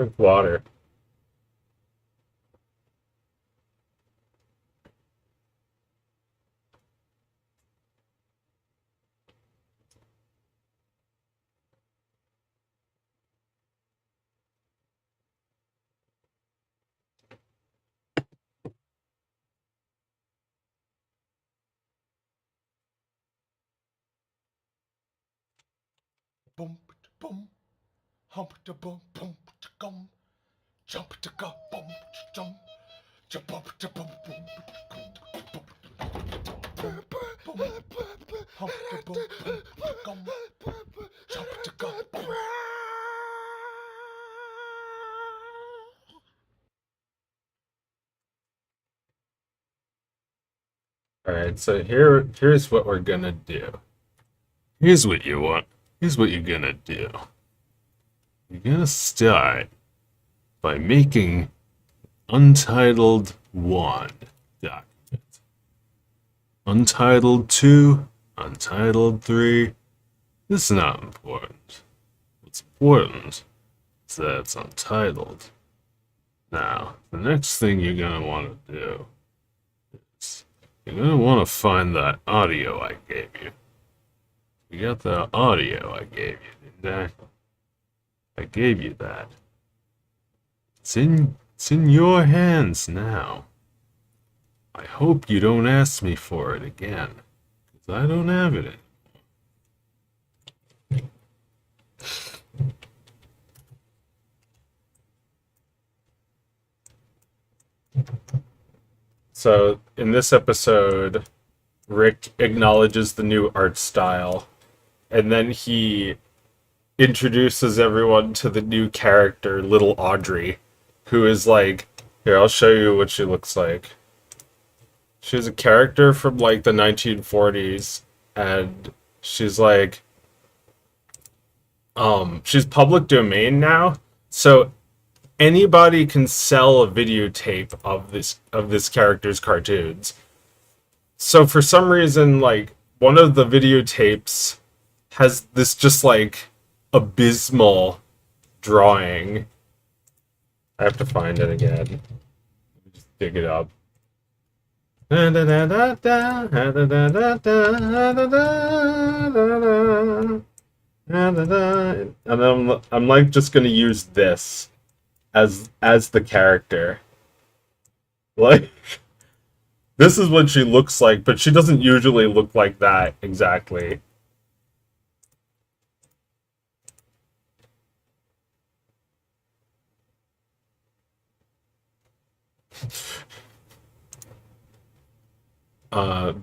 Drink water. Boom, boom, hump to boom, boom, to gum, jump to go, boom, jump, jump to boom, boom, hump to boom, boom, to gum, jump to go, boom. Alright, so here's what we're gonna do. Here's what you want. Here's what you're gonna do. You're gonna start by making Untitled 1 document. Untitled 2, Untitled 3. This is not important. What's important is that it's untitled. Now, the next thing you're gonna want to do is you're gonna want to find that audio I gave you. You got the audio I gave you, didn't I? I gave you that. It's in your hands now. I hope you don't ask me for it again, because I don't have it. So, in this episode, Rick acknowledges the new art style, and then he introduces everyone to the new character, little Audrey, who is like, here, I'll show you what she looks like. She's a character from like the 1940s, and she's like, she's public domain now, so anybody can sell a videotape of this character's cartoons. So for some reason, like, one of the videotapes has this just like abysmal drawing. I have to find it again. Just dig it up. And I'm like just gonna use this as the character. Like, this is what she looks like, but she doesn't usually look like that exactly.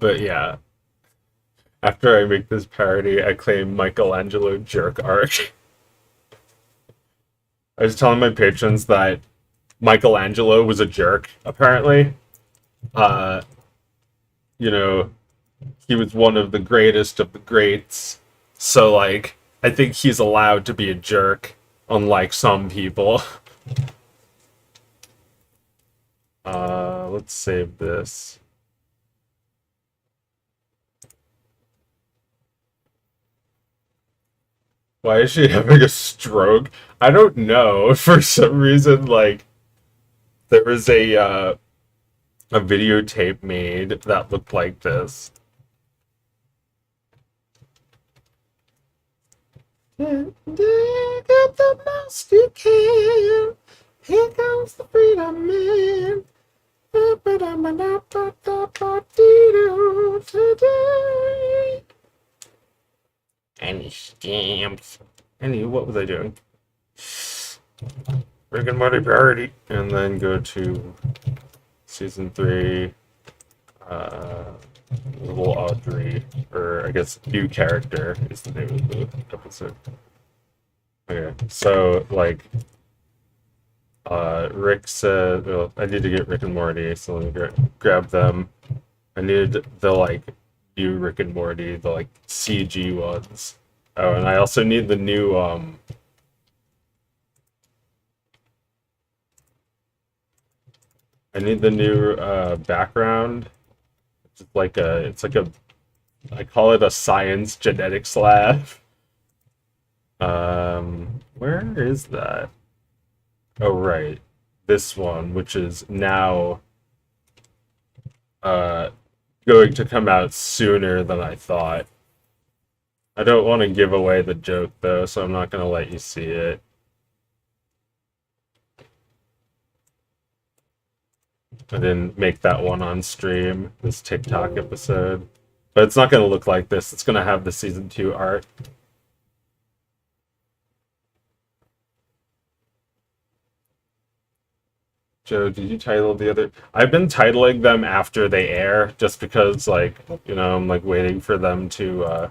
But yeah. After I make this parody, I claim Michelangelo jerk art. I was telling my patrons that Michelangelo was a jerk, apparently. Uh, you know, he was one of the greatest of the greats. So, like, I think he's allowed to be a jerk, unlike some people. Let's save this. Why is she having a stroke? I don't know. For some reason, like, there was a videotape made that looked like this. Dig up the most you can. Here comes the freedom man. Today. Any stamps? What was I doing? Rick and Morty parody, and then go to season 3. Little Audrey, or I guess new character is the name of the episode. Okay, so like, Rick said, well, I need to get Rick and Morty, so let me grab them. I needed the like new Rick and Morty, the like CG ones. Oh, and I also need the new I need the new background. It's like a I call it a science genetics lab. Where is that? Oh, right. This one, which is now uh, going to come out sooner than I thought. I don't want to give away the joke, though, so I'm not going to let you see it. I didn't make that one on stream, this TikTok episode. But it's not going to look like this. It's going to have the season 2 art. Joe, did you title the other? I've been titling them after they air, just because, like, you know, I'm like waiting for them to,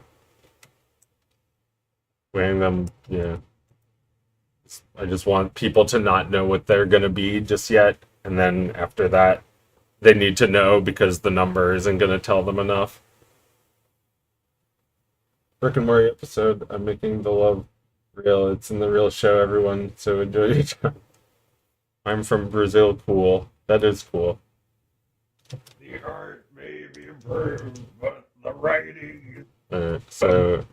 waiting them, you know. I just want people to not know what they're gonna be just yet, and then after that, they need to know because the number isn't gonna tell them enough. Rick and Morty episode. I'm making the love real. It's in the real show, everyone. So enjoy your time. I'm from Brazil. Cool. That is cool. The art may be improved, but the writing. So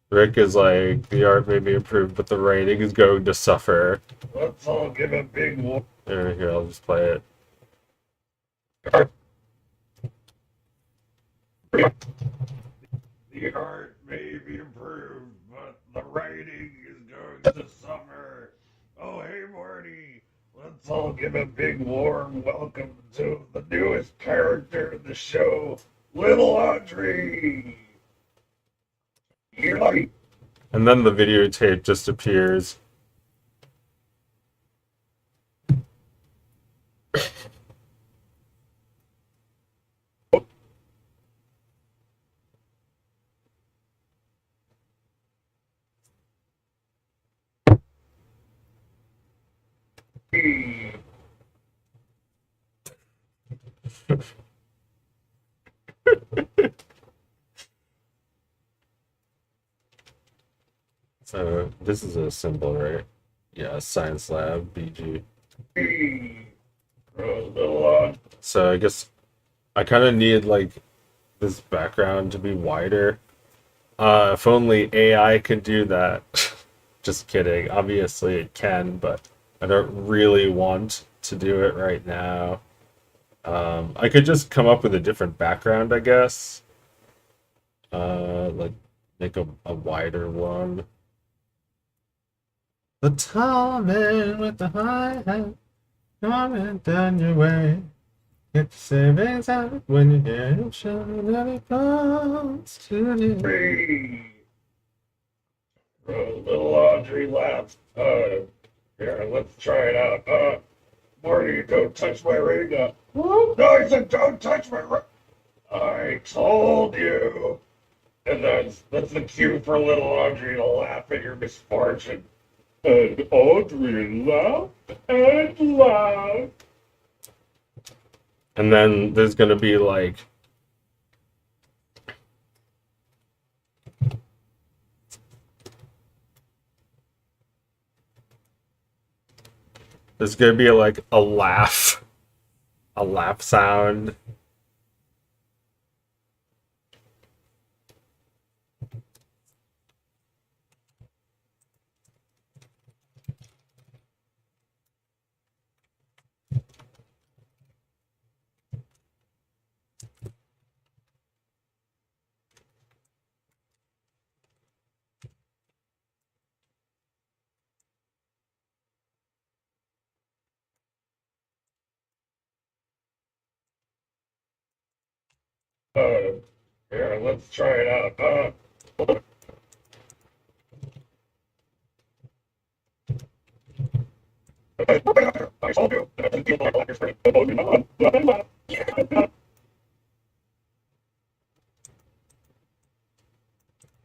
Rick is like, the art may be improved, but the writing is going to suffer. Let's all give a big one. Here, I'll just play it. The art may be improved, but the writing is going to suffer. Oh, hey, Morty. Let's all give a big warm welcome to the newest character in the show, Little Audrey. You're lucky. And then the videotape just appears. So this is a symbol, right? Yeah, science lab, BG. So I guess I kind of need like this background to be wider. If only AI could do that. Just kidding. Obviously it can, but I don't really want to do it right now. I could just come up with a different background, I guess. Like make a wider one. The tall man with the high hat coming down your way. Get the savings out when you hear him shout that it comes to you. Little Audrey laughs. Here, let's try it out. Morty, don't touch my ring. No, I said don't touch my ring. I told you. And that's the cue for little Audrey to laugh at your misfortune. And Audrey laughed and laughed. And then there's gonna be like like a laugh sound. Here, let's try it out. I told you.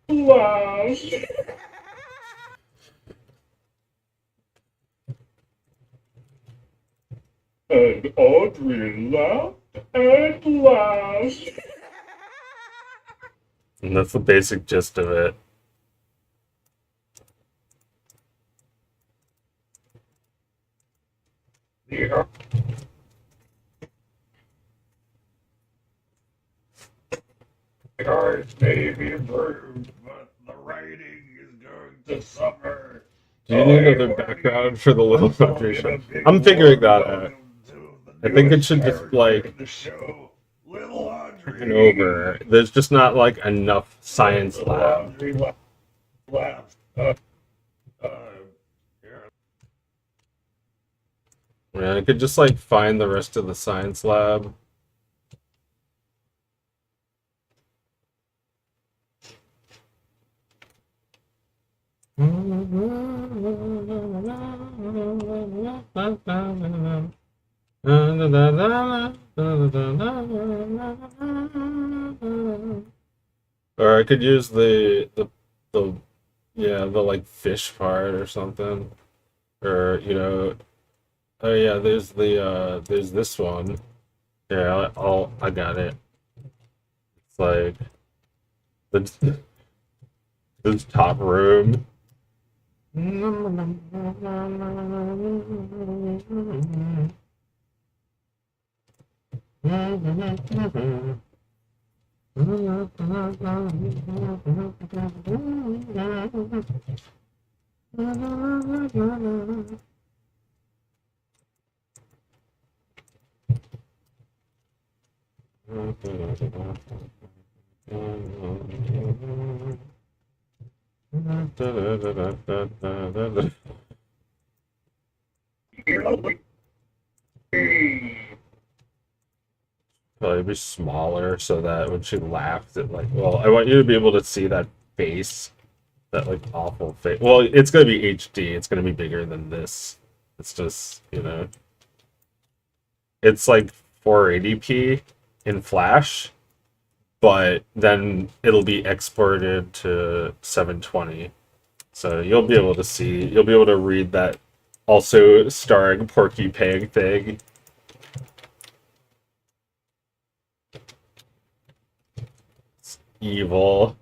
Wow. And Audrey laughed and laughed. And that's the basic gist of it. The art may be improved, but the writing is going to suffer. Do you need another background for the little country show? I'm figuring that out. I think it should just like the show, Little turn Audrey. over. There's just not like enough science Little lab. Audrey laughed. Uh, yeah. Yeah, I could just like find the rest of the science lab. Or I could use the yeah, the like fish part or something. Or, oh yeah, there's this one. Yeah, I got it. It's like the this top room. Probably be smaller so that when she laughed, it like, well, I want you to be able to see that face, that like awful face. Well, it's gonna be HD. It's gonna be bigger than this. It's just, it's like 480p in Flash, but then it'll be exported to 720. So you'll be able to read that also starring Porky Pig thing. It's evil.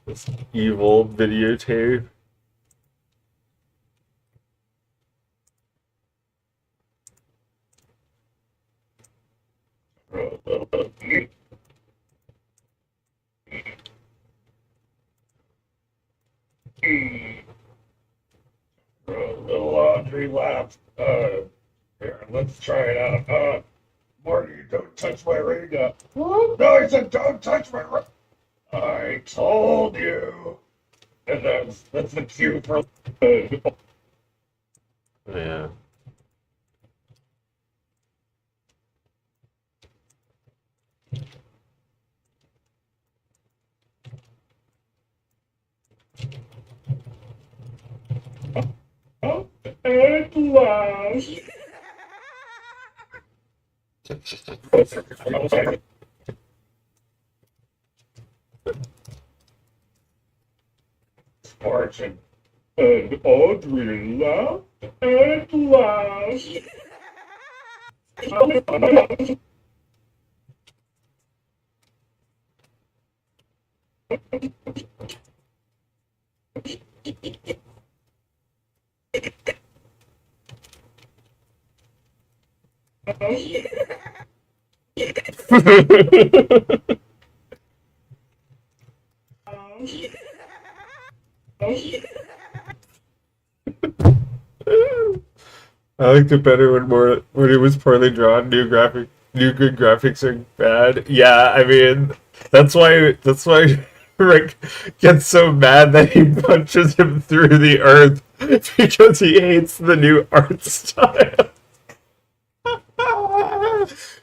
This evil videotape. Little Audrey laughed. Here, let's try it out. Morty, don't touch my ring. What? No, I said don't touch my ring. I told you. And that's the cue for. Yeah. At last. Fortune. And Audrey laughed at last. I liked it better when it was poorly drawn. New good graphics are bad. Yeah, I mean that's why Rick gets so mad that he punches him through the earth because he hates the new art style.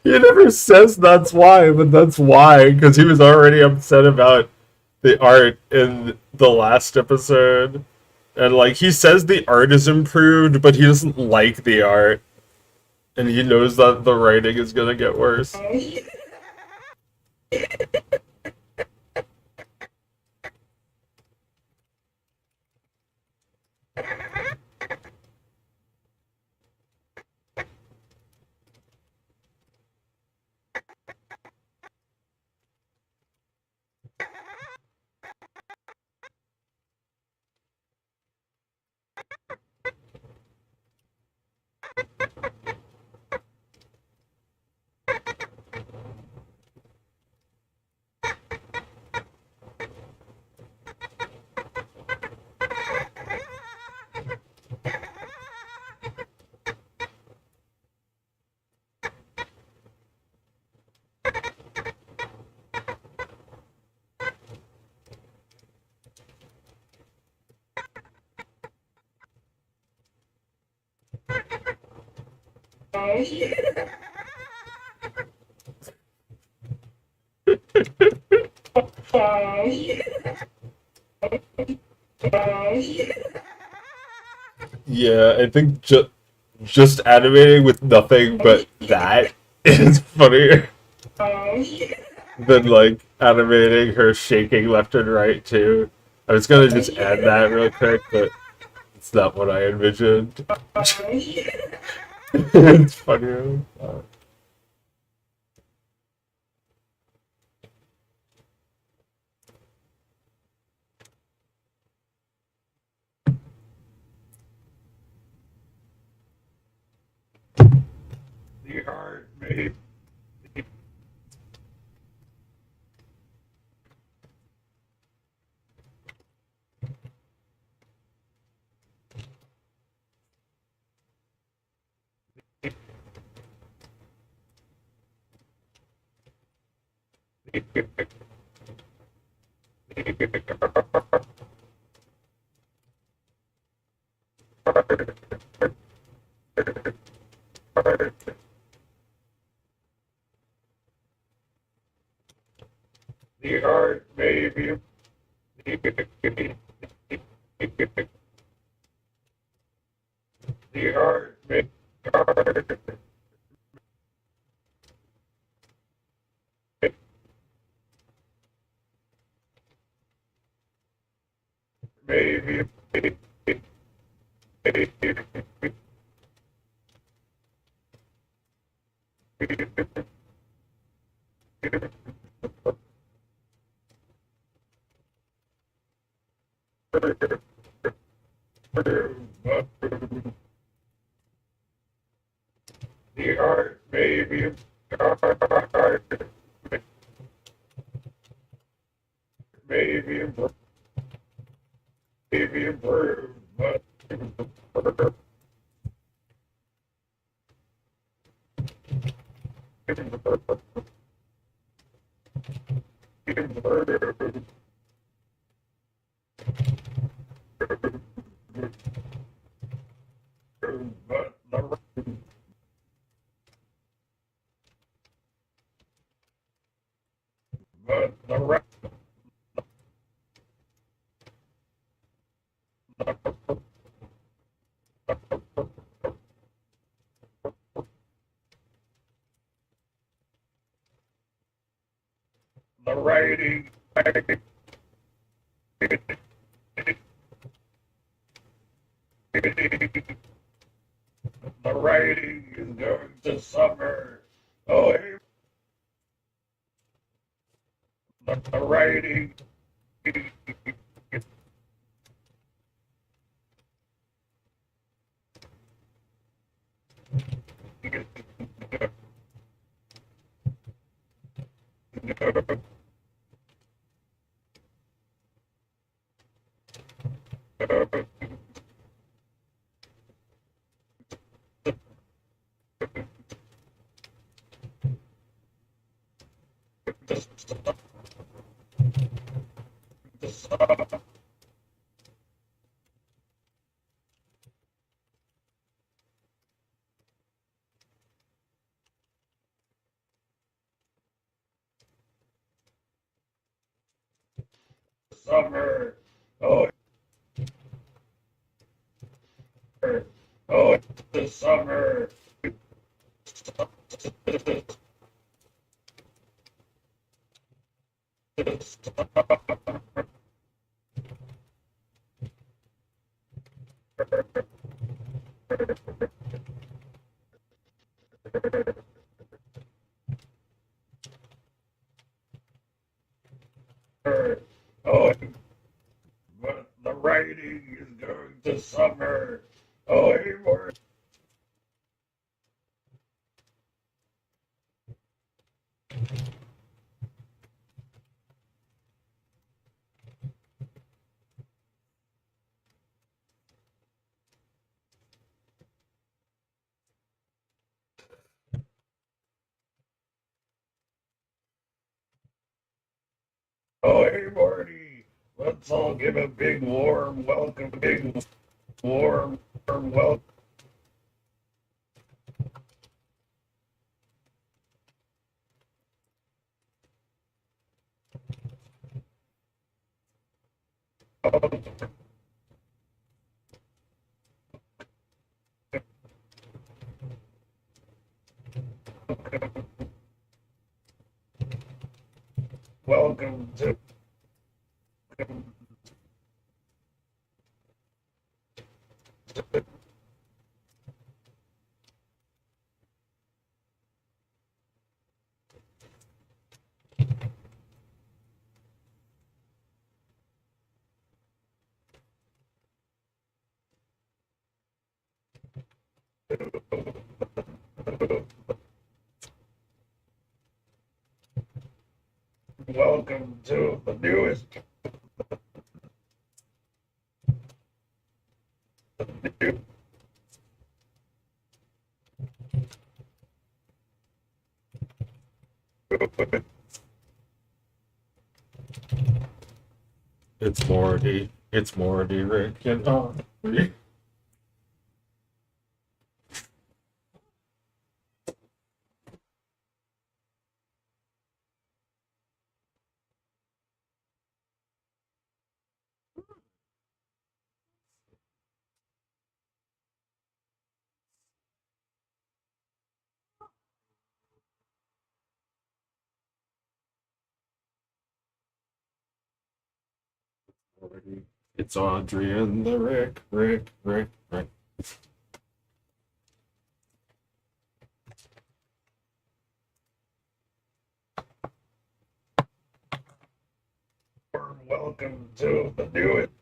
He never says that's why, but that's why because he was already upset about the art in the last episode. And like he says the art is improved, but he doesn't like the art. And he knows that the writing is gonna get worse. Yeah, I think just animating with nothing but that is funnier than like animating her shaking left and right too. I was gonna just add that real quick, but it's not what I envisioned. It's funnier. The art may the art may be the art may maybe the art may be maybe maybe improved, but but the the writing the writing is going to suffer. Oh, hey, the writing summer. Oh, oh, the summer. Oh, but the writing is going to summer. Oh, hey, more. Oh, hey, Morty. Let's all give a big warm welcome. Big warm welcome. Welcome to. Welcome to the newest. It's Morty. It's Morty, Rick, and Audrey. Morty. It's Audrey and the Rick. Welcome to the newest.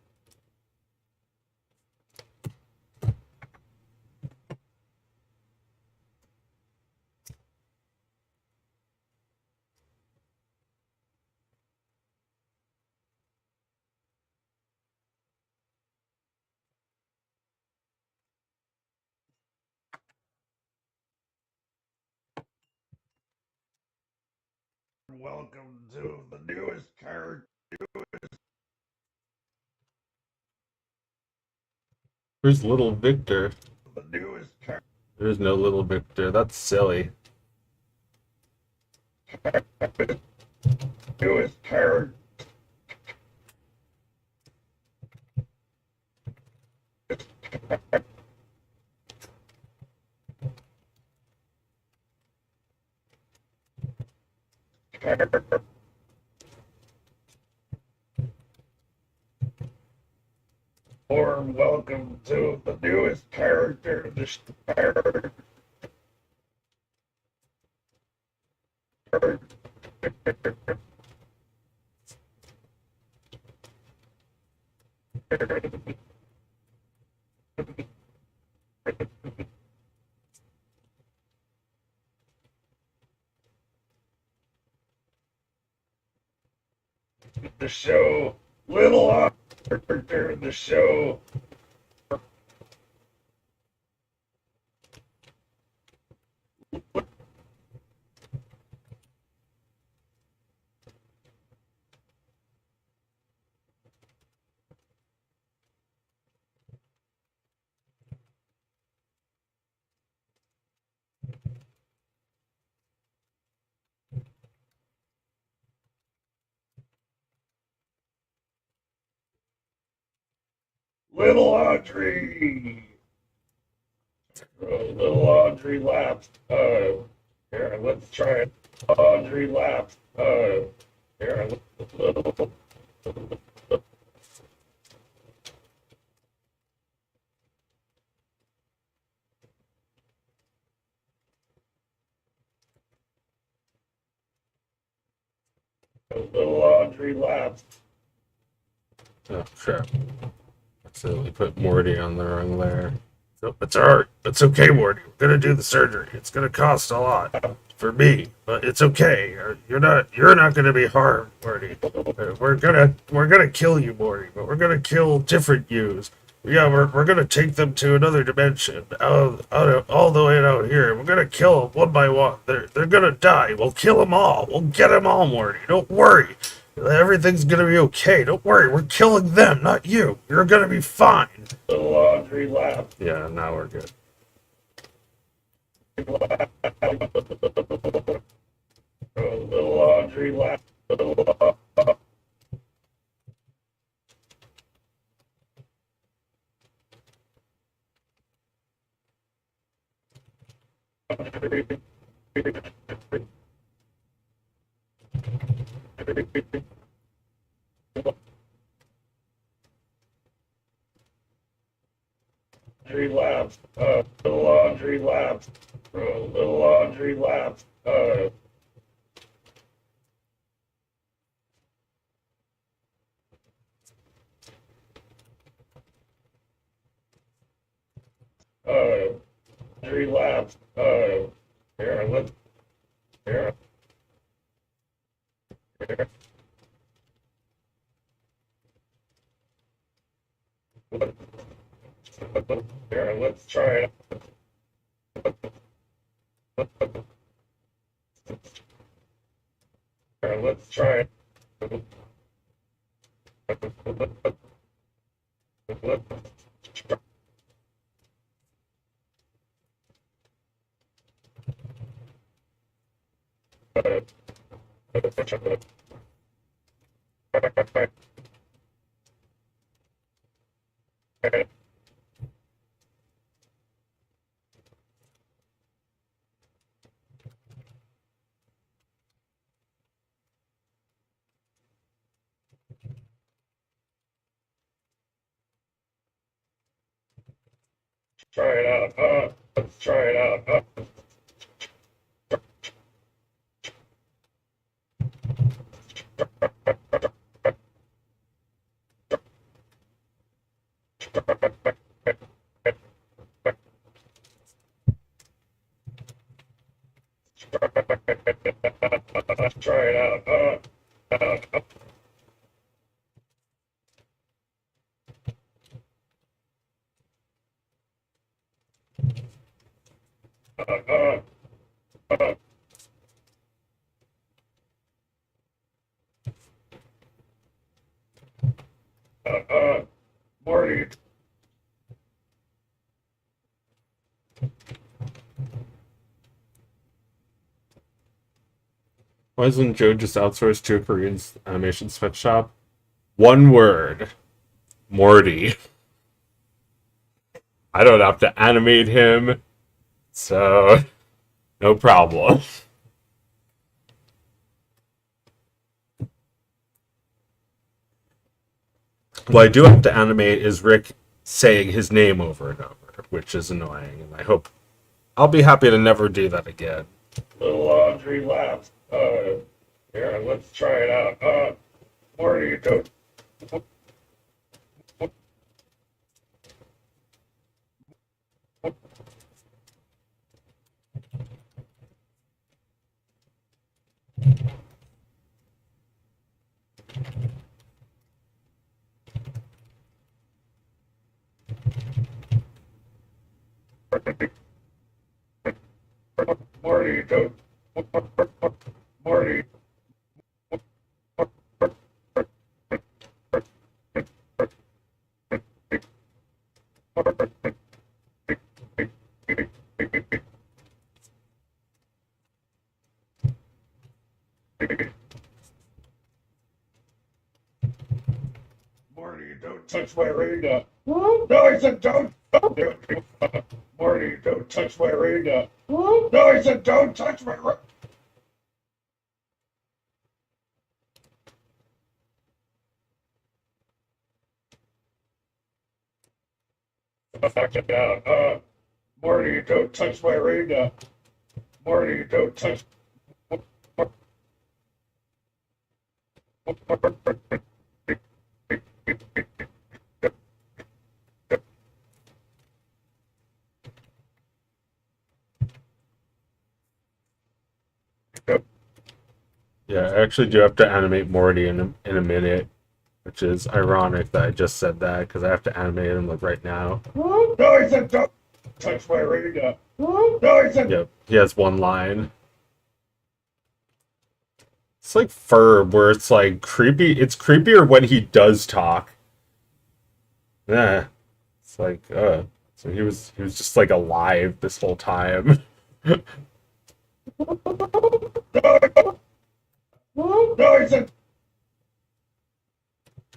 Welcome to the newest character. Where's little Victor? The newest character. There's no little Victor. That's silly. Newest character. Warm welcome to the newest character. The character. The show. Little character in the show. Little Audrey. Little Audrey laughed. Here, let's try it. Audrey laughed. Here, little. Little Audrey laughed. Oh, crap. Accidentally put Morty on the wrong layer. So it's alright. It's okay, Morty. We're gonna do the surgery. It's gonna cost a lot for me, but it's okay. You're not gonna be harmed, Morty. We're gonna kill you, Morty, but we're gonna kill different yous. Yeah, we're gonna take them to another dimension, all the way out here. We're gonna kill them one by one. They're gonna die. We'll kill them all. We'll get them all, Morty. Don't worry. Everything's gonna be okay. Don't worry. We're killing them, not you. You're gonna be fine. Little Audrey laughed. Yeah, now we're good. Little Audrey laughed. Audrey left. Little Audrey left. Little Audrey left. Audrey left. Here, let's. Here. Here. Here, let's try it. Here, let's try it. Try it out. Let's try it out. Try it out. Morty. Why doesn't Joe just outsource to a Korean animation sweat shop? One word. Morty. I don't have to animate him, so no problem. What I do have to animate is Rick saying his name over and over, which is annoying, and I hope I'll be happy to never do that again. Little Audrey left. Here, let's try it out. Morty, go. Morty, go. Morty. Morty, don't touch my radar. No, I said don't. Morty, don't touch my radar. No, I said don't touch my radar. Back it down. Morty, don't touch my radar. Morty, don't touch. Yeah, I actually do have to animate Morty in a minute, which is ironic that I just said that because I have to animate him like right now. No, I said don't touch my radar. No, I said. Yep, he has one line. It's like Ferb, where it's like creepy. It's creepier when he does talk. Yeah, it's like, so he was just like alive this whole time. No, I said.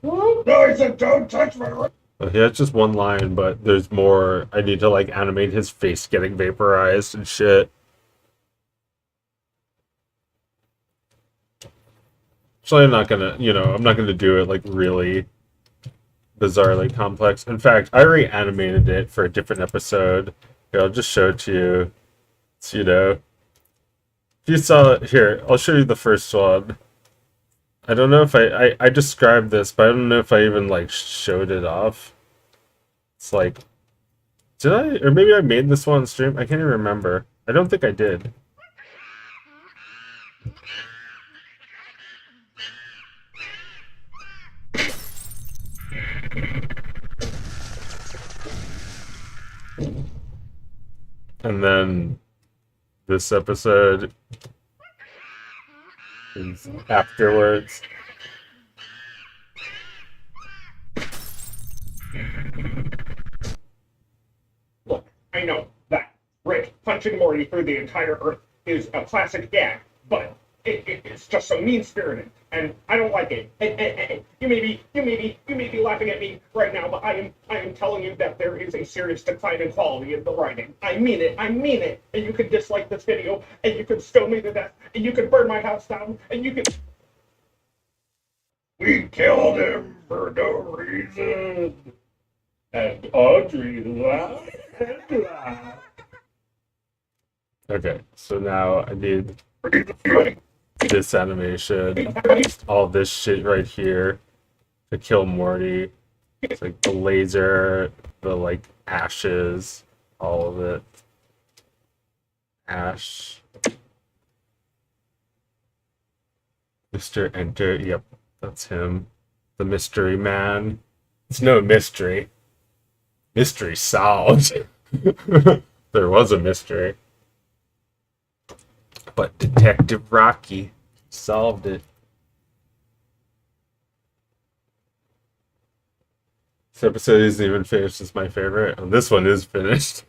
No, I said don't touch my radar. He has just one line, but there's more. I need to like animate his face getting vaporized and shit. So I'm not gonna, I'm not gonna do it like really bizarrely complex. In fact, I already animated it for a different episode. Here, I'll just show it to you. So, if you saw it here, I'll show you the first one. I don't know if I described this, but I don't know if I even like showed it off. It's like, did I? Or maybe I made this one on stream? I can't even remember. I don't think I did. And then this episode is afterwards. Look, I know that Rick punching Morty through the entire Earth is a classic gag, but it's just so mean-spirited, and I don't like it. You may be laughing at me right now, but I am telling you that there is a serious decline in quality of the writing. I mean it. And you could dislike this video, and you could stone me to death, and you could burn my house down, and you could. We killed him for no reason. And Audrey laughed and laughed. Okay, so now I need this animation, all this shit right here to kill Morty. It's like the laser, the like ashes, all of it. Ash. Mr. Enter, yep, that's him. The mystery man. It's no mystery. Mystery solved. There was a mystery. But Detective Rocky solved it. This episode isn't even finished. It's my favorite. And this one is finished.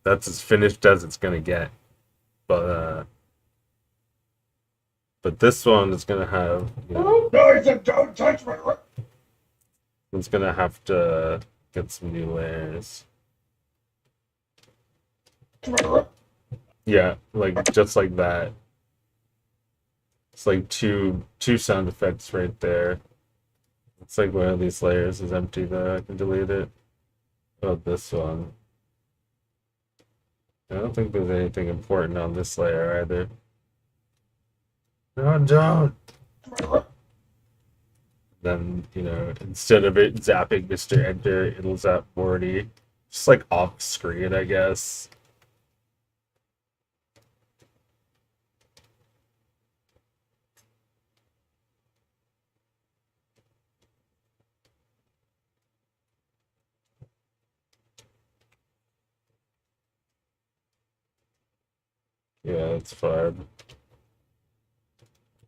That's as finished as it's gonna get. But this one is gonna have. No, he said, don't touch my. It's gonna have to get some new layers. Yeah, like just like that. It's like two sound effects right there. It's like one of these layers is empty though. I can delete it. Oh, this one. I don't think there's anything important on this layer either. No, don't. Then, instead of it zapping Mr. Enter, it'll zap Morty. Just like off screen, I guess. Yeah, that's fine.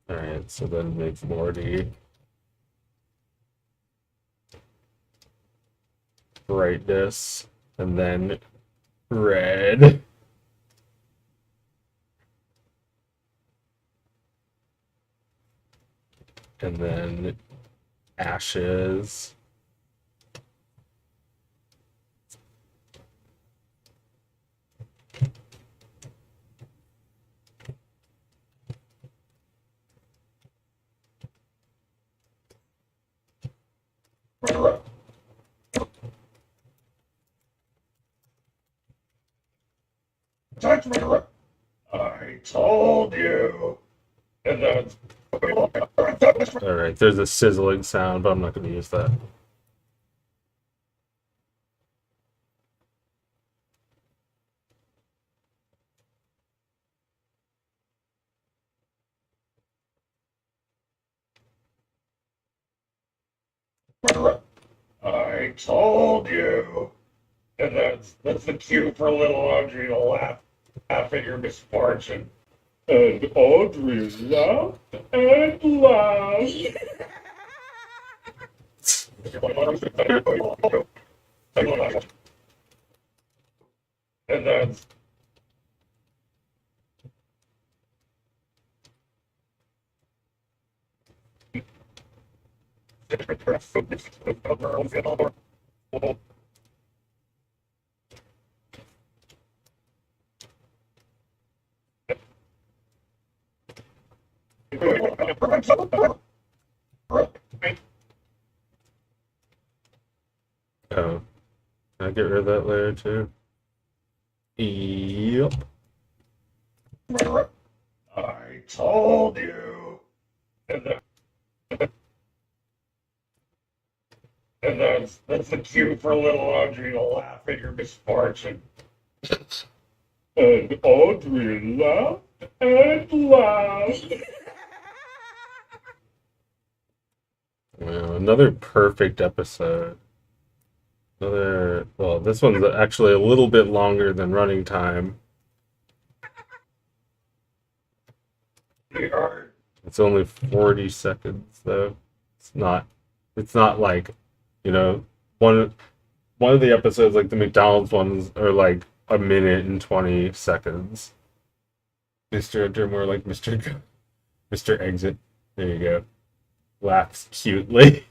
Alright, so then make Morty brightness, and then red. And then ashes. Touch me. I told you. And then. Alright, there's a sizzling sound, but I'm not going to use that. I told you. And that's the cue for little Audrey to laugh at your misfortune. And Audrey laughed and laughed. And then. Oh, can I get rid of that layer too? Yep. I told you. And, that's the cue for little Audrey to laugh at your misfortune. And Audrey laughed and laughed. Well, another perfect episode. Well, this one's actually a little bit longer than running time. It's only 40 seconds though. It's not like, you know, one one of the episodes like the McDonald's ones are like a minute and 20 seconds. Mr. Enter more like Mr. Exit. There you go. Laughs cutely.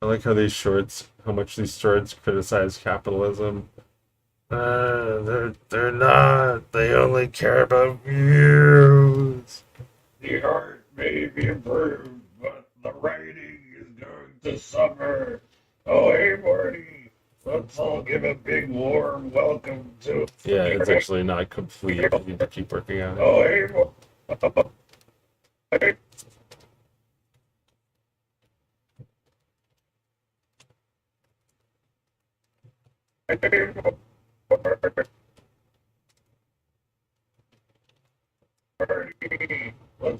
I like how much these shorts criticize capitalism. They're not. They only care about views. The art may be improved, but the writing is going to suffer. Oh, hey, Morty. Let's all give a big warm welcome to. Yeah, it's actually not complete. You need to keep working on it. Oh, hey, Morty. Let's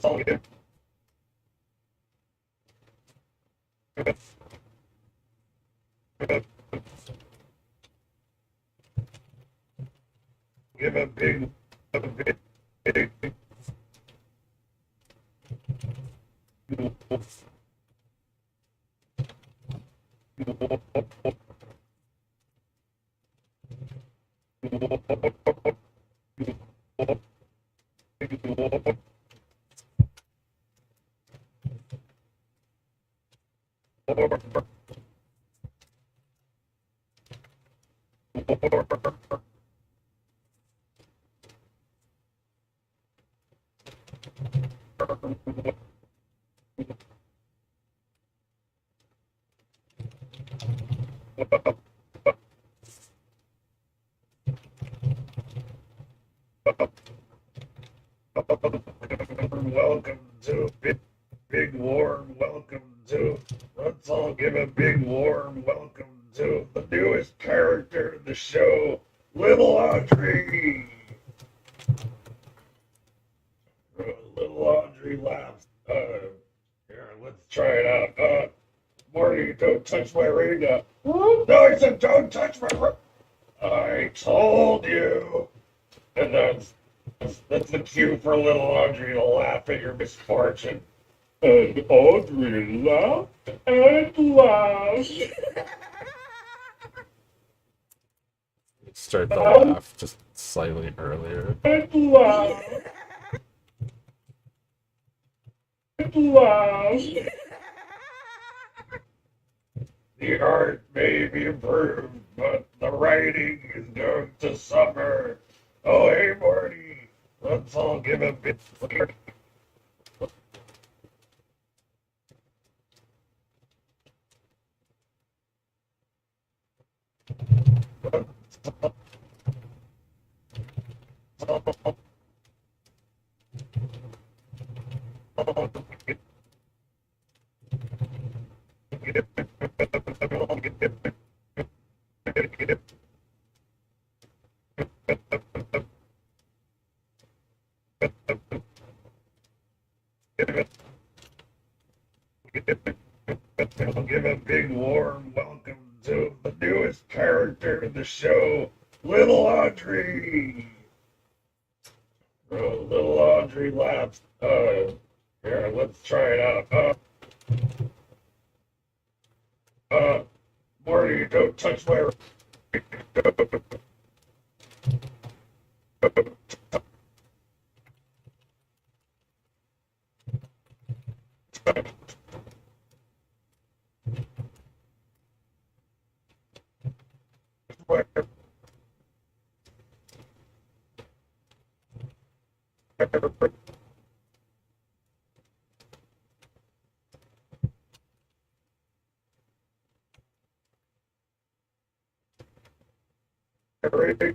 all give a big welcome to big warm welcome to. Let's all give a big warm welcome to the newest character in the show, Little Audrey. Little Audrey laughs. Here, let's try it out. Morty, don't touch my ring. No, I said don't touch my ring. I told you. And that's the cue for little Audrey to laugh at your misfortune. And Audrey laughed and laughed. Start the laugh just slightly earlier. And laughed. And laughed. The art may be improved, but the writing is going to suffer. Oh, hey, Morty. Let's all give a bit. I'll give a big warm welcome to the newest character in the show, Little Audrey. Little Audrey laughs. Here, let's try it out. Morty, don't touch my. No,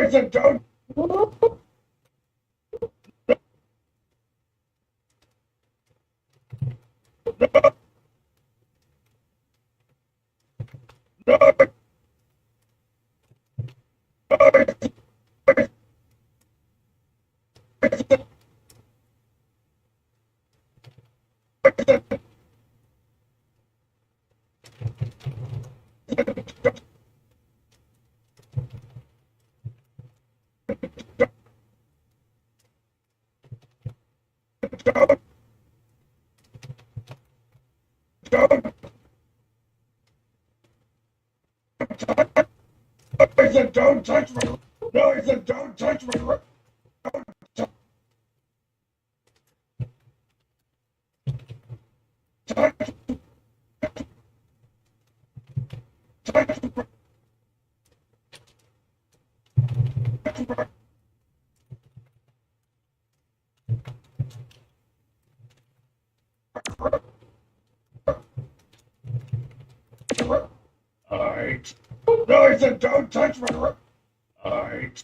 he said don't. He said don't touch me. No, he said don't touch me. Alright. No, he said don't touch me. Alright.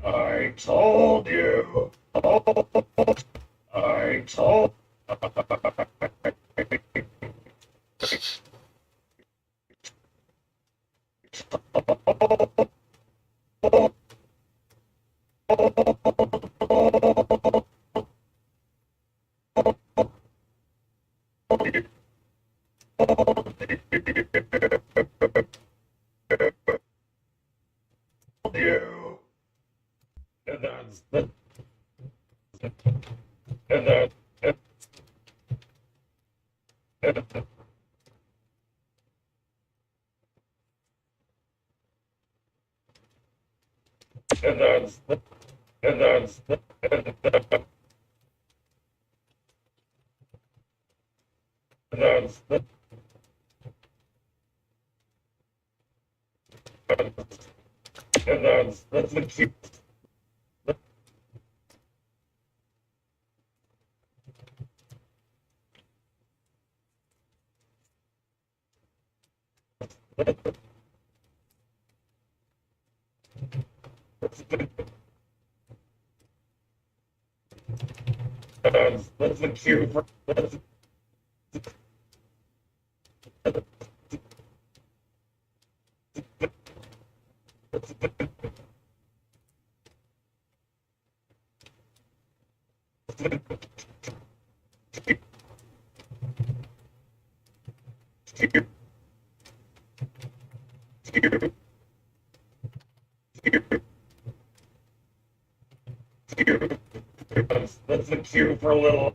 I told you. I told. You. And that's the. And that. And that's the. And that's the. And that's the. And that's the cute. That's the cute. That's cute. Cute. Cute. That's the cue for a little.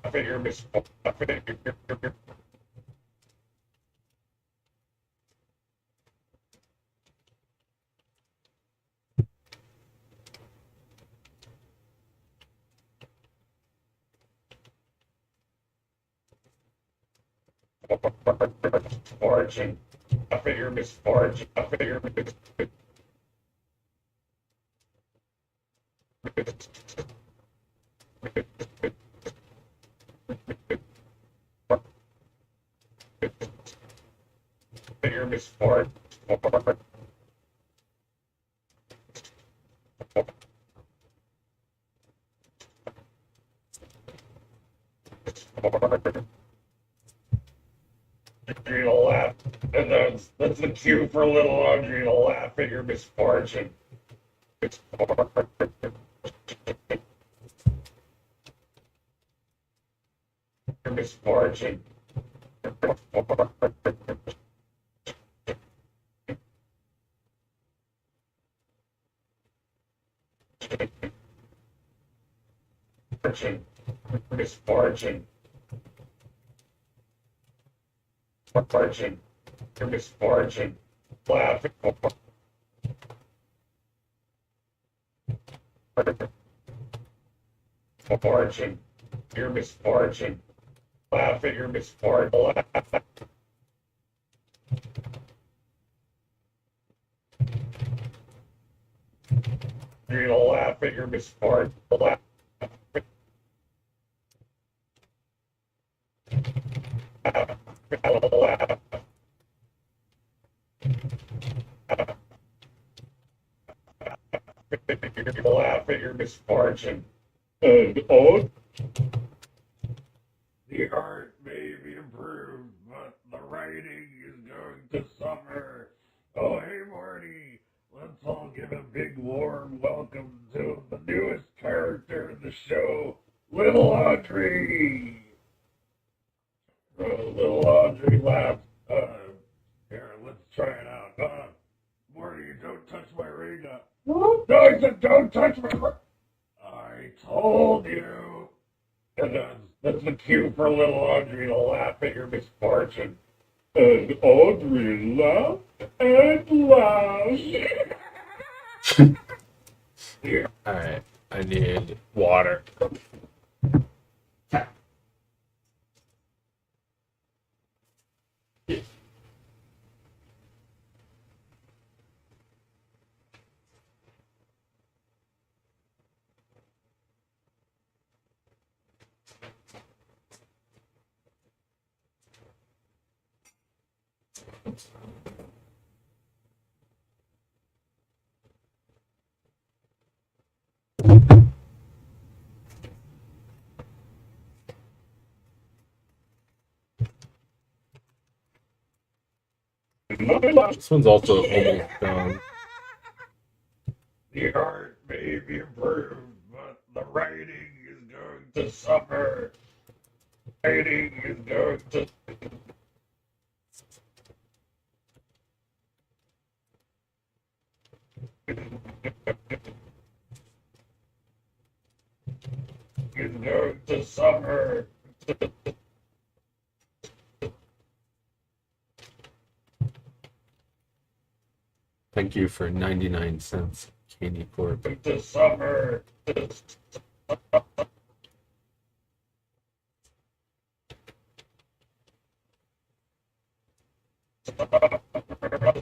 I figure Miss. I figure. Fortune. I figure Miss Fortune. I figure Miss. Your misfortune. Audrey to laugh, and that's the cue for little Audrey to laugh at your misfortune. Your misfortune. Misfortune. Misfortune. Misfortune. Your misfortune. Laugh. Misfortune. Your misfortune. Laugh at your misfortune. Laugh. You're gonna laugh at your misfortune. Laugh. Laugh. Laugh at your misfortune. And oh, the art may be improved, but the writing is going to suffer. Oh, hey, Morty. Let's all give a big warm welcome to the newest character in the show, Little Audrey. Little Audrey laughed. Here, let's try it out. Morty, don't touch my ring. No, I said don't touch my ring. I told you. And that's the cue for little Audrey to laugh at your misfortune. And Audrey laughed and laughed. Alright, I need water. This one's also almost done. The art may be improved, but the writing is going to suffer. Writing is going to. Is going to suffer. Thank you for 99 cents, Candy Corp. To suffer.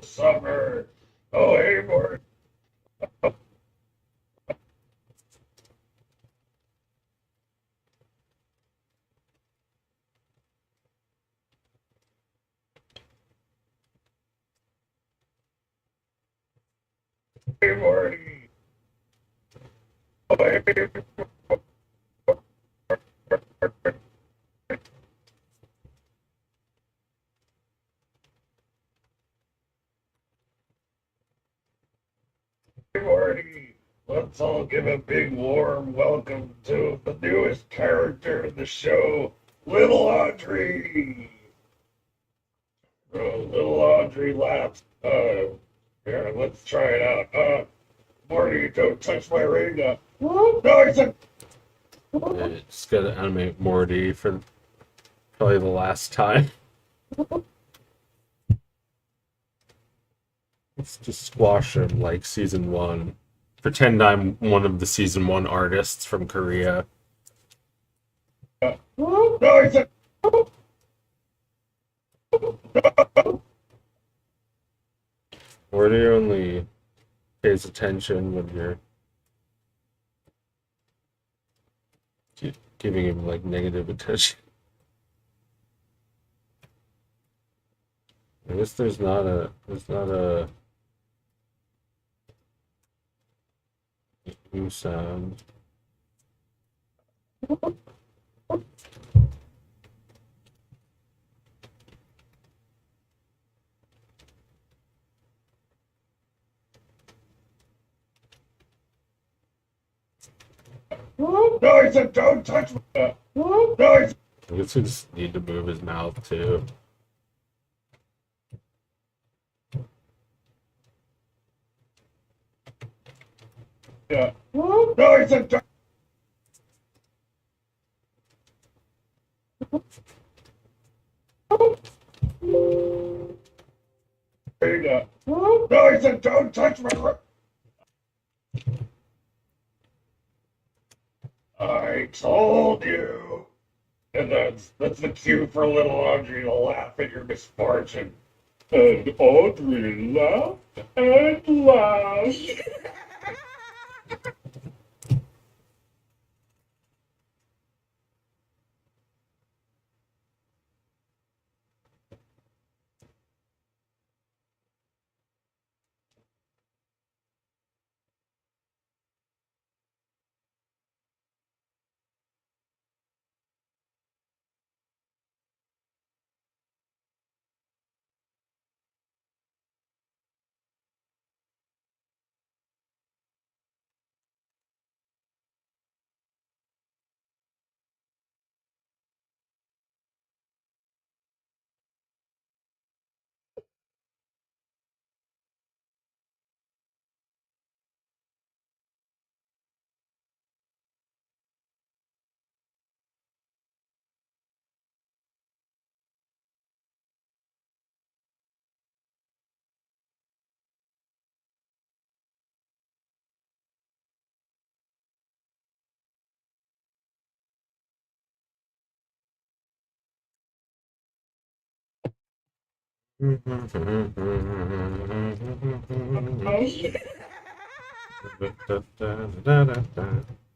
Summer. Oh, hey, Morty. Hey, Morty. Oh, hey. Morty, let's all give a big warm welcome to the newest character in the show, Little Audrey. Little Audrey laughs. Here, let's try it out. Morty, don't touch my ring. No, I said. Just gotta animate Morty for probably the last time. Let's just squash him like season 1. Pretend I'm one of the season 1 artists from Korea. No, I said. Morty only pays attention when you're giving him like negative attention. I guess there's not a new sound. No, he said don't touch me. No, he said, I guess we just need to move his mouth too. yeah. No, he said don't. Yeah. No, he said don't touch my. I told you. And that's the cue for little Audrey to laugh at your misfortune. And Audrey laughed and laughed.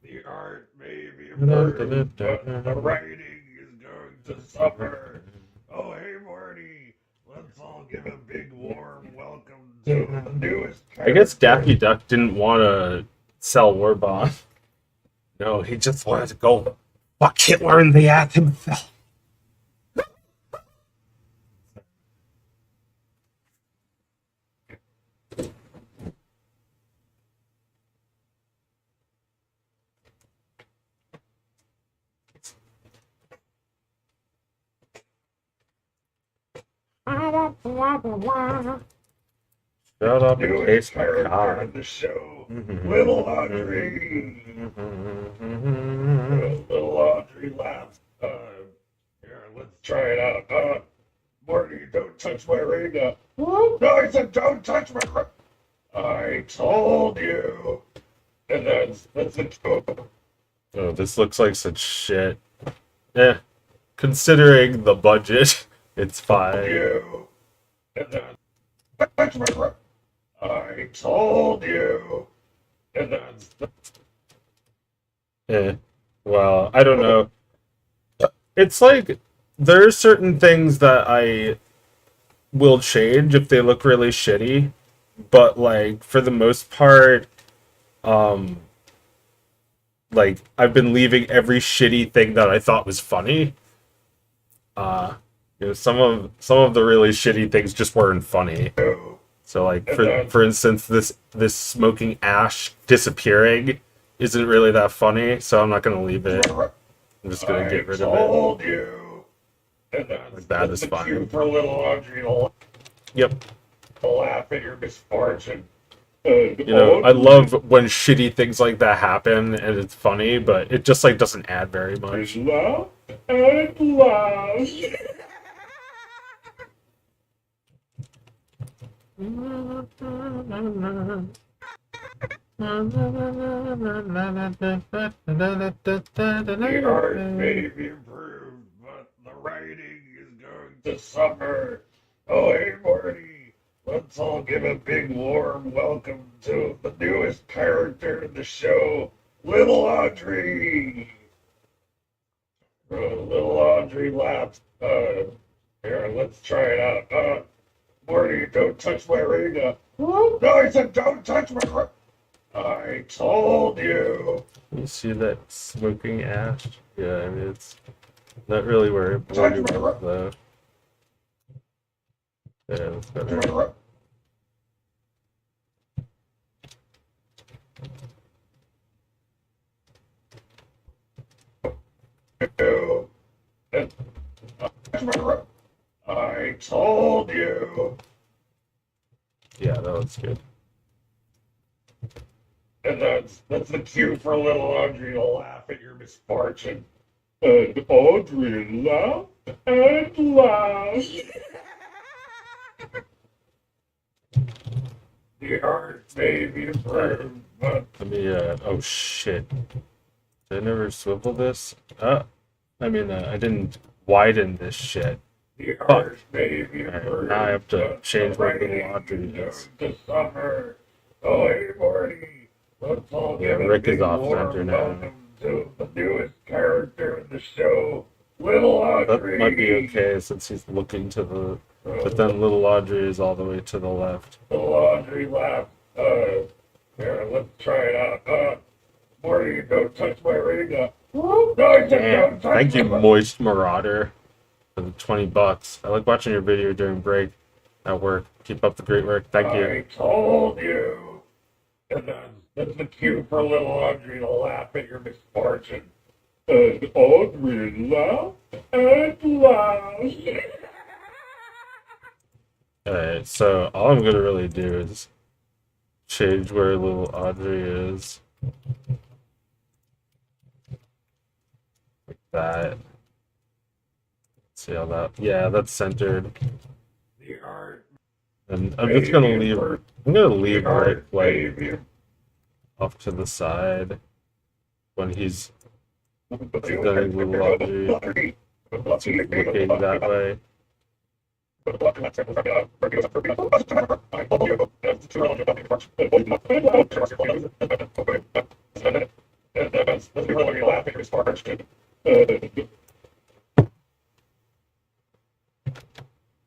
The art may be improved, but the writing is going to suffer. Oh, hey, Morty. Let's all give a big warm welcome to the newest I guess character. Daffy Duck didn't want to sell Warbot. No, he just wanted to go fuck Hitler in the ass himself. Shut up and Newest taste my character cock. in the show, Little Audrey. Little Audrey laughs. Here, let's try it out. Morty, don't touch my ring. No, I said don't touch my ring. I told you. And that's the joke. Oh, this looks like such shit. Eh, considering the budget, it's fine. You. And then touch my ring. I told you. And that's Eh, well, I don't know. It's like there are certain things that I will change if they look really shitty, but like for the most part, um, like I've been leaving every shitty thing that I thought was funny. Uh, some of the really shitty things just weren't funny. you. So like for instance, this smoking ash disappearing isn't really that funny, so I'm not gonna leave it. I'm just gonna get rid of it. Told you. And That is the fine. cue for little Audrey Yep. to laugh at your misfortune. You know, I love when shitty things like that happen and it's funny, but it just like doesn't add very much. Laugh and laugh. The art may be improved, but the writing is going to suffer. Oh, hey, Morty. Let's all give a big warm welcome to the newest character in the show, Little Audrey. Little Audrey laughed. Here, let's try it out. Morty, don't touch my ring. No, I said don't touch my ring. I told you. You see that smoking ash? Yeah, I mean, it's not really where it Touch was, my ring. though. Yeah, that's Touch better. my ring. You. Touch my ring. I told you. Yeah, that looks good. And that's the cue for little Audrey to laugh at your misfortune. And Audrey laughed and laughed. The art may be improved, but Let me, oh shit. Did I never swivel this? I mean, I didn't widen this shit. the art may be Alright, improved. now I have to but change the my little writing Audrey is is. the summer. Oh, hey, Morty. Let's all Yeah, give a Rick is big off warm center now. welcome to the newest character in the show, Little Audrey. That might be okay since he's looking to the. But then little Audrey is all the way to the left. Little Audrey laughed. Here, let's try it out. Morty, don't touch my ring. No, I said Damn, don't touch thank you, my Moist Marauder, for the $20. I like watching your video during break at work. Keep up the great work. Thank you. I told you. And that's the cue for little Audrey to laugh at your misfortune. And Audrey laughed and laughed. Alright, so all I'm gonna really do is change where little Audrey is. Like that. See how that. Yeah, that's centered. The art And I'm just gonna leave. I'm gonna leave Rick like baby. off to the side when he's presenting little Audrey. He's looking that way.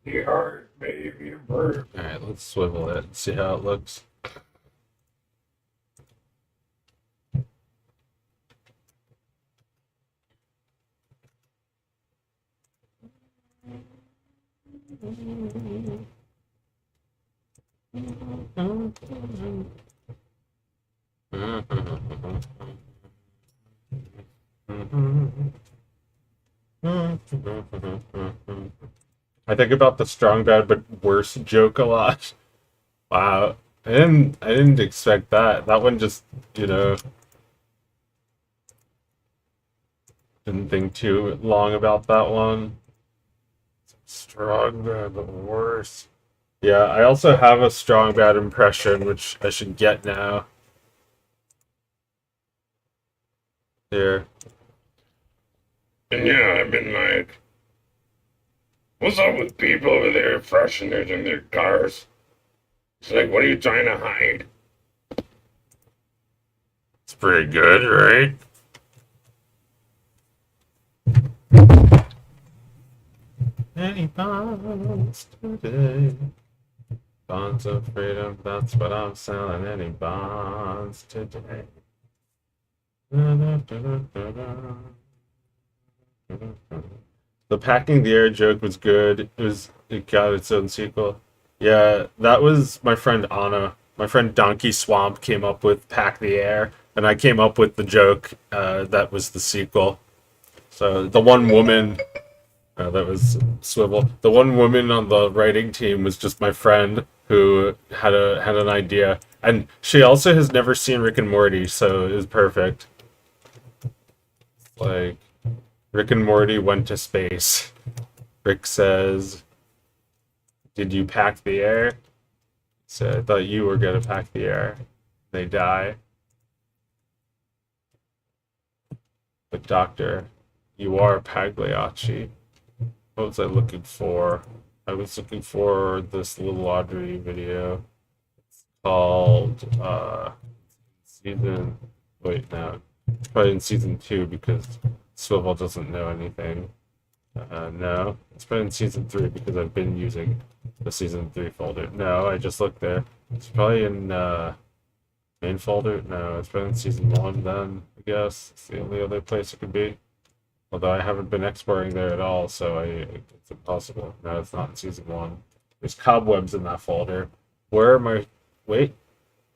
The art may be improved. Alright, let's swivel it and see how it looks. I think about the strong bad but worse joke a lot. Wow. I didn't expect that. That one just, didn't think too long about that one. Strong bad but worse. Yeah, I also have a strong bad impression, which I should get now. Here. And yeah, I've been like, what's up with people over there fresheners in their cars? It's like, what are you trying to hide? It's pretty good, right? Any bonds today? Bonds of freedom, that's what I'm selling. Any bonds today? The packing the air joke was good. It got its own sequel. Yeah, that was my friend Anna. My friend Donkey Swamp came up with Pack the Air, and I came up with the joke that was the sequel. So the one woman that was Swivel. The one woman on the writing team was just my friend who had an idea, and she also has never seen Rick and Morty, so it was perfect. Like, Rick and Morty went to space. Rick says, "Did you pack the air?" So I thought you were gonna pack the air. They die. But Doctor, you are Pagliacci. What was I looking for? I was looking for this little Audrey video. It's called season. Wait, no, probably in season 2 because Swivel doesn't know anything. No, it's been in season 3 because I've been using the season 3 folder. No, I just looked there. It's probably in main folder. No, it's been in season 1 then, I guess. It's the only other place it could be. Although I haven't been exporting there at all, so it's impossible. No, it's not in season 1. There's cobwebs in that folder. Where am I? Wait,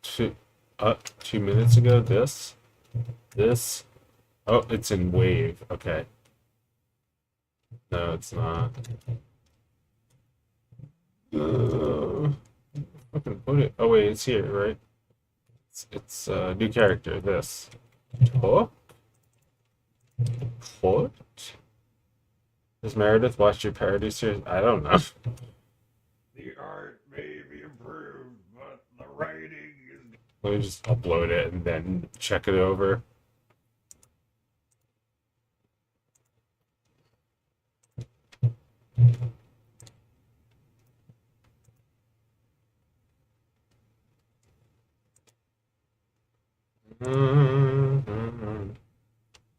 2 minutes ago. This. Oh, it's in wave. Okay. No, it's not. Fucking put it. Oh wait, it's here, right? It's new character. This. What? What? Has Meredith watched your parody series? I don't know. The art may be improved, but the writing is. Let me just upload it and then check it over.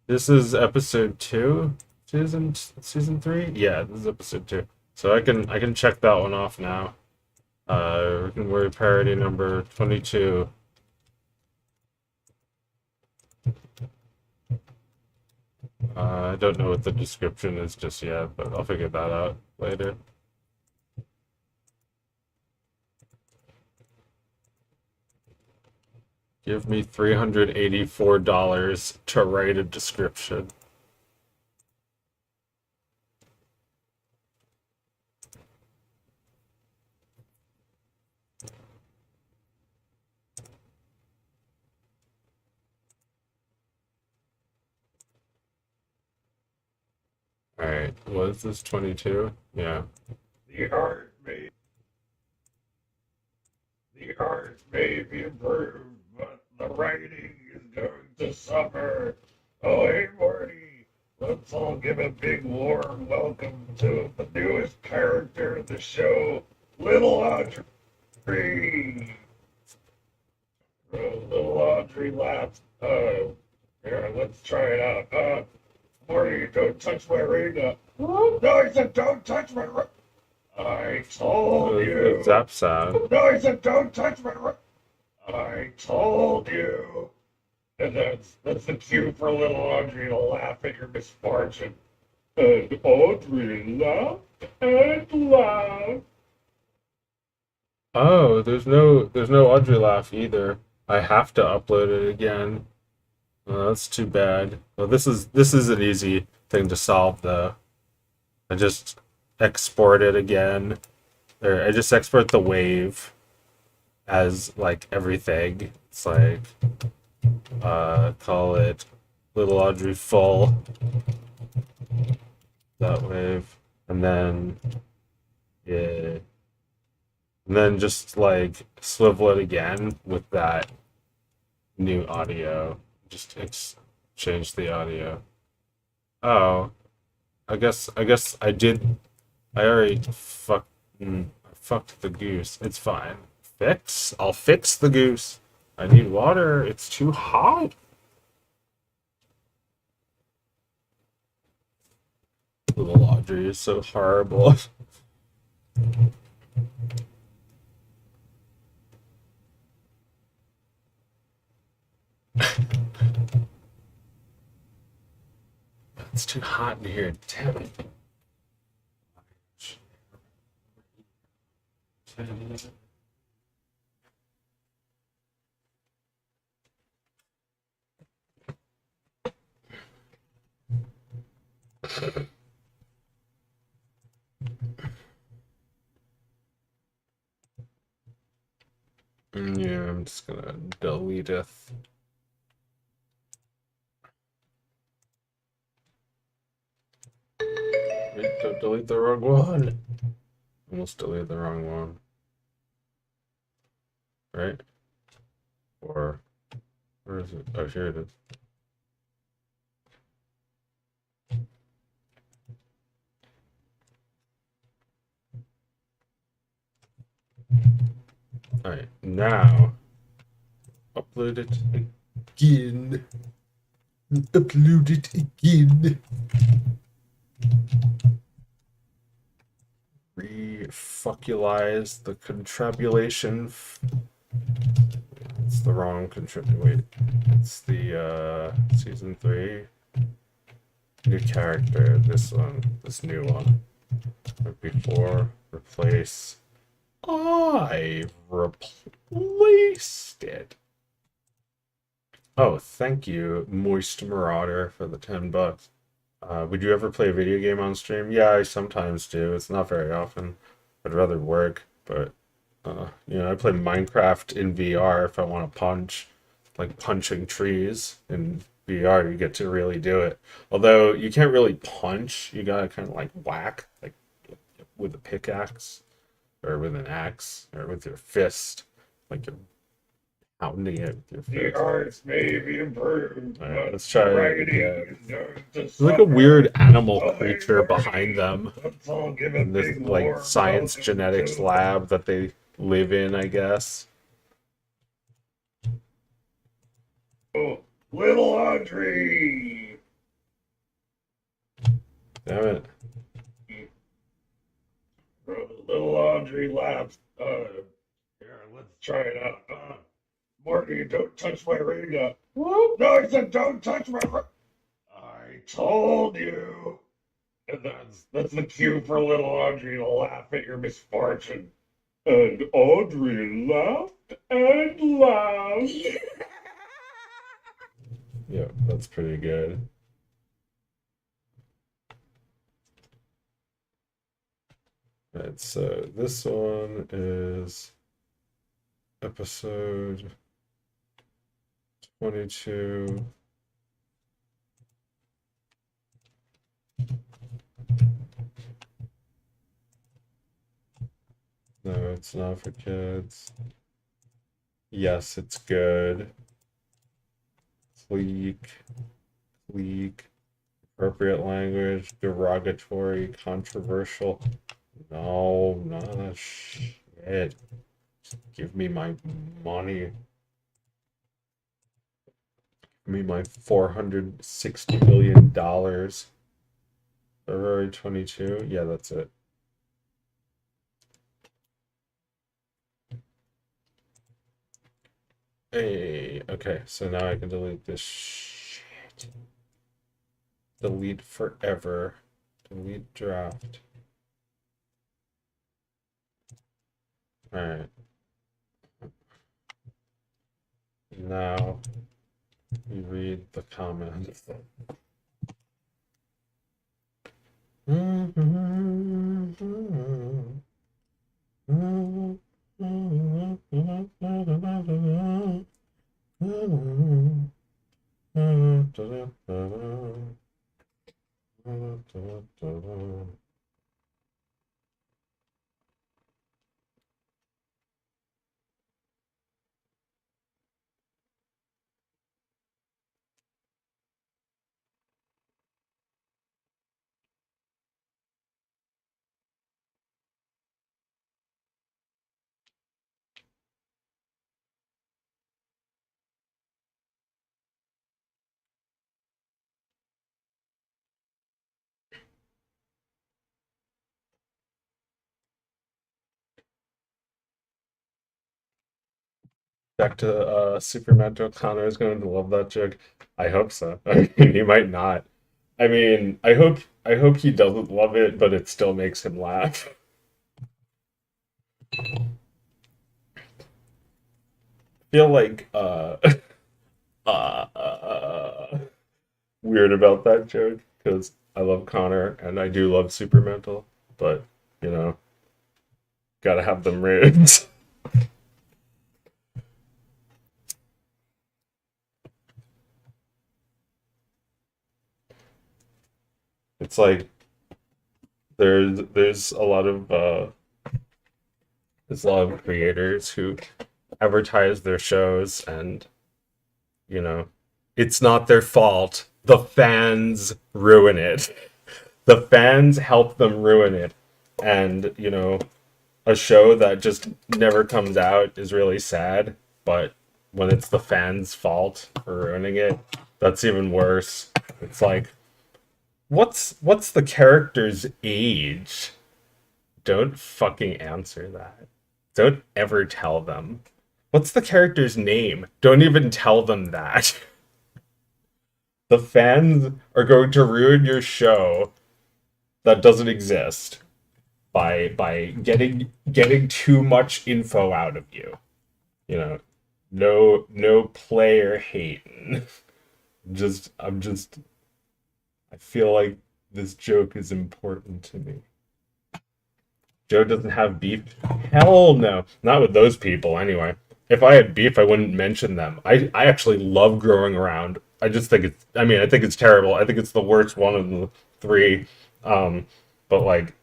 This is episode 2, season 3. Yeah, this is episode 2. So I can check that one off now. Rick and Morty parody number 22. I don't know what the description is just yet, but I'll figure that out later. Give me $384 to write a description. Alright, what is this, 22? Yeah. The art may be improved, but the writing is going to suffer. Oh, hey, Morty. Let's all give a big warm welcome to the newest character of the show, Little Audrey. Little Audrey laughs. Here, let's try it out. Morty, don't touch my ring. No, I said don't touch my ring. I told you. Zap sound. No, I said don't touch my ring. I told you. And that's the cue for little Audrey to laugh at your misfortune. And Audrey laughed and laughed. Oh, there's no Audrey laugh either. I have to upload it again. That's too bad. Well, this is an easy thing to solve though. I just export it again. Or I just export the wave as like everything. It's like call it Little Audrey full. That wave. And then yeah. And then just like swivel it again with that new audio. Just change the audio. Oh, I guess I did. I already fucked the goose. It's fine. I'll fix the goose. I need water. It's too hot. Little Audrey is so horrible. It's too hot in here. Damn it. Yeah, I'm just gonna delete it. Wait, don't delete the wrong one. Almost deleted the wrong one. Right? Or where is it? Oh, here it is. Alright, now upload it again. Upload it again. Refuckulize the contrabulation. It's the wrong wait. It's the season 3 new character. This one, this new one. Before replace. I replaced it. Oh, thank you, Moist Marauder, for the $10. Would you ever play a video game on stream? Yeah, I sometimes do. It's not very often. I'd rather work, but I play Minecraft in VR if I want to punch, like punching trees in VR. You get to really do it. Although you can't really punch, you gotta kind of like whack, like with a pickaxe or with an axe or with your fist, like you're pounding it with your The fist. arts may be improved, All right, but let's try it writing again. knows to There's like a suffer. weird animal Oh, creature hey, behind them let's all give a in this big like warm science welcome genetics to lab that they live in, I guess. little Audrey. Damn it. Little Audrey laughs. Here, let's try it out. Morty, don't touch my ring. No, I said don't touch my ring. I told you. And that's the cue for little Audrey to laugh at your misfortune. And Audrey laughed and laughed. Yeah, that's pretty good. Right, so this one is episode 22. No, it's not for kids. Yes, it's good. Clique. Appropriate language, derogatory, controversial. No, not shit. Just give me my money. Give me my $460 million. February 22. Yeah, that's it. Hey, okay, so now I can delete this shit. Delete forever. Delete draft. Alright. Now we read the comments. Back to Superman. Connor is going to love that joke. I hope so. I mean, he might not. I mean, I hope he doesn't love it, but it still makes him laugh. Feel like weird about that joke because I love Connor and I do love Supermental, but you know, gotta have them rigged. It's like there's a lot of creators who advertise their shows and you know it's not their fault. The fans ruin it. The fans help them ruin it. And a show that just never comes out is really sad, but when it's the fans' fault for ruining it, That's even worse. It's like, what's the character's age? Don't fucking answer that. Don't ever tell them. What's the character's name? Don't even tell them that. The fans are going to ruin your show that doesn't exist by getting too much info out of you. You know, no player hating. I'm just I feel like this joke is important to me. Joe doesn't have beef. Hell no. Not with those people, anyway. If I had beef, I wouldn't mention them. I actually love growing around. I just think it's, I mean, I think it's terrible. I think it's the worst one of the three. Um, but like,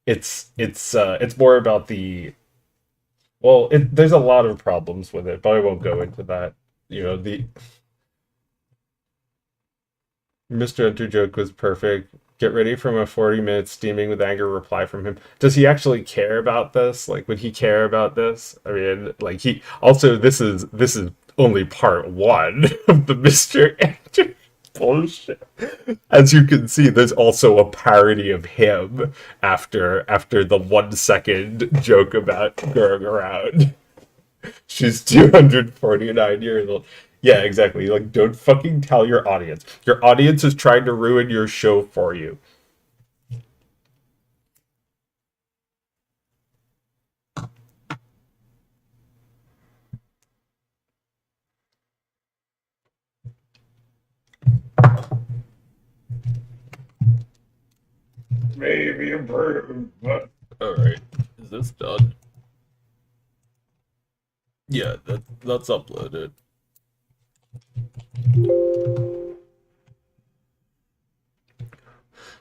it's more about the, well, there's a lot of problems with it, but I won't go into that. The Mr. Enter joke was perfect. Get ready from a 40-minute steaming with anger reply from him. Does he actually care about this? Like, would he care about this? I mean, like he also this is only part one of the Mr. Enter bullshit. As you can see, there's also a parody of him after the 1 second joke about going around. She's 249 years old. Yeah, exactly. Like, don't fucking tell your audience. Your audience is trying to ruin your show for you. Maybe improved, but Alright. Is this done? Yeah, that's uploaded.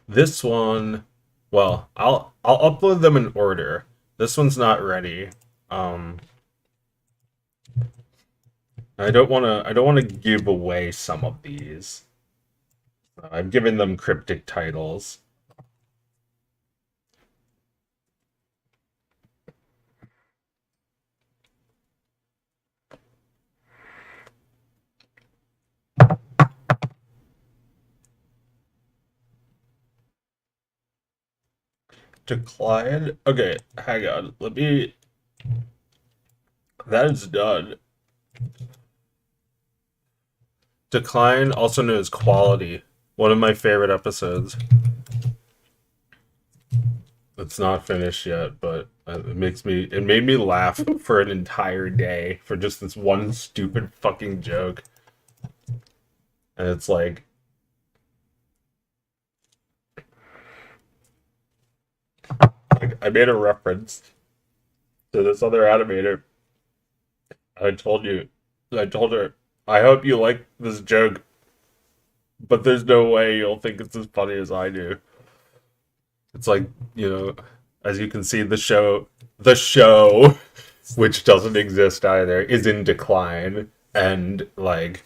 This one, well, I'll upload them in order. This one's not ready. Um I don't wanna give away some of these. I've given them cryptic titles. Decline. Okay, hang on. Let me. That is done. Decline, also known as Quality. One of my favorite episodes. It's not finished yet, but it made me laugh for an entire day for just this one stupid fucking joke. And it's like I made a reference to this other animator. I told you, I told her, I hope you like this joke, but there's no way you'll think it's as funny as I do. It's like, as you can see, the show, which doesn't exist either, is in decline. And, like,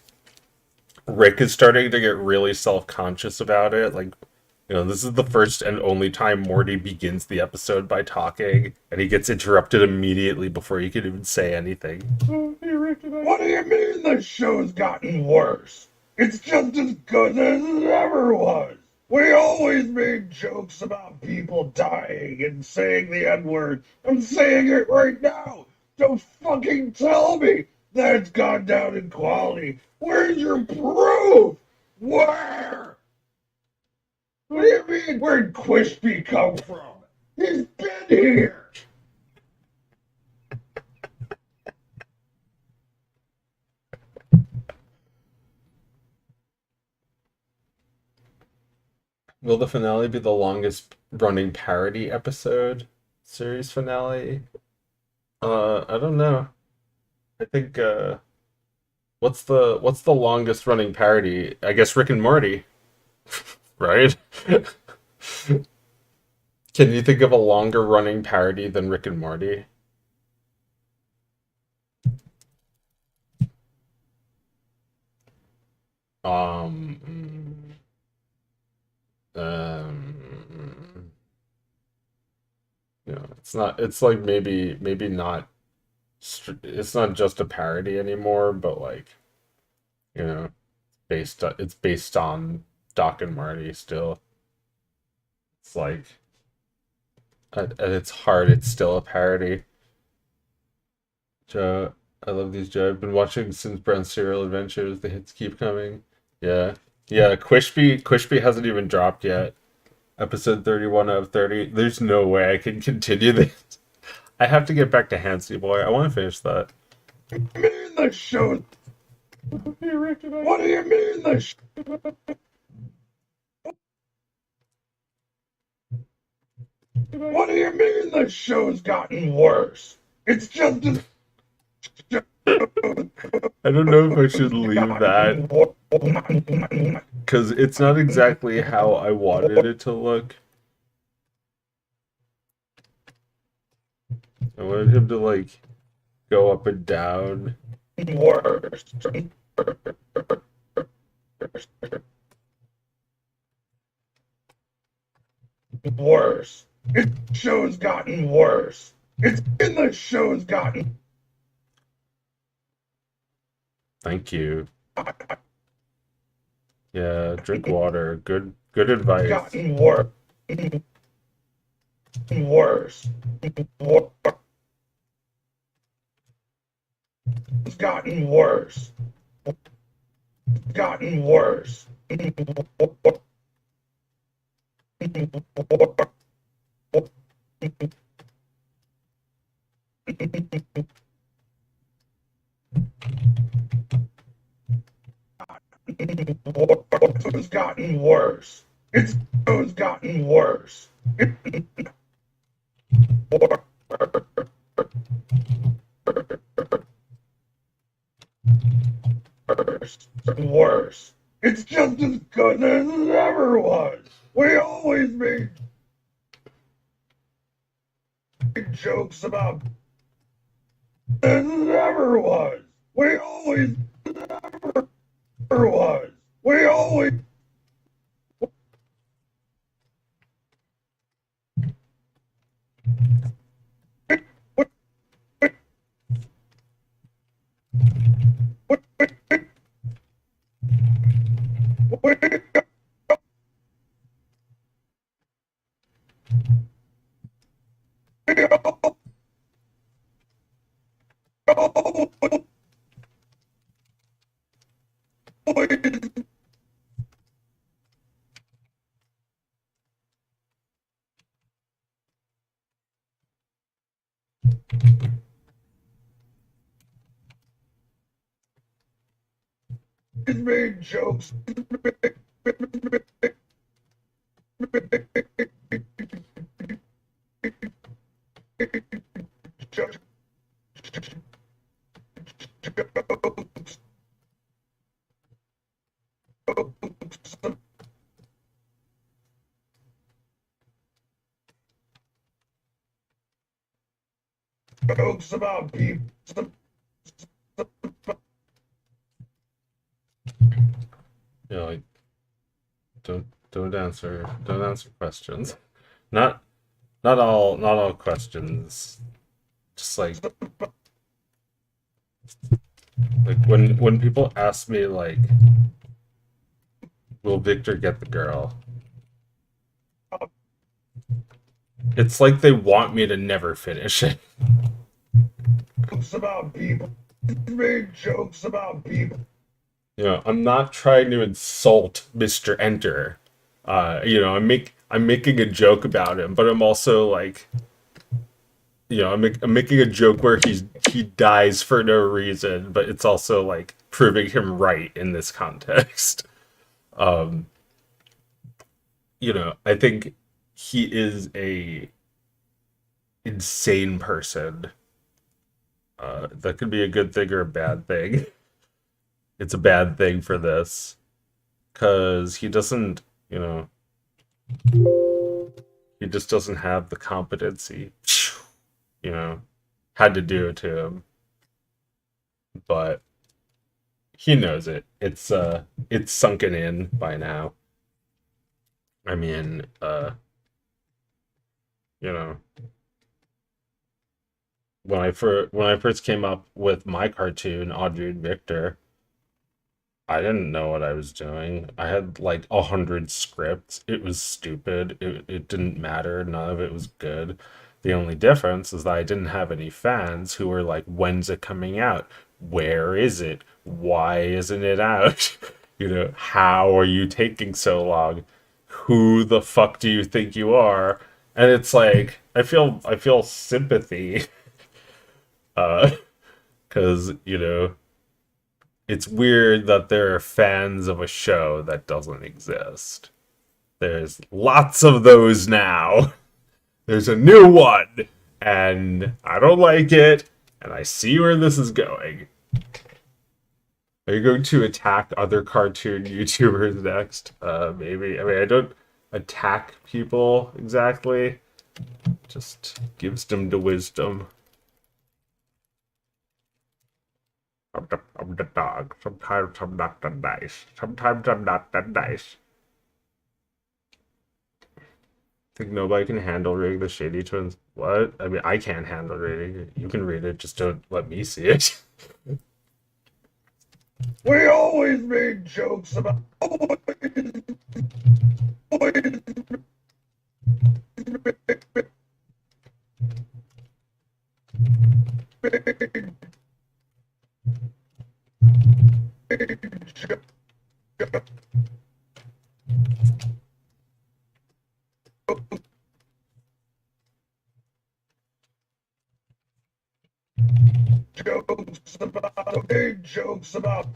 Rick is starting to get really self conscious about it. Like, this is the first and only time Morty begins the episode by talking, and he gets interrupted immediately before he can even say anything. Oh, hey, Rick, what do you mean the show's gotten worse? It's just as good as it ever was. We always made jokes about people dying and saying the N-word. I'm saying it right now. Don't fucking tell me that it's gone down in quality. Where's your proof? Where? What do you mean? Where'd Crispy come from? He's been here. Will the finale be the longest running parody episode series finale? I don't know. I think what's the longest running parody? I guess Rick and Morty, right? Can you think of a longer running parody than Rick and Morty? Um, um, it's not. It's like maybe not. It's not just a parody anymore, but like You know, it's based on Doc and Marty still. It's like at its heart, it's still a parody. Joe, I love these, Joe. I've been watching since Brown's Serial Adventures. The hits keep coming. Yeah, yeah. Quishby hasn't even dropped yet. Episode 31 out of 30. There's no way I can continue this. I have to get back to Handsy Boy. I want to finish that. I mean the show. What do you mean the show? What do you mean the show's gotten worse? It's just as I don't know if I should leave that because it's not exactly how I wanted it to look. I wanted him to like go up and down. worse. Worse. It show's gotten worse. It's in the show's gotten. Thank you. Yeah, drink water. Good advice. Gotten worse. Worse. It's gotten worse. Gotten worse. It's gotten worse. It's gotten worse. Worse. It's just as good as it ever was. We always made jokes about as it ever was. We always never was. We always made jokes. Jokes about people. You know, like don't answer questions. Not not all questions. Just like when people ask me like, will Victor get the girl? It's like they want me to never finish it. Jokes about people. Made jokes about people. You know, I'm not trying to insult Mr. Enter. You know, I'm making a joke about him, but I'm also like, you know, I'm making a joke where he dies for no reason, but it's also like proving him right in this context. Um, you know, I think he is a insane person. That could be a good thing or a bad thing. It's a bad thing for this because he doesn't, you know, he just doesn't have the competency. You know, had to do it to him, but he knows it. It's sunken in by now. I mean, you know, when I first came up with my cartoon, Audrey and Victor, I didn't know what I was doing. I had like 100 scripts. It was stupid. It didn't matter. None of it was good. The only difference is that I didn't have any fans who were like, when's it coming out? Where is it? Why isn't it out? How are you taking so long? Who the fuck do you think you are? And it's like I feel sympathy uh because it's weird that there are fans of a show that doesn't exist. There's lots of those now. There's a new one, and I don't like it, and I see where this is going. Are you going to attack other cartoon YouTubers next? Maybe. I mean, I don't attack people exactly. Just gives them the wisdom. I'm the dog. Sometimes I'm not that nice. Sometimes I'm not that nice. Think nobody can handle reading the Shady Twins? What? I mean, I can't handle reading it. You can read it, just don't let me see it. We always made jokes about jokes about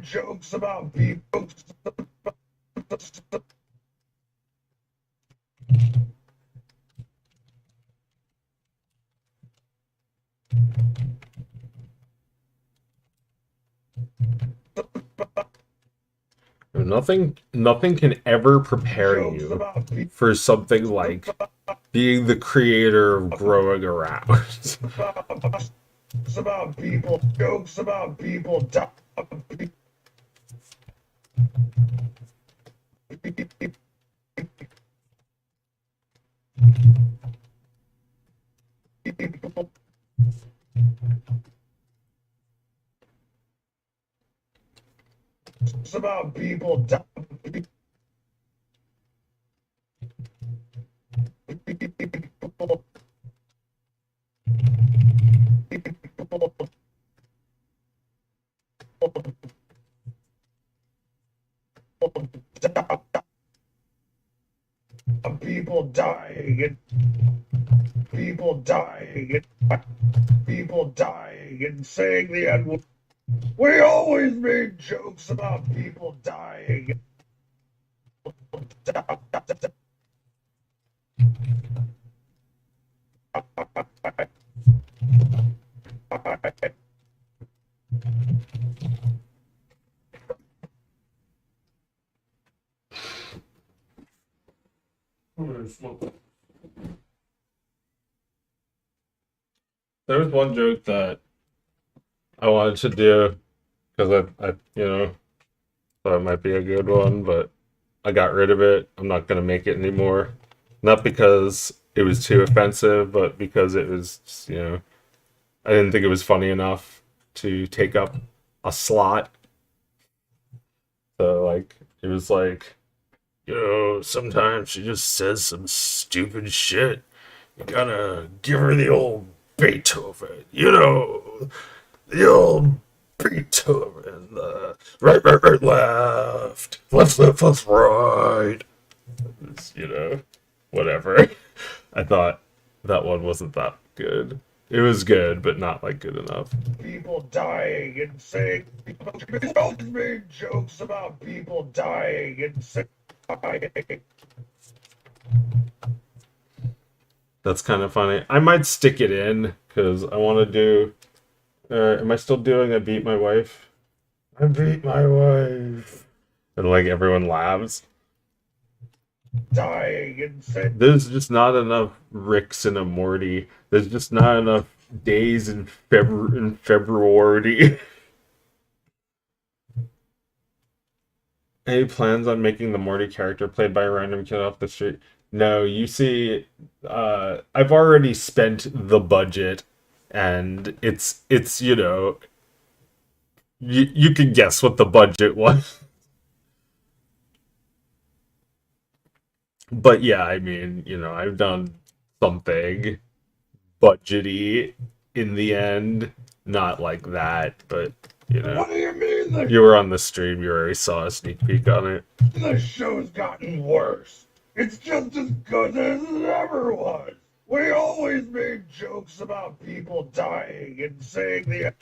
jokes about people. Nothing can ever prepare Jokes you about people. for something like being the creator of growing around. Jokes about people. Jokes about people. People. Jokes about people. People dying and people dying and people dying and saying the N-word. We always made jokes about people dying. There was one joke that I wanted to do because I thought it might be a good one, but I got rid of it. I'm not gonna make it anymore. Not because it was too offensive, but because it was, I didn't think it was funny enough to take up a slot. So like, it was like, sometimes she just says some stupid shit. You gotta give her the old Beethoven, the old Beethoven, the right, right, right, left, right. It's, whatever. I thought that one wasn't that good. It was good, but not like good enough. People dying and saying made jokes about people dying and saying. That's kind of funny. I might stick it in because I want to do. Am I still doing I beat my wife? I beat my wife. And like everyone laughs. Dying and saying. There's just not enough Ricks in a Morty. There's just not enough days in February. Any plans on making the Morty character played by a random kid off the street? No, you see, I've already spent the budget, and it's you can guess what the budget was. But yeah, I mean, I've done something budgety in the end. Not like that, but What do you mean you were on the stream, you already saw a sneak peek on it. the show's gotten worse? It's just as good as it ever was. We always made jokes about people dying and saying the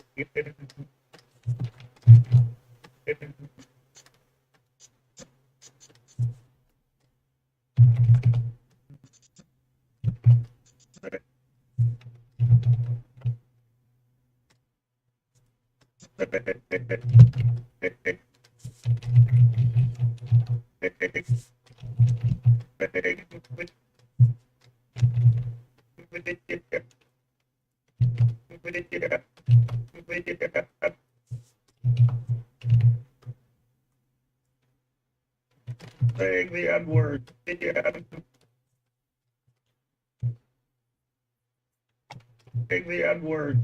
saying the N word. Saying the N word.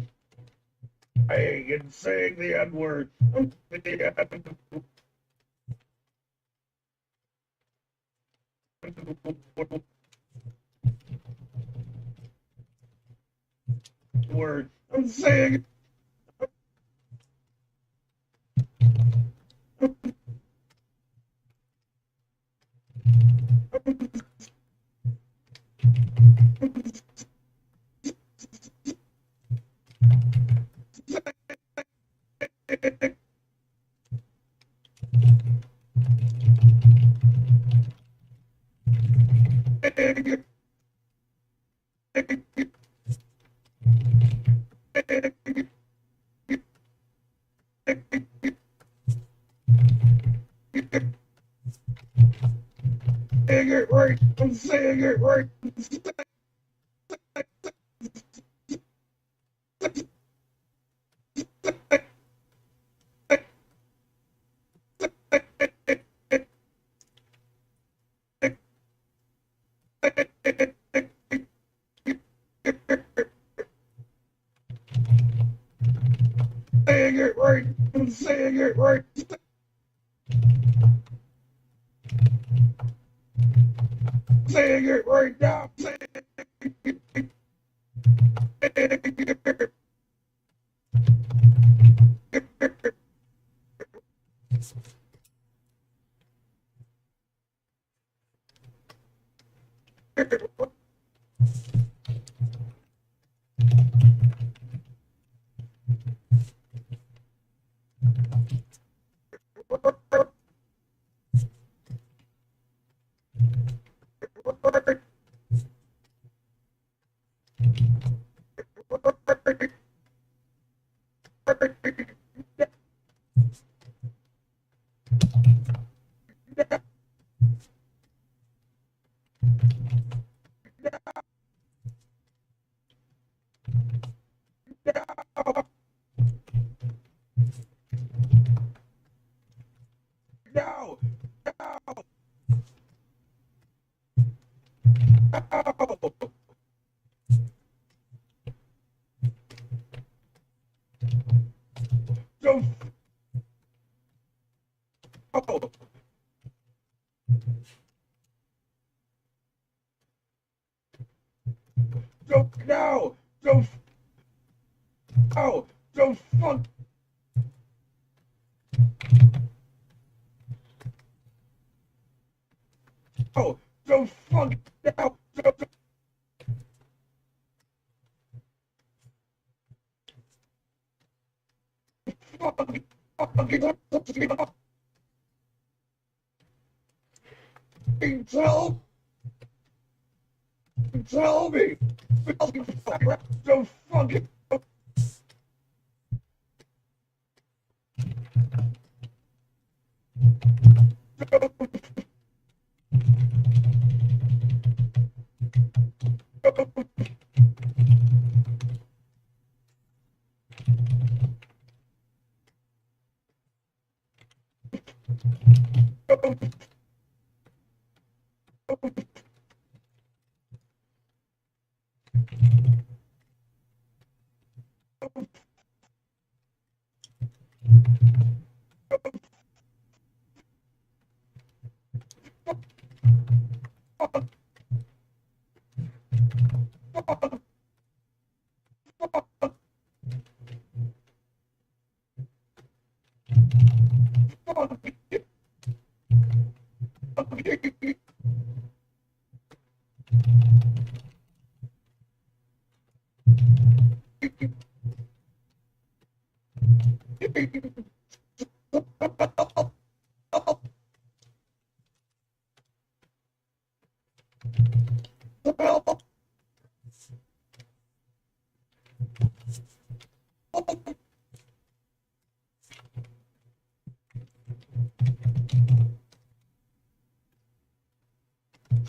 Dying and saying the N word. Word. I'm saying it right. I'm saying it right. Saying it right. I'm saying it right. Saying it right now. No. Don't. Don't. No. Don't. Oh. Don't fuck. Oh. Don't fuck. No. Don't fuck. Tell. Tell me. Don't fucking.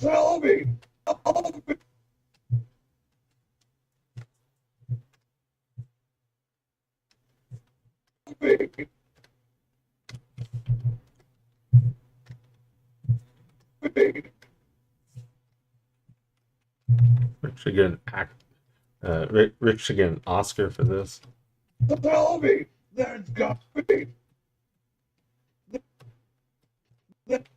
Tell me. Rich should get Rich should get an Oscar for this. Tell me. That's got me. That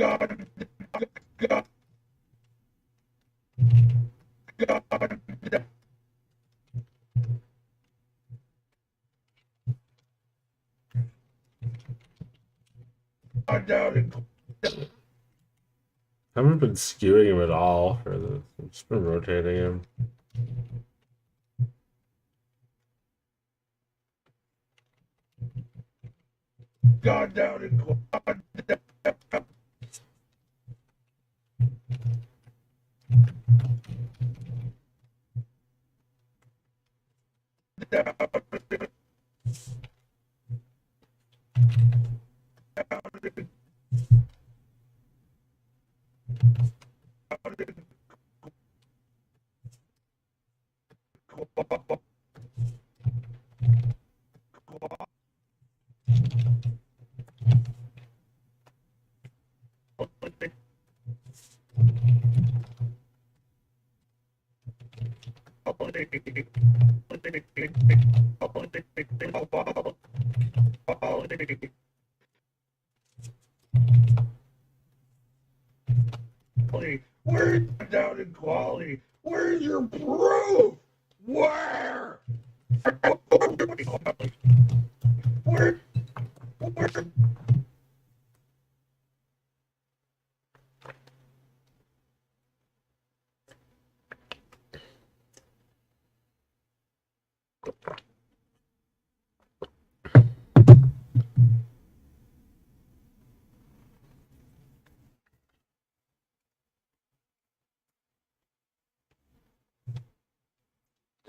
God, God, God, God down and I haven't been skewing him at all for this. I've just been rotating him. God down and God Where's down in quality? Where's your proof? Where? Where? Where?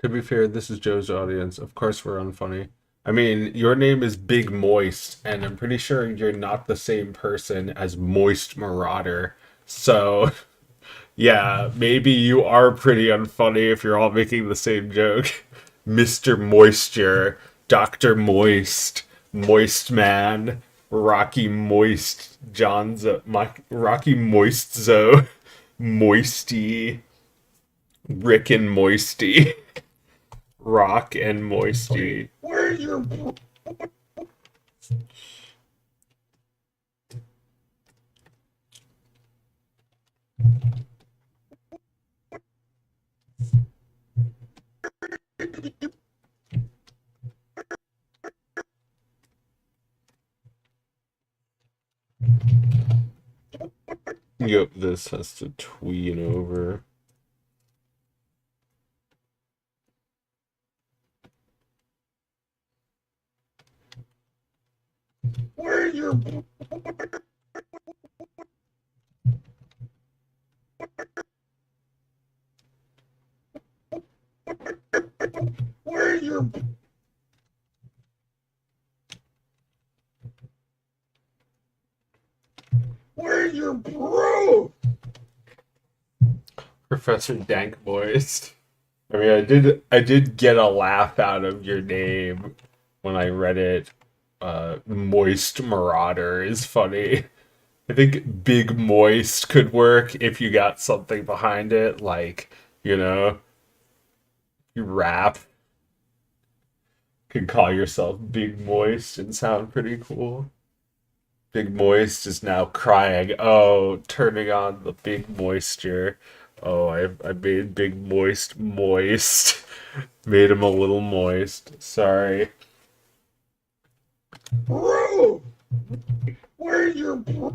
To be fair, this is Joe's audience. Of course, we're unfunny. I mean, your name is Big Moist, and I'm pretty sure you're not the same person as Moist Marauder. So, yeah, maybe you are pretty unfunny if you're all making the same joke. Mr. Moisture, Dr. Moist, Moist Man, Rocky Moist Johnzo, Rocky Moistzo, Moisty, Rick and Moisty. Rock and Moisty. Where's your proof? Yep, this has to tween over. Where's Where's your Where's your Where's your proof? Professor Dank Moist. I mean, I did get a laugh out of your name when I read it. Moist Marauder is funny. I think Big Moist could work if you got something behind it, like, you know, you rap, could call yourself Big Moist and sound pretty cool. Big Moist is now crying, oh, turning on the big moisture. Oh, I made Big Moist moist. Made him a little moist. Sorry. Proof? Where's your proof?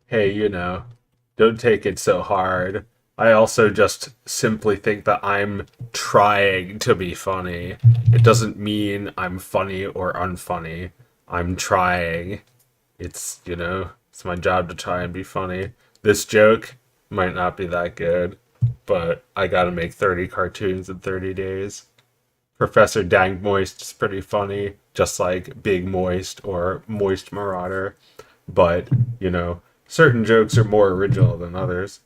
Hey, you know, don't take it so hard. I also just simply think that I'm trying to be funny. It doesn't mean I'm funny or unfunny. I'm trying. It's, you know, it's my job to try and be funny. This joke might not be that good, but I gotta make 30 cartoons in 30 days. Professor Dang Moist is pretty funny, just like Big Moist or Moist Marauder. But, you know, certain jokes are more original than others.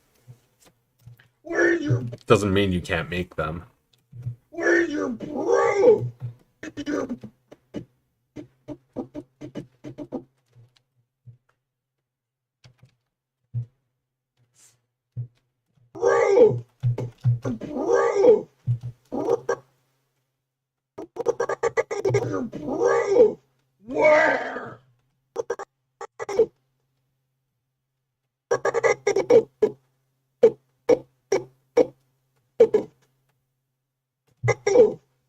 Where's your Doesn't mean you can't make them. Where's your proof? Your proof? Proof? Your proof? Where?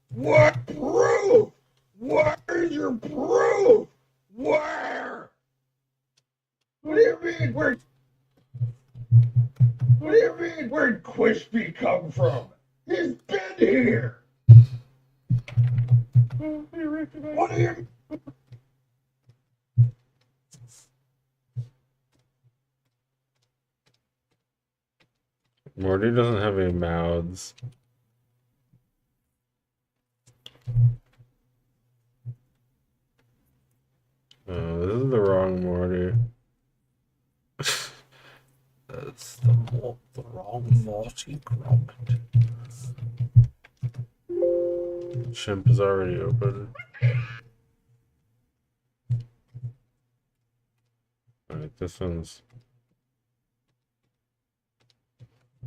What proof? Where's your proof? Where? What do you mean? What do you mean? Where'd Crispy come from? He's been here. What do you? Morty doesn't have any mouths. Oh, this is the wrong Morty. That's the wrong Morty Gromit. Chimp is already open. Alright, this one's...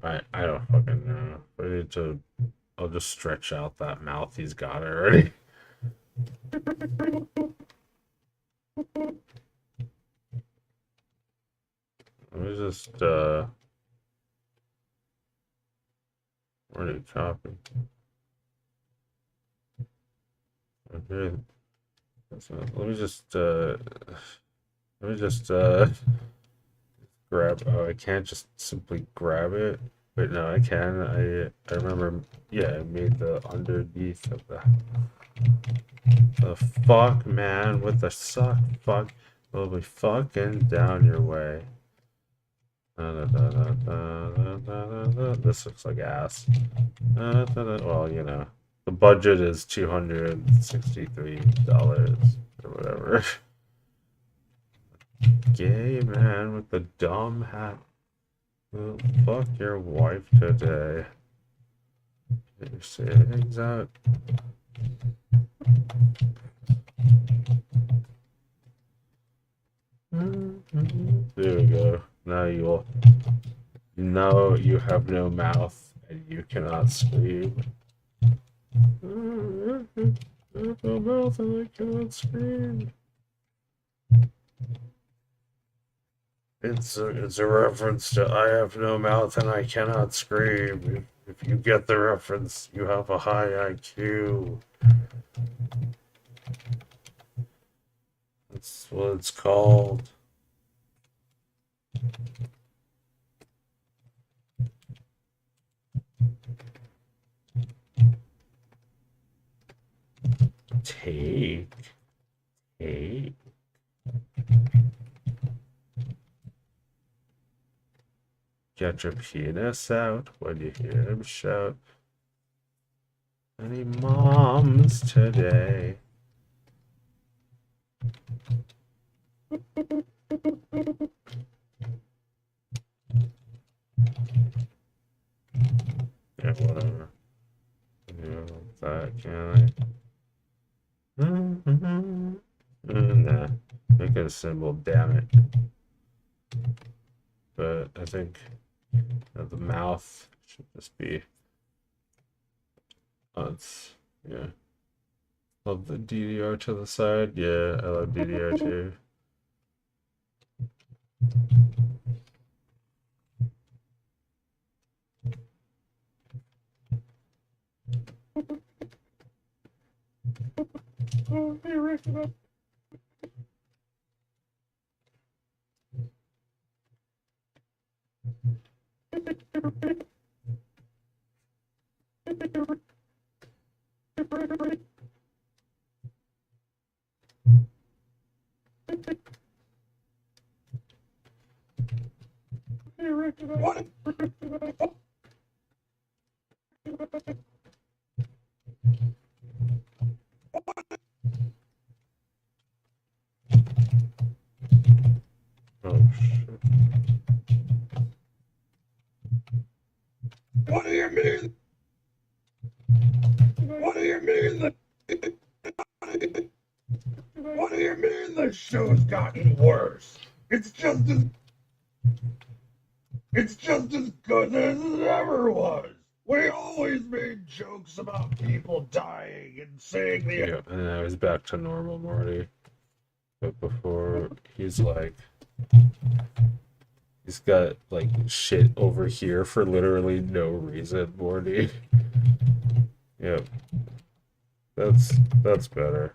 I don't fucking know. I need to... I'll just stretch out that mouth he's got already. Let me just, already copy. Okay. Let me just, grab, oh, I can't just simply grab it. Wait, no, I can. I remember, yeah, I made the underneath of the fuck, man, with the suck, fuck, will be fucking down your way. This looks like ass. Well, you know, the budget is $263 or whatever. Gay man with the dumb hat. Well, fuck your wife today. Get your savings out. There we go. Now you'll know you have no mouth and you cannot scream. have no mouth and I cannot scream. It's a reference to I have no mouth and I cannot scream. If you get the reference, you have a high IQ. That's what it's called. Take. Get your penis out when you hear him shout. Any moms today? Yeah, whatever. Yeah, that can I? Nah, make it a symbol, damn it. But I think the mouth should just be. It's, yeah. Love the DDR to the side. Yeah, I love DDR too. Oh, hey, Rick, What? oh shit. What do you mean? What do you mean? What do you mean the show's gotten worse? It's just as good as it ever was. We always made jokes about people dying and saying the Yeah, and now he's back to normal Morty. But before he's like he's got like shit over here for literally no reason, Morty. Yep. That's better.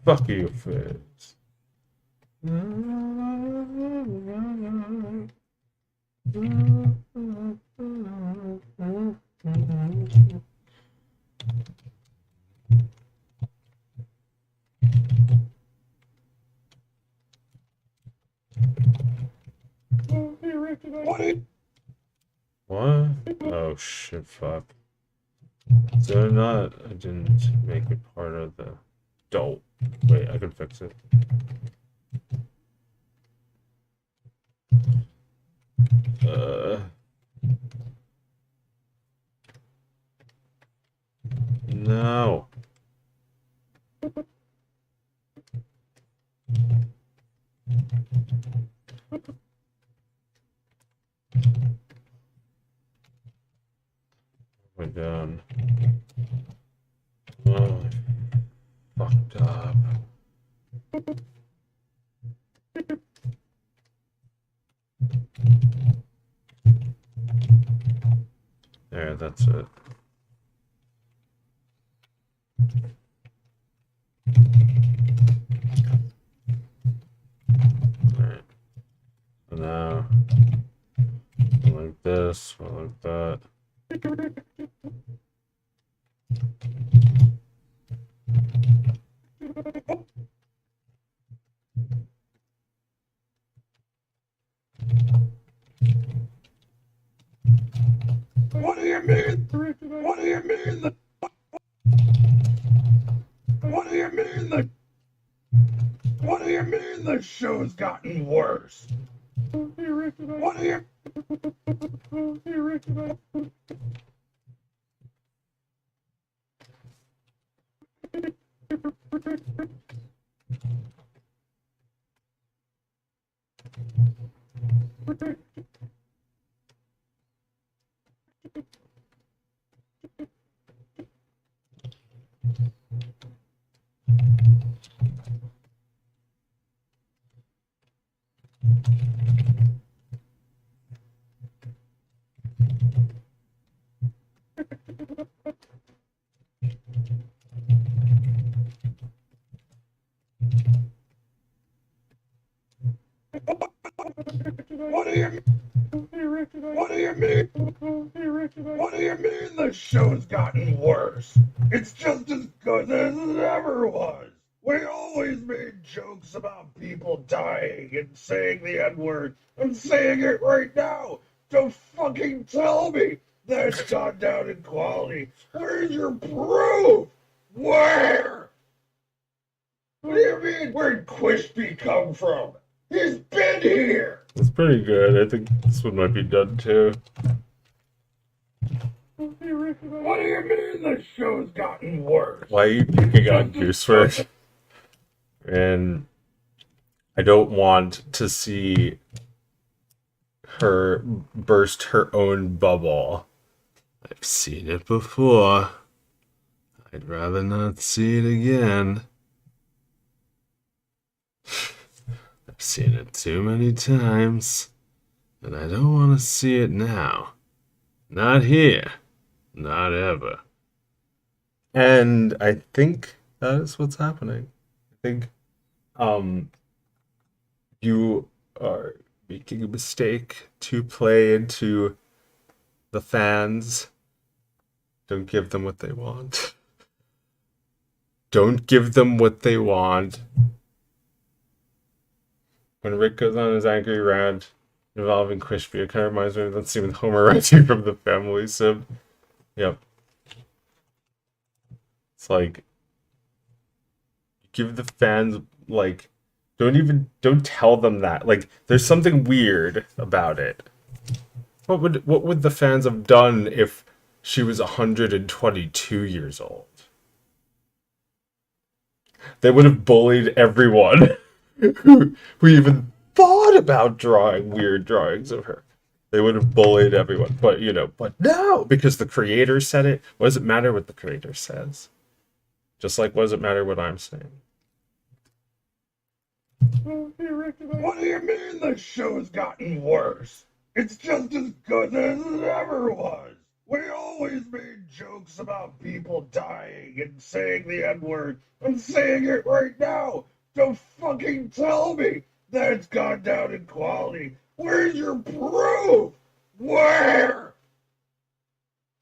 Fuck you, Fizz. What? Oh shit, fuck. So I didn't make it part of the dope. Wait, I can fix it. No. We're done. Oh, fucked up. There, that's it. Alright. So now, like this, like that. What do you mean? What do you mean? What do you mean? What do you mean the show's gotten worse? What do you? What do you What do you mean? What do you mean the show's gotten worse? It's just as good as it ever was. We always made jokes about people dying and saying the N-word. I'm saying it right now. Don't fucking tell me that it's gone down in quality. Where's your proof? Where? What do you mean, where'd Quishby come from? He's been here! It's pretty good. I think this one might be done too. What do you mean the show's gotten worse? Why are you picking on Goosework? And I don't want to see her burst her own bubble. I've seen it before. I'd rather not see it again. I've seen it too many times, and I don't want to see it now. Not here. Not ever. And I think that is what's happening. I think you are making a mistake to play into the fans. Don't give them what they want. Don't give them what they want. When Rick goes on his angry rant involving Quishby, it kind of reminds me of that scene with Homer ranting from the Family Sim. Yep. It's like, give the fans, like, don't tell them that. Like, there's something weird about it. What would the fans have done if she was 122 years old? They would have bullied everyone who even thought about drawing weird drawings of her. They would have bullied everyone. But no, because the creator said it. What does it matter what the creator says? Just like, what does it matter what I'm saying? What do you mean the show's gotten worse? It's just as good as it ever was. We always made jokes about people dying and saying the N-word. I'm saying it right now. Don't fucking tell me that it's gone down in quality. Where's your proof? Where?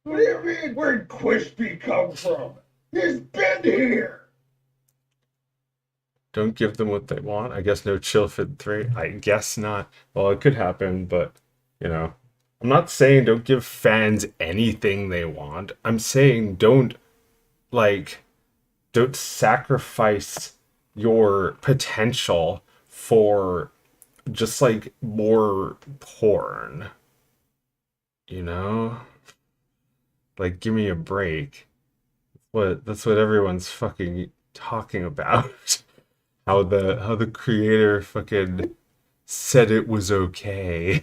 What do you mean, where'd Quishby come from? He's been here! Don't give them what they want. I guess no Chill Fit 3. I guess not. Well, it could happen, but, I'm not saying don't give fans anything they want. I'm saying don't sacrifice your potential for just, like, more porn. Like, give me a break. That's what everyone's fucking talking about. How the creator fucking said it was okay.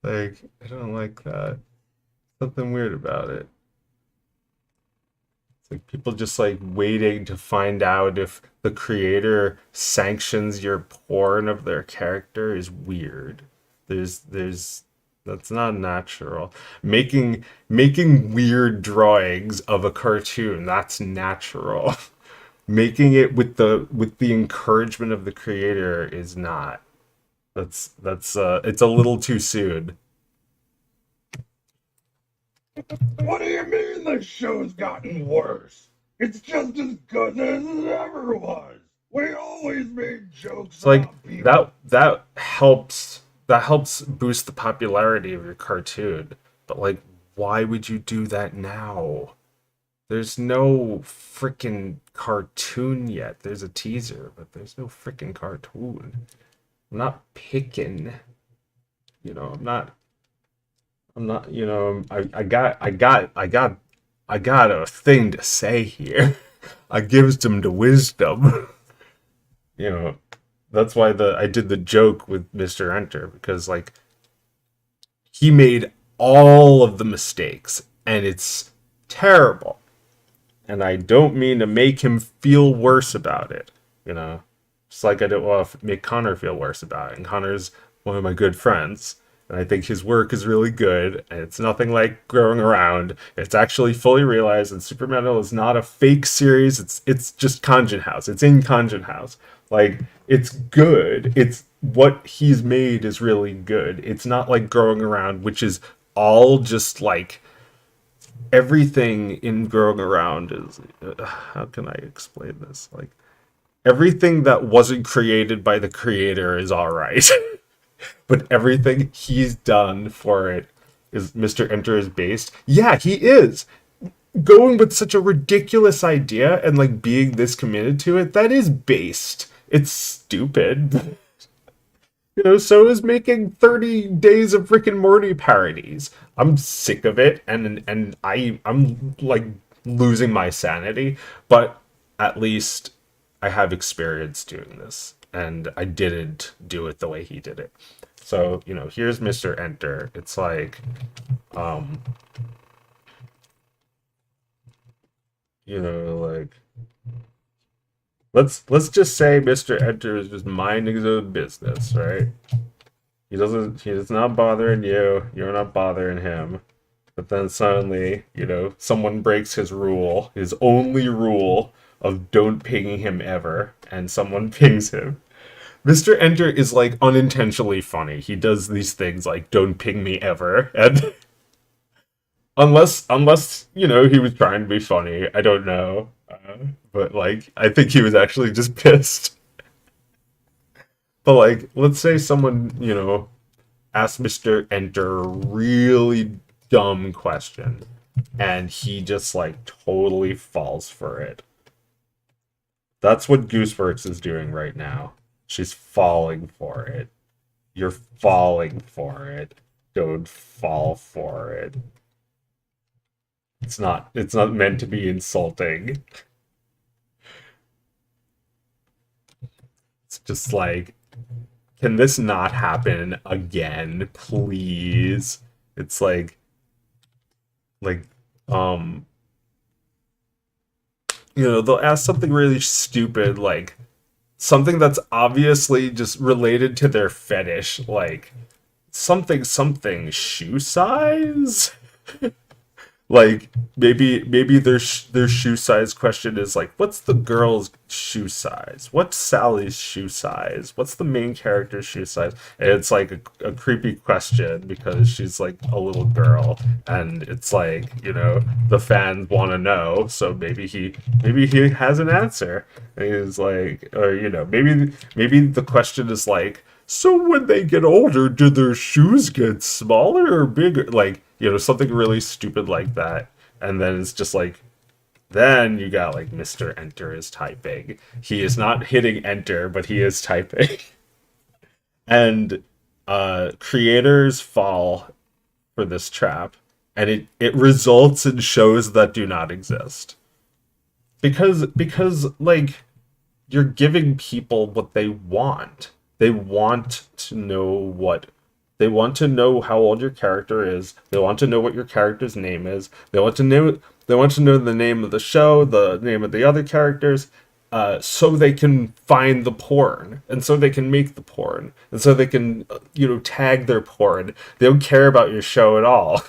Like, I don't like that. Something weird about it. It's like people just like waiting to find out if the creator sanctions your porn of their character is weird. There's that's not natural. Making weird drawings of a cartoon, that's natural. Making it with the encouragement of the creator is not. That's it's a little too soon. What do you mean the show's gotten worse? It's just as good as it ever was. We always made jokes It's like about people. that helps boost the popularity of your cartoon. But like, why would you do that now? There's no freaking cartoon yet. There's a teaser, but there's no freaking cartoon. I'm not picking. I'm not. I got a thing to say here. I gives them the wisdom. That's why I did the joke with Mr. Enter, because like he made all of the mistakes, and it's terrible. And I don't mean to make him feel worse about it, you know. Just like I don't want to make Connor feel worse about it. And Connor's one of my good friends, and I think his work is really good, and it's nothing like Growing Around. It's actually fully realized, and Supermetal is not a fake series. It's just Conjun House. It's in Conjun House. Like, it's good. It's what he's made is really good. It's not like Growing Around, which is all just like everything in Growing Around is how can I explain this? Like, everything that wasn't created by the creator is all right. But everything he's done for it is Mr. Enter is based. Yeah, he is. Going with such a ridiculous idea and like being this committed to it, that is based. It's stupid. You know, so is making 30 days of Rick and Morty parodies. I'm sick of it, and I'm like losing my sanity, but at least I have experience doing this, and I didn't do it the way he did it. So, you know, here's Mr. Enter. It's like, you know, like let's just say Mr. Enter is just minding his own business, right? He's not bothering you, you're not bothering him. But then suddenly, you know, someone breaks his rule, his only rule of don't ping him ever, and someone pings him. Mr. Enter is like unintentionally funny. He does these things like don't ping me ever, and unless you know he was trying to be funny, I don't know. But like, I think he was actually just pissed. But like, let's say someone, you know, asks Mr. Enter a really dumb question, and he just like totally falls for it. That's what Gooseworks is doing right now. She's falling for it. You're falling for it. Don't fall for it. It's not meant to be insulting. It's just like, can this not happen again, please? It's like you know, they'll ask something really stupid, like something that's obviously just related to their fetish, like something shoe size. Like maybe their shoe size question is like, what's the girl's shoe size? What's Sally's shoe size? What's the main character's shoe size? And it's like a creepy question because she's like a little girl, and it's like, you know, the fans want to know, so maybe he has an answer. And he's like, or you know, maybe the question is like, so when they get older, do their shoes get smaller or bigger? Like, you know, something really stupid like that. And then it's just like, then you got like Mr. Enter is typing. He is not hitting enter, but he is typing. And creators fall for this trap, and it results in shows that do not exist. Because like, you're giving people what they want. They want to know how old your character is. They want to know what your character's name is. They want to know the name of the show, the name of the other characters, so they can find the porn, and so they can make the porn, and so they can you know, tag their porn. They don't care about your show at all.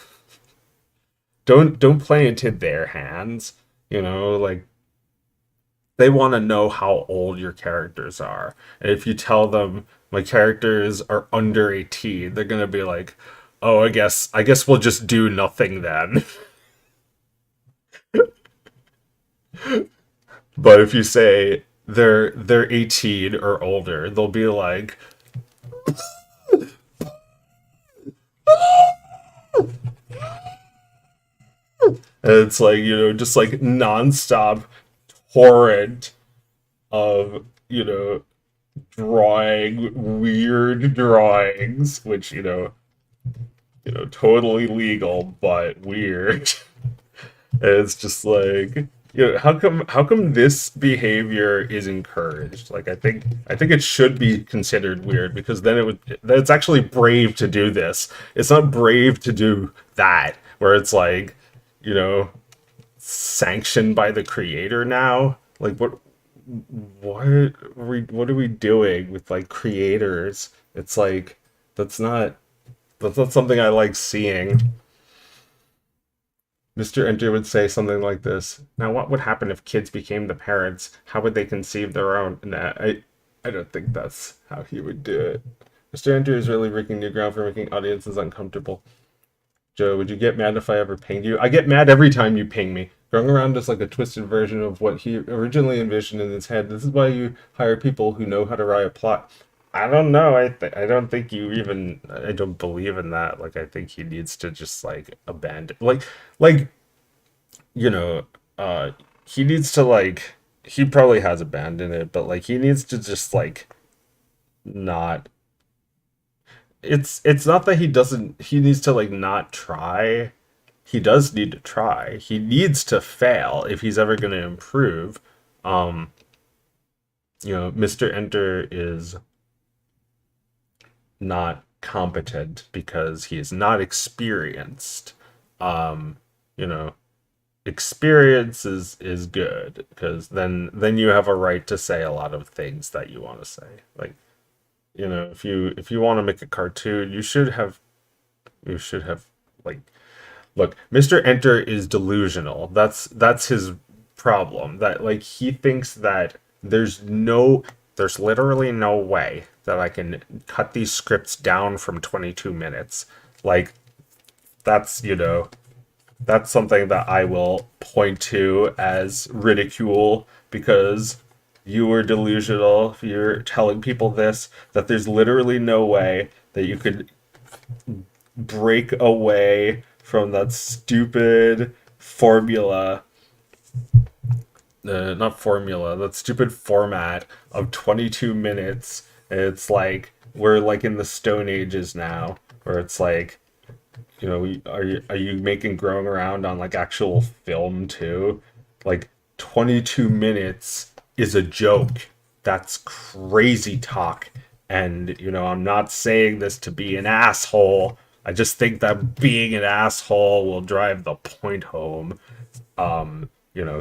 Don't play into their hands. You know, like, they want to know how old your characters are. And if you tell them my characters are under 18, they're going to be like, "Oh, I guess we'll just do nothing then." But if you say they're 18 or older, they'll be like, and it's like, you know, just like nonstop torrent of, you know, drawing weird drawings, which, you know, totally legal but weird. And it's just like, You know, how come this behavior is encouraged? Like I think it should be considered weird because then it's actually brave to do this. It's not brave to do that where it's like, you know, sanctioned by the creator now. Like what are we doing with like creators? It's like that's not something I like seeing. Mr. Enter would say something like this. Now, what would happen if kids became the parents? How would they conceive their own? Nah, I don't think that's how he would do it. Mr. Enter is really breaking new ground for making audiences uncomfortable. Joe, would you get mad if I ever pinged you? I get mad every time you ping me. Going around is like a twisted version of what he originally envisioned in his head. This is why you hire people who know how to write a plot. I don't know. I don't think you even. I don't believe in that. Like I think he needs to just like abandon. Like you know, uh, he needs to like. He probably has abandoned it, but like he needs to just like not. It's not that he doesn't. He needs to like not try. He does need to try. He needs to fail if he's ever going to improve. Um, Mr. Enter is not competent because he is not experienced. Um, you know, experience is good because then you have a right to say a lot of things that you want to say. Like, if you want to make a cartoon, you should have like look, Mr. Enter is delusional. That's his problem. That like he thinks that there's literally no way that I can cut these scripts down from 22 minutes. Like that's, that's something that I will point to as ridicule because you were delusional. If you're telling people this, that there's literally no way that you could break away from that stupid formula, not formula, that stupid format of 22 minutes. It's like we're like in the Stone Ages now, where it's like, are you making growing around on like actual film too? Like 22 minutes is a joke. That's crazy talk. And I'm not saying this to be an asshole. I just think that being an asshole will drive the point home.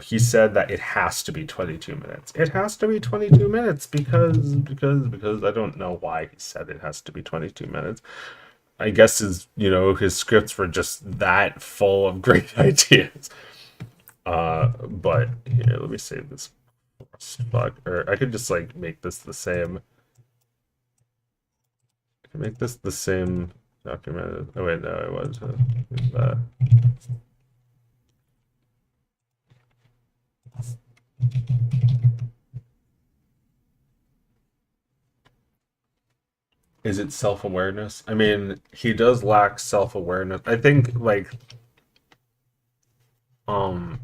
He said that it has to be 22 minutes. It has to be 22 minutes because I don't know why he said it has to be 22 minutes. I guess his scripts were just that full of great ideas. But here, let me save this. Fuck, or I could just like make this the same. I can make this the same document. Oh wait, no, I was that. Is it self-awareness? I mean, he does lack self-awareness. I think like um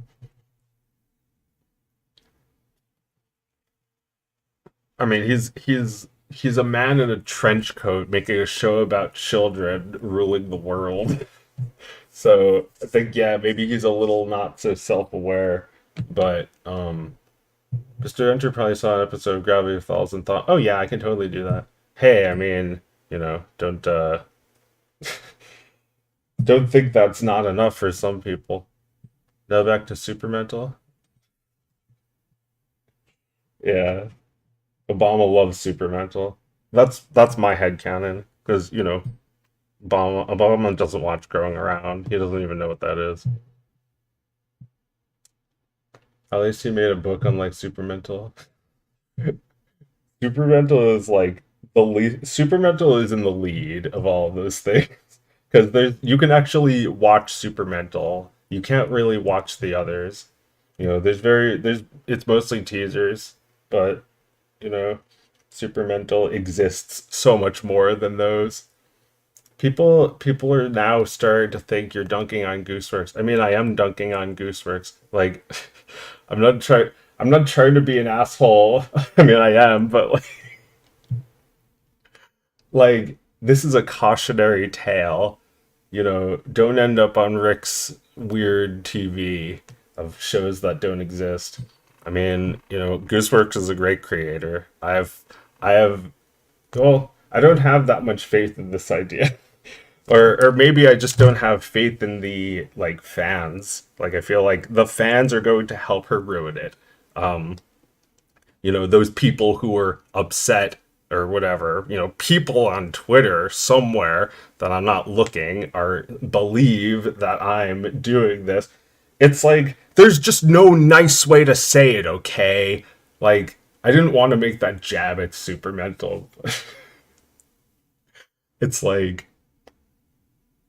I mean, he's a man in a trench coat making a show about children ruling the world. So, I think yeah, maybe he's a little not so self-aware, but Mr. Enter probably saw an episode of Gravity Falls and thought, "Oh yeah, I can totally do that." Hey, I mean, don't think that's not enough for some people. Now back to Supermental. Yeah, Obama loves Supermental. That's my headcanon because Obama doesn't watch Growing Around. He doesn't even know what that is. At least he made a book on like Supermental. Supermental is like the lead. Supermental is in the lead of all of those things because you can actually watch Supermental. You can't really watch the others. There's it's mostly teasers, but you know, Supermental exists so much more than those. People are now starting to think you're dunking on Gooseworks. I mean, I am dunking on Gooseworks. Like, I'm not trying to be an asshole. I mean, I am, but like this is a cautionary tale. Don't end up on Rick's weird TV. of shows that don't exist. I mean, Gooseworks is a great creator. I have, well, I don't have that much faith in this idea. Or maybe I just don't have faith in the like fans. Like I feel like the fans are going to help her ruin it. Those people who are upset or whatever, people on Twitter somewhere that I'm not looking are believe that I'm doing this. It's like there's just no nice way to say it, okay? Like I didn't want to make that jab at super mental. It's like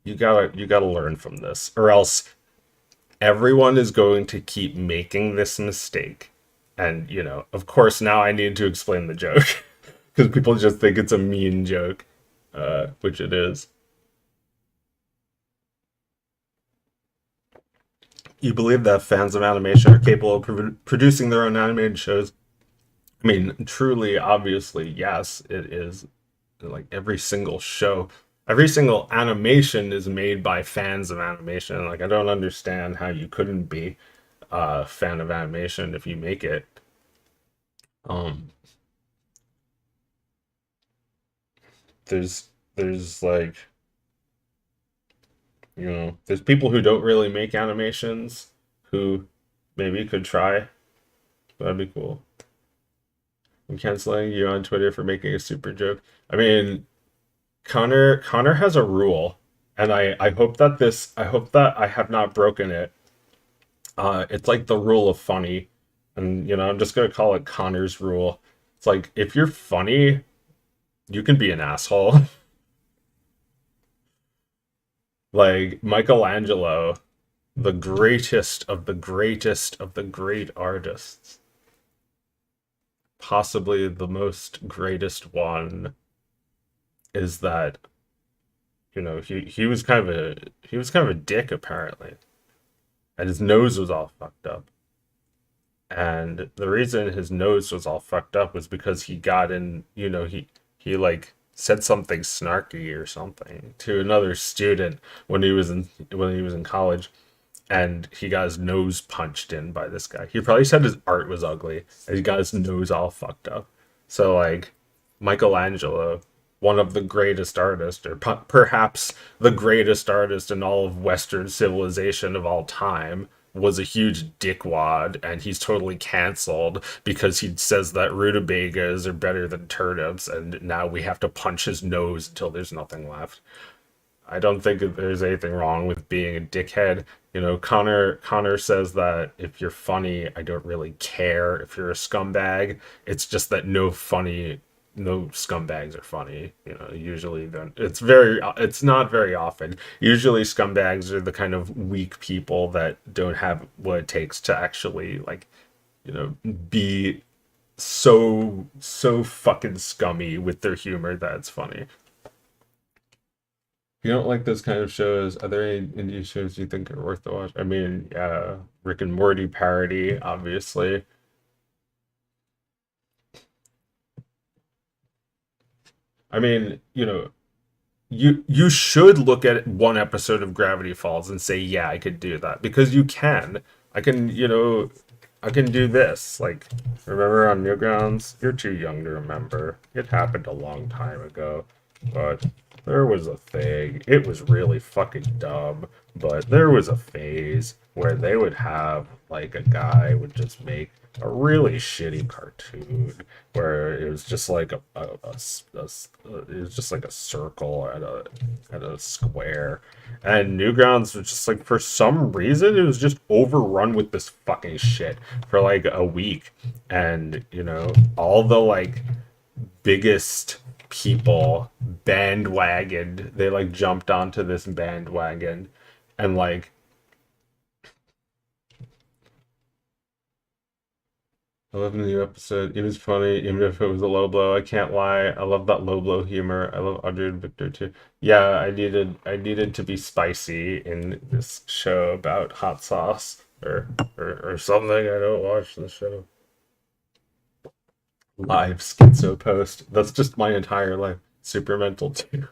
you gotta learn from this, or else everyone is going to keep making this mistake. And of course, now I need to explain the joke because people just think it's a mean joke, which it is. You believe that fans of animation are capable of producing their own animated shows? I mean, truly, obviously, yes, it is. Like every single show, every single animation is made by fans of animation. Like I don't understand how you couldn't be a fan of animation if you make it. Um, there's like there's people who don't really make animations who maybe could try. That'd be cool. I'm canceling you on Twitter for making a super joke. I mean, Connor has a rule, and I hope that I have not broken it. It's like the rule of funny, and I'm just gonna call it Connor's rule. It's like if you're funny, you can be an asshole. Like Michelangelo, the greatest of the greatest of the great artists, possibly the most greatest one, is that he was kind of a dick apparently, and his nose was all fucked up. And the reason his nose was all fucked up was because he got in, he like said something snarky or something to another student when he was in college, and he got his nose punched in by this guy. He probably said his art was ugly, and he got his nose all fucked up. So like Michelangelo, one of the greatest artists, or perhaps the greatest artist in all of Western civilization of all time, was a huge dickwad, and he's totally canceled because he says that rutabagas are better than turnips, and now we have to punch his nose until there's nothing left. I don't think that there's anything wrong with being a dickhead. Connor says that if you're funny, I don't really care if you're a scumbag. It's just that no scumbags are funny. Usually it's not very often. Usually scumbags are the kind of weak people that don't have what it takes to actually like, be so fucking scummy with their humor that it's funny. If you don't like those kind of shows, are there any indie shows you think are worth the watch? I mean, yeah, Rick and Morty parody, obviously. I mean, you should look at one episode of Gravity Falls and say, yeah, I could do that because you can. I can, I can do this. Like, remember on Newgrounds? You're too young to remember. It happened a long time ago, but there was a thing. It was really fucking dumb, but there was a phase where they would have like a guy would just make a really shitty cartoon where it was just like it was just like a circle at a square, and Newgrounds was just like for some reason it was just overrun with this fucking shit for like a week, and all the like biggest people bandwagoned, they like jumped onto this bandwagon, and like I love the new episode. It was funny, even if it was a low blow. I can't lie. I love that low blow humor. I love Audrey and Victor too. Yeah, I needed to be spicy in this show about hot sauce or something. I don't watch the show. Live schizo post. That's just my entire life. Super mental too.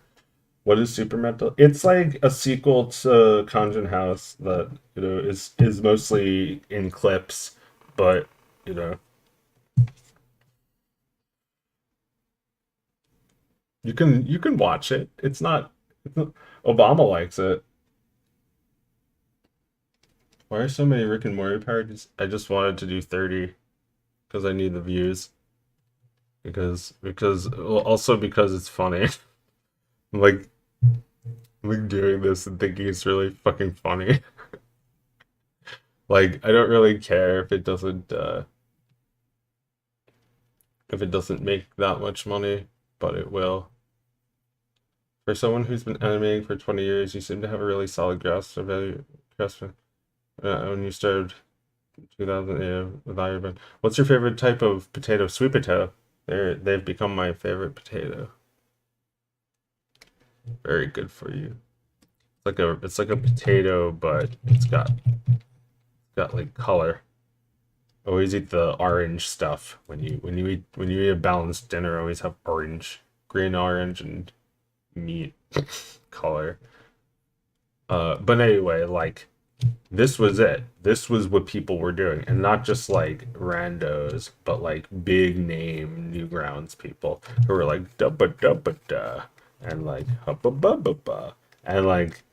What is Supermental? It's like a sequel to Conjure House that, is mostly in clips, but, you know, you can watch it. It's not Obama likes it. Why are so many Rick and Morty parodies? I just wanted to do 30 because I need the views. Well, also because it's funny. like like doing this and thinking it's really fucking funny. Like I don't really care if it doesn't make that much money, but it will. For someone who's been animating for 20 years, you seem to have a really solid grasp when you started 2000, yeah, with Iron Man. What's your favorite type of potato? Sweet potato. They've become my favorite potato. Very good for you. It's like a potato, but it's got like color. Always eat the orange stuff when you eat a balanced dinner. Always have orange, green, orange, and meat color. But anyway, like this was it. This was what people were doing, and not just like randos, but like big name Newgrounds people who were like dubba dubba da and like hubba bubba ba and like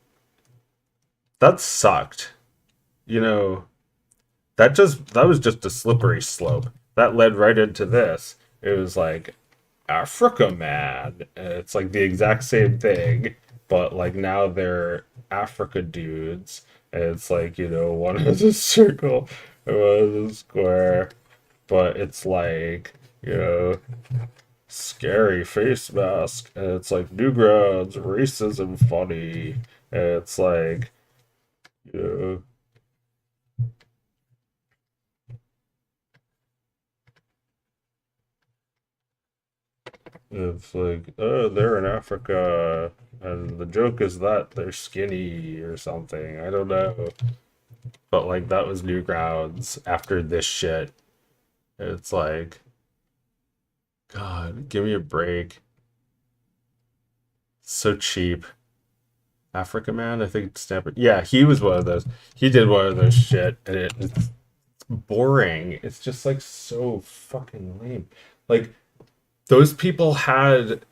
that sucked. You know, that was just a slippery slope. That led right into this. It was like Africa Man. And it's like the exact same thing, but like now they're Africa dudes. And it's like, one is a circle, and one is a square, but it's like, scary face mask, and it's like Newgrounds, racism funny, and it's like, you know, it's like, oh, they're in Africa, and the joke is that they're skinny or something. I don't know. But like that was Newgrounds after this shit. It's like, God, give me a break. So cheap. Africa Man, I think Stanford. Yeah, he was one of those. He did one of those shit, and it's boring. It's just like so fucking lame. Like those people had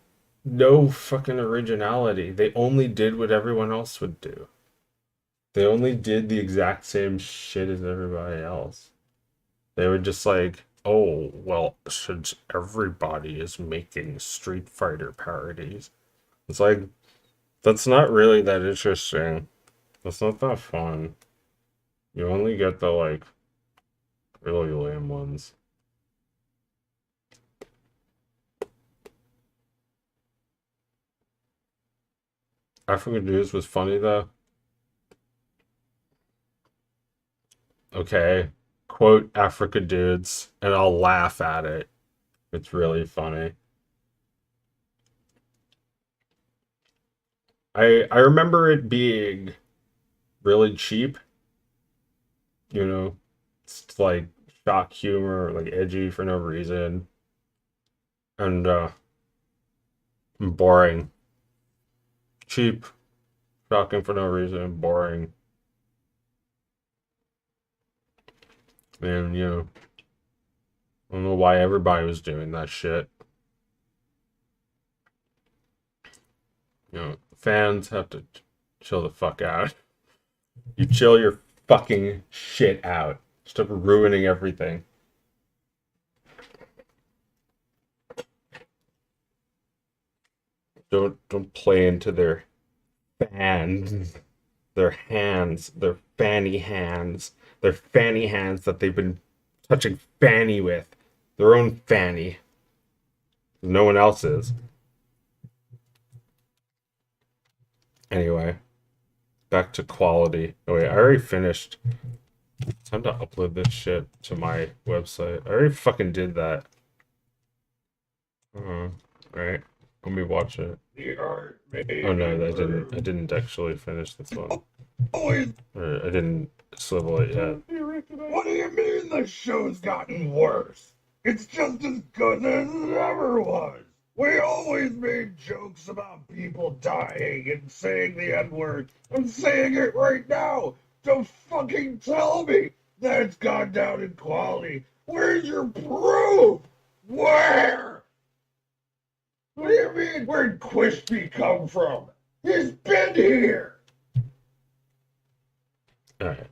no fucking originality. They only did what everyone else would do. They only did the exact same shit as everybody else. They were just like, oh, well, since everybody is making Street Fighter parodies, it's like, that's not really that interesting. That's not that fun. You only get the, like, really lame ones. African News was funny, though. Okay. Quote Africa Dudes, and I'll laugh at it. It's really funny. I remember it being really cheap, you know. It's like shock humor, like edgy for no reason, and boring. Cheap, shocking for no reason, boring. And I don't know why everybody was doing that shit. Fans have to chill the fuck out. You chill your fucking shit out. Stop ruining everything. Don't play into their fans, their fanny hands that they've been touching fanny with, their own fanny. No one else's. Anyway, back to quality. Oh wait, I already finished. Time to upload this shit to my website. I already fucking did that. Right. Let me watch it. Oh no, I didn't actually finish this one. Always. I didn't swivel it yet. What do you mean the show's gotten worse? It's just as good as it ever was. We always made jokes about people dying and saying the N-word. I'm saying it right now. Don't fucking tell me that it's gone down in quality. Where's your proof? Where? What do you mean, where'd Crispy come from? He's been here! Alright.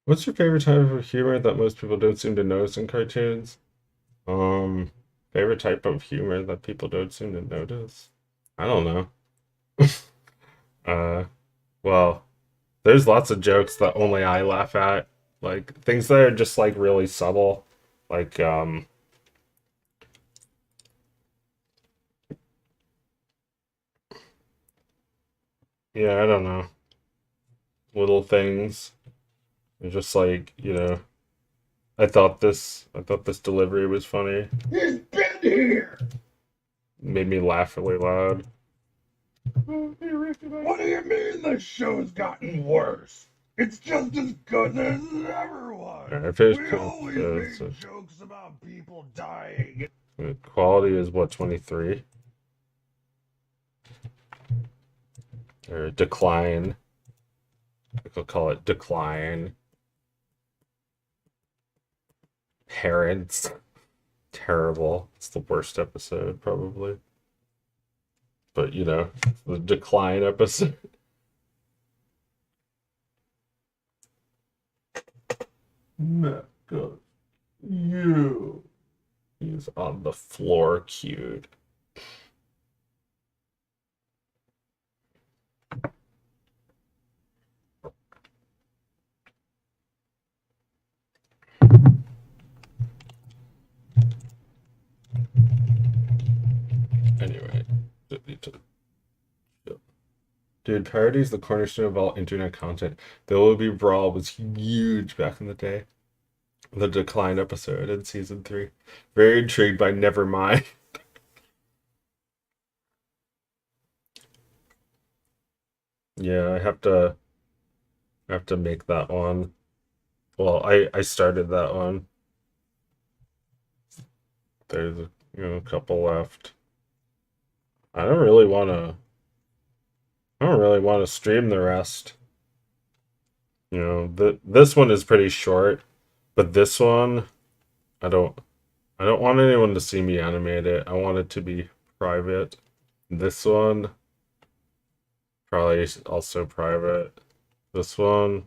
What's your favorite type of humor that most people don't seem to notice in cartoons? Um, Favorite type of humor that people don't seem to notice? I don't know. Uh, well, there's lots of jokes that only I laugh at, like things that are just like really subtle, like yeah, I don't know, little things. They're just like, I thought this delivery was funny. He's been here! Made me laugh really loud. What do you mean the show's gotten worse? It's just as good as it ever was. Alright, I finished We always made jokes about people dying. quality is what, 23? Or decline. I'll call it decline. Parents. Terrible. It's the worst episode, probably. But, the decline episode. Mecca, you. He's on the floor, cute. Anyway, dude, parody's the cornerstone of all internet content. The OB Brawl was huge back in the day. The decline episode in season 3. Very intrigued by Nevermind. Yeah, I have to make that one. Well, I started that one. There's a couple left. I don't really want to stream the rest. This one is pretty short, but this one I don't want anyone to see me animate it. I want it to be private. This one probably also private. This one,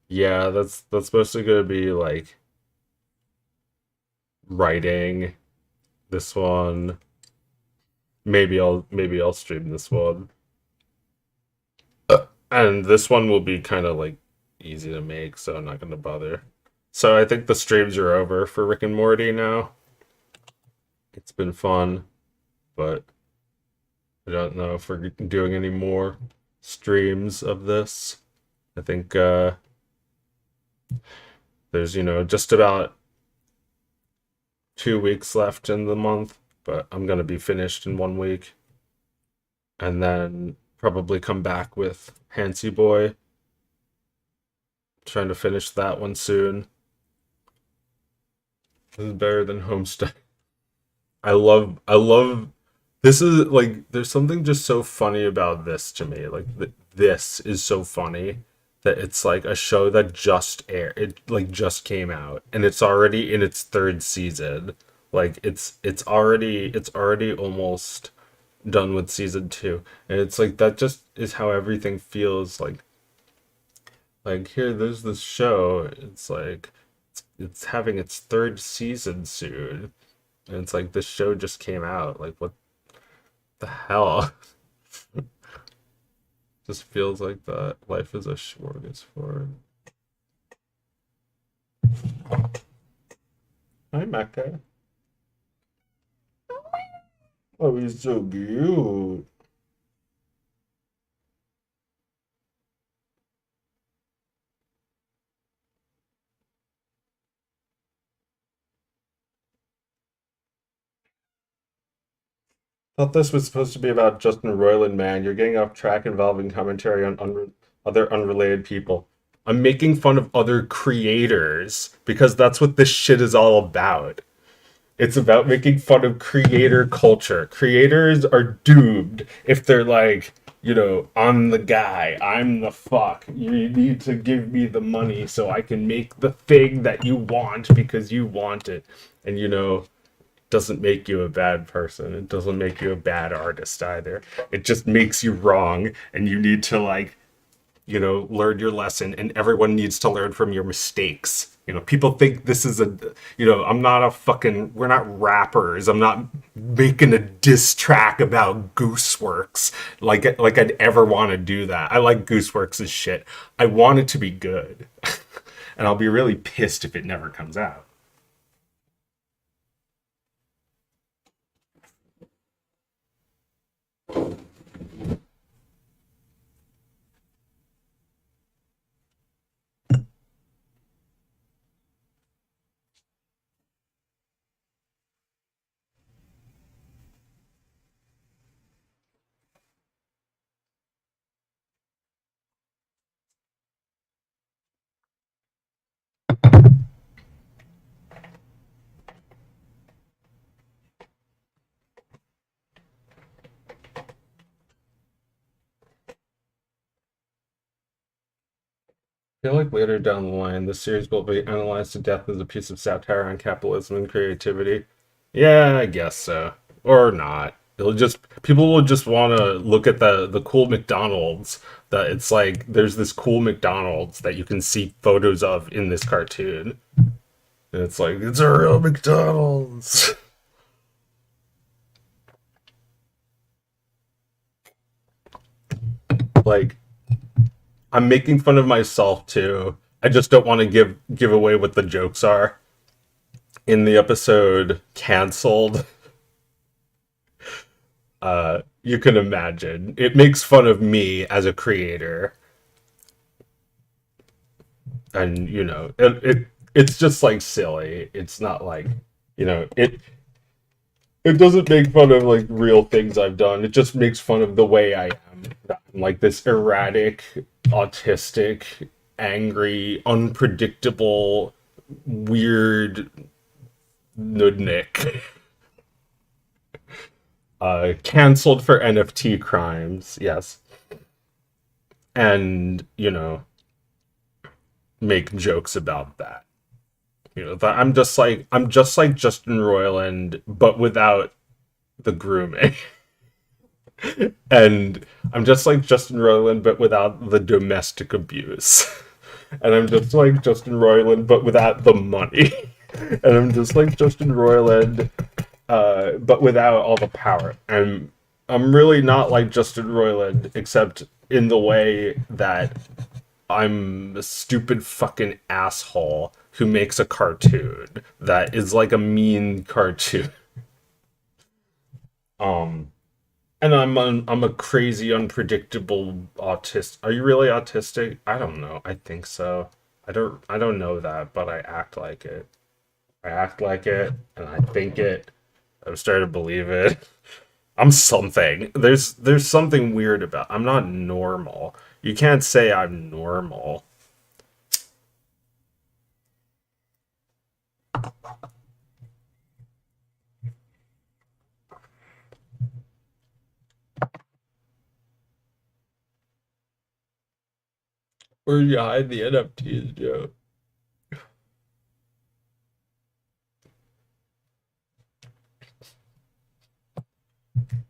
yeah, that's mostly gonna be like writing. This one, maybe I'll stream this one. And this one will be kind of like easy to make, so I'm not gonna bother. So I think the streams are over for Rick and Morty now. It's been fun, but I don't know if we're doing any more streams of this. I think there's, just about 2 weeks left in the month, but I'm gonna be finished in 1 week. And then probably come back with Handsy Boy. Trying to finish that one soon. This is better than Homestead. I love this is like there's something just so funny about this to me. Like this is so funny that it's like a show that just aired. It like just came out and it's already in its 3rd season. Like it's already almost done with season 2. And it's like that just is how everything feels like here there's this show. It's like it's having its 3rd season soon. And it's like this show just came out. Like what The hell? Just feels like that. Life is a smorgasbord. Hi, Mecca. Oh, he's so cute. Thought this was supposed to be about Justin Roiland, man. You're getting off track involving commentary on other unrelated people. I'm making fun of other creators because that's what this shit is all about. It's about making fun of creator culture. Creators are doomed if they're like, I'm the guy, I'm the fuck. You need to give me the money so I can make the thing that you want because you want it. And doesn't make you a bad person. It doesn't make you a bad artist either. It just makes you wrong, and you need to learn your lesson, and everyone needs to learn from your mistakes. People think this is I'm not a fucking, we're not rappers. I'm not making a diss track about Gooseworks like I'd ever want to do that. I like Gooseworks' shit. I want it to be good. And I'll be really pissed if it never comes out. I feel like later down the line, this series will be analyzed to death as a piece of satire on capitalism and creativity. Yeah, I guess so. Or not. People will just want to look at the cool McDonald's. That it's like there's this cool McDonald's that you can see photos of in this cartoon. And it's like it's a real McDonald's. Like I'm making fun of myself too. I just don't want to give away what the jokes are. In the episode Cancelled, you can imagine. It makes fun of me as a creator. And it's just like silly. It's not like, it doesn't make fun of like real things I've done. It just makes fun of the way I am. I'm like this erratic, autistic, angry, unpredictable, weird nudnik. Cancelled for NFT crimes, yes. And, make jokes about that. That I'm just like Justin Roiland, but without the grooming. And I'm just like Justin Roiland, but without the domestic abuse. And I'm just like Justin Roiland, but without the money. And I'm just like Justin Roiland, but without all the power. And I'm really not like Justin Roiland, except in the way that I'm a stupid fucking asshole who makes a cartoon that is like a mean cartoon. Um, and I'm a crazy, unpredictable autist. Are you really autistic? I don't know. I think so. I don't know that, but I act like it. I act like it, and I think it. I'm starting to believe it. I'm something. There's something weird about. I'm not normal. You can't say I'm normal. Where do you hide the NFTs, Joe?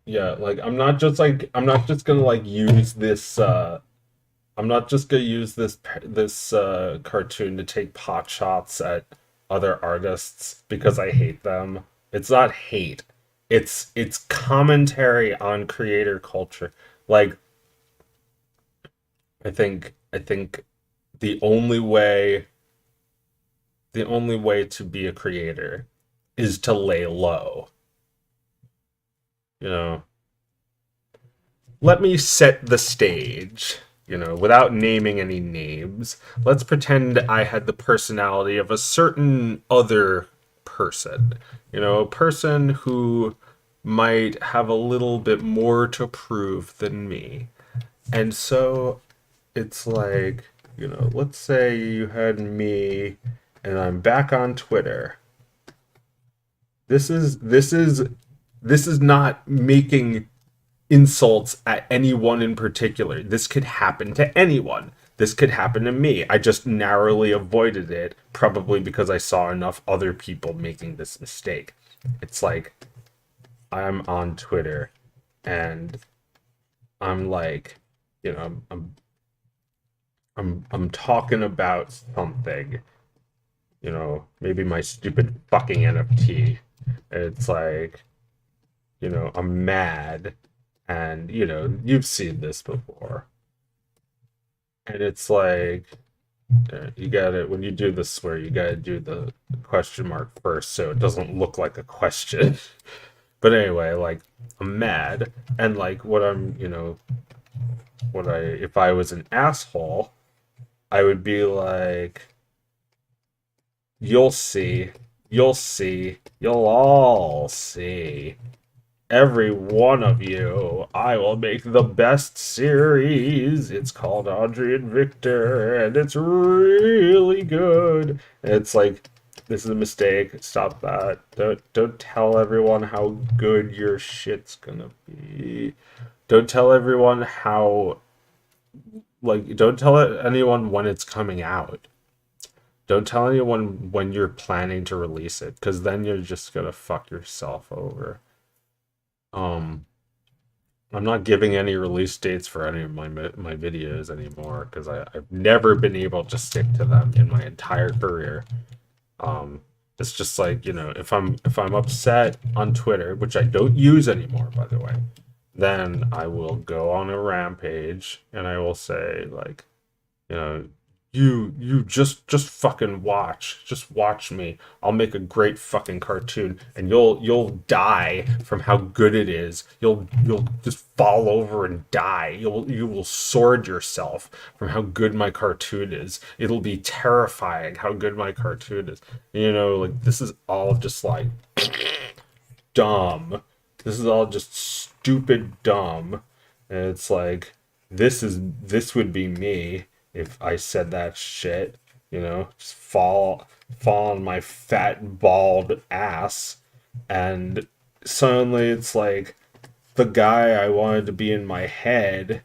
Yeah, like I'm not just gonna like use this I'm not just gonna use this cartoon to take pot shots at other artists because I hate them. It's not hate. it's commentary on creator culture. Like I think the only way the only way to be a creator is to lay low. You know, let me set the stage. Without naming any names, let's pretend I had the personality of a certain other person. A person who might have a little bit more to prove than me. And so it's like, let's say you had me and I'm back on Twitter. This is not making insults at anyone in particular. This could happen to anyone. This could happen to me. I just narrowly avoided it, probably because I saw enough other people making this mistake. It's like I'm on Twitter and I'm like, I'm talking about something, maybe my stupid fucking NFT. And it's like, I'm mad. And, you've seen this before. And it's like, you gotta, when you do the swear, you gotta do the question mark first so it doesn't look like a question. But anyway, like, I'm mad. And, like, if I was an asshole, I would be like, you'll see, you'll all see. Every one of you, I will make the best series. It's called Audrey and Victor, and it's really good. And it's like, this is a mistake. Stop that. Don't tell everyone how good your shit's gonna be. Don't tell everyone how, like, don't tell anyone when it's coming out. Don't tell anyone when you're planning to release it, because then you're just gonna fuck yourself over. Um, I'm not giving any release dates for any of my videos anymore because I've never been able to stick to them in my entire career. It's just like, if I'm upset on Twitter, which I don't use anymore, by the way, then I will go on a rampage and I will say, like, you know, you just fucking just watch me. I'll make a great fucking cartoon and you'll die from how good it is. You'll just fall over and die. You will sword yourself from how good my cartoon is. It'll be terrifying how good my cartoon is. Like, this is all just like dumb. This is all just stupid dumb. And it's like, this would be me if I said that shit, just fall on my fat bald ass, and suddenly it's like the guy I wanted to be in my head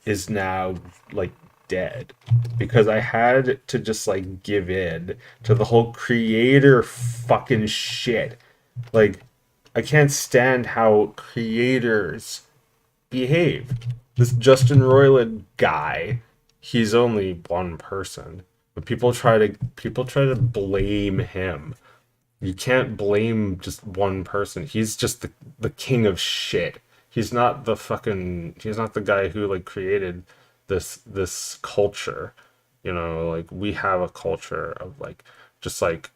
is now like dead because I had to just like give in to the whole creator fucking shit. Like, I can't stand how creators behave. This Justin Roiland guy, he's only one person, but people try to blame him. You can't blame just one person. He's just the king of shit. He's not the guy who like created this culture. Like, we have a culture of like, just like,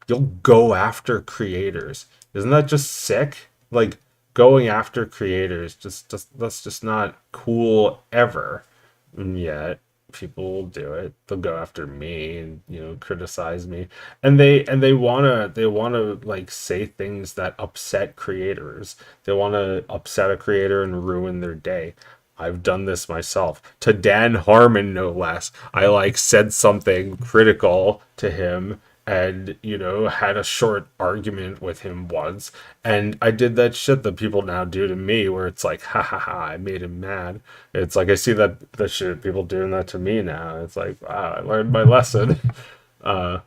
you'll go after creators. Isn't that just sick? Like, going after creators, just that's just not cool ever. And yet people will do it. They'll go after me and criticize me, and they wanna like say things that upset creators. They want to upset a creator and ruin their day. I've done this myself to Dan Harmon, no less. I like said something critical to him and had a short argument with him once, and I did that shit that people now do to me where it's like, ha ha ha, I made him mad. It's like, I see that shit, people doing that to me now. It's like, wow, I learned my lesson. uh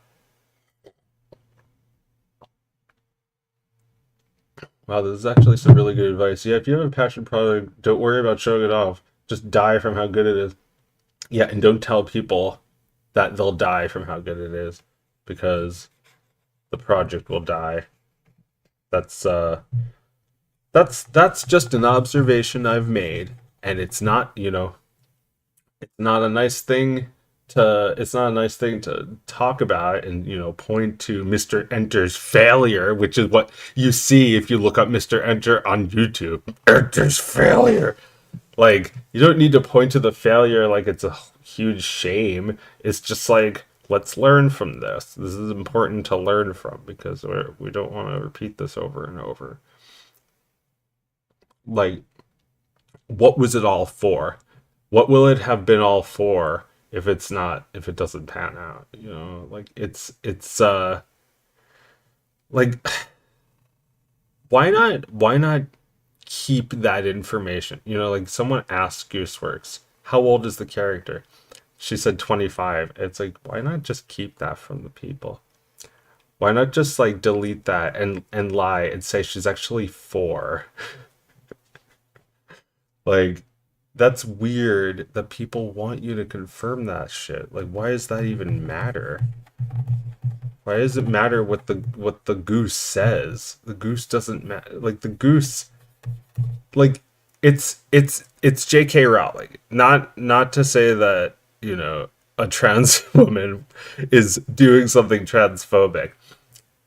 wow, this is actually some really good advice. Yeah, if you have a passion product, don't worry about showing it off. Just die from how good it is. Yeah, and don't tell people that they'll die from how good it is, because the project will die. That's that's just an observation I've made, and it's not, it's not a nice thing to talk about and, point to Mr. Enter's failure, which is what you see if you look up Mr. Enter on YouTube. Enter's failure. Like, you don't need to point to the failure like it's a huge shame. It's just like, let's learn from this. This is important to learn from because we don't want to repeat this over and over. Like, what was it all for? What will it have been all for if if it doesn't pan out? Like it's like why not keep that information? Like someone asked Gooseworks, how old is the character? She said 25. It's like, why not just keep that from the people? Why not just like delete that and lie and say she's actually 4? Like, that's weird that people want you to confirm that shit. Like, why does that even matter? Why does it matter what the goose says? The goose doesn't matter. Like the goose, like it's J.K. Rowling. Not to say that a trans woman is doing something transphobic,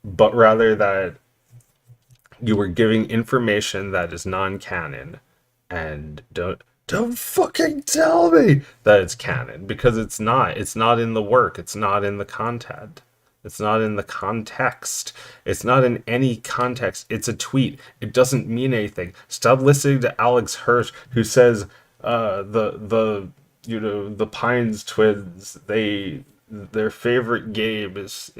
but rather that you were giving information that is non-canon, and don't fucking tell me that it's canon, because it's not in the work, it's not in the content, it's not in the context, it's not in any context. It's a tweet, it doesn't mean anything. Stop listening to Alex Hirsch, who says the Pines twins, their favorite game is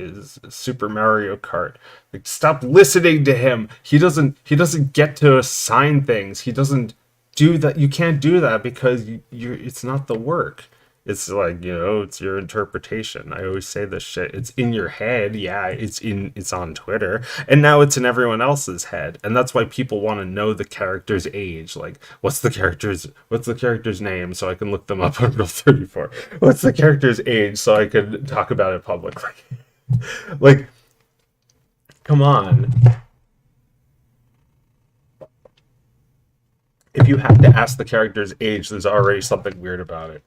Super Mario Kart. Like, stop listening to him. He doesn't get to assign things. He doesn't do that. You can't do that because you're it's not the work. It's like, it's your interpretation. I always say this shit. It's in your head. Yeah, it's on Twitter. And now it's in everyone else's head. And that's why people want to know the character's age. Like, what's the character's name so I can look them up on Rule 34? What's the character's age so I can talk about it publicly? Like, come on. If you have to ask the character's age, there's already something weird about it.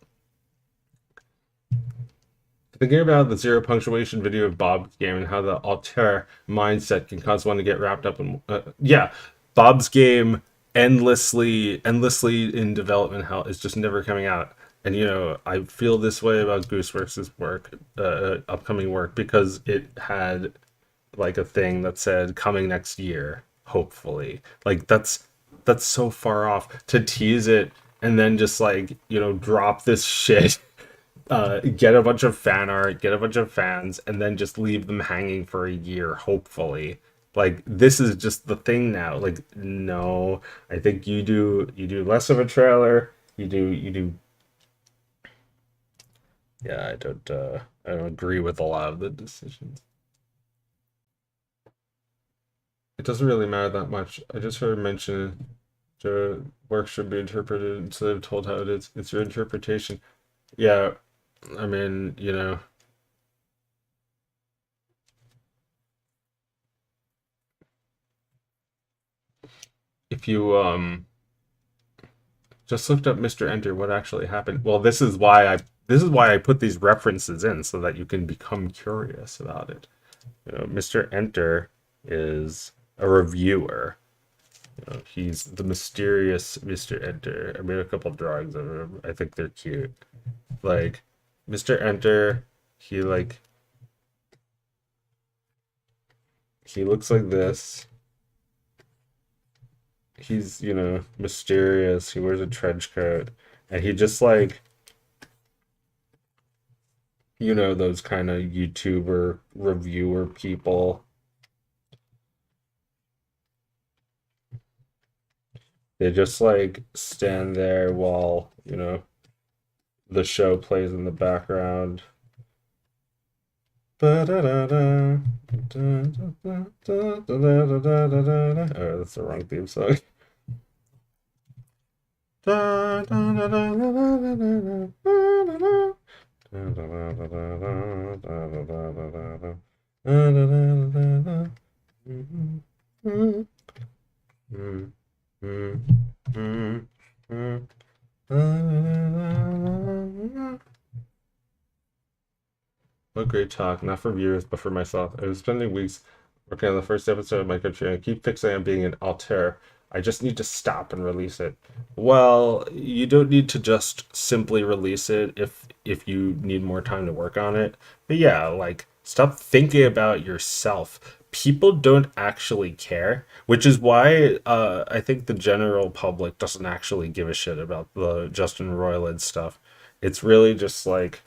Thinking about the zero punctuation video of Bob's game and how the alter mindset can cause one to get wrapped up in. Yeah, Bob's game endlessly in development hell is just never coming out. And I feel this way about Gooseworks' work, upcoming work, because it had like a thing that said coming next year, hopefully. Like that's so far off to tease it and then just like drop this shit, get a bunch of fan art, get a bunch of fans, and then just leave them hanging for a year, hopefully. Like, this is just the thing now. Like, no, I think you do less of a trailer. You do. Yeah, I don't agree with a lot of the decisions. It doesn't really matter that much. I just heard mention the work should be interpreted instead of told how it is. It's your interpretation. Yeah, I mean, if you just looked up Mr. Enter, what actually happened? Well, this is why I put these references in so that you can become curious about it. Mr. Enter is a reviewer. He's the mysterious Mr. Enter. I made a couple drawings of him. I think they're cute. Like, Mr. Enter, he looks like this. He's, mysterious. He wears a trench coat, and he just like, those kind of YouTuber reviewer people. They just like stand there while, the show plays in the background. Oh, that's the wrong theme song. great talk, not for viewers, but for myself. I was spending weeks working on the first episode of my country, and I keep fixating on being an auteur. I just need to stop and release it. Well, you don't need to just simply release it if you need more time to work on it. But yeah, like stop thinking about yourself. People don't actually care, which is why I think the general public doesn't actually give a shit about the Justin Roiland stuff. It's really just like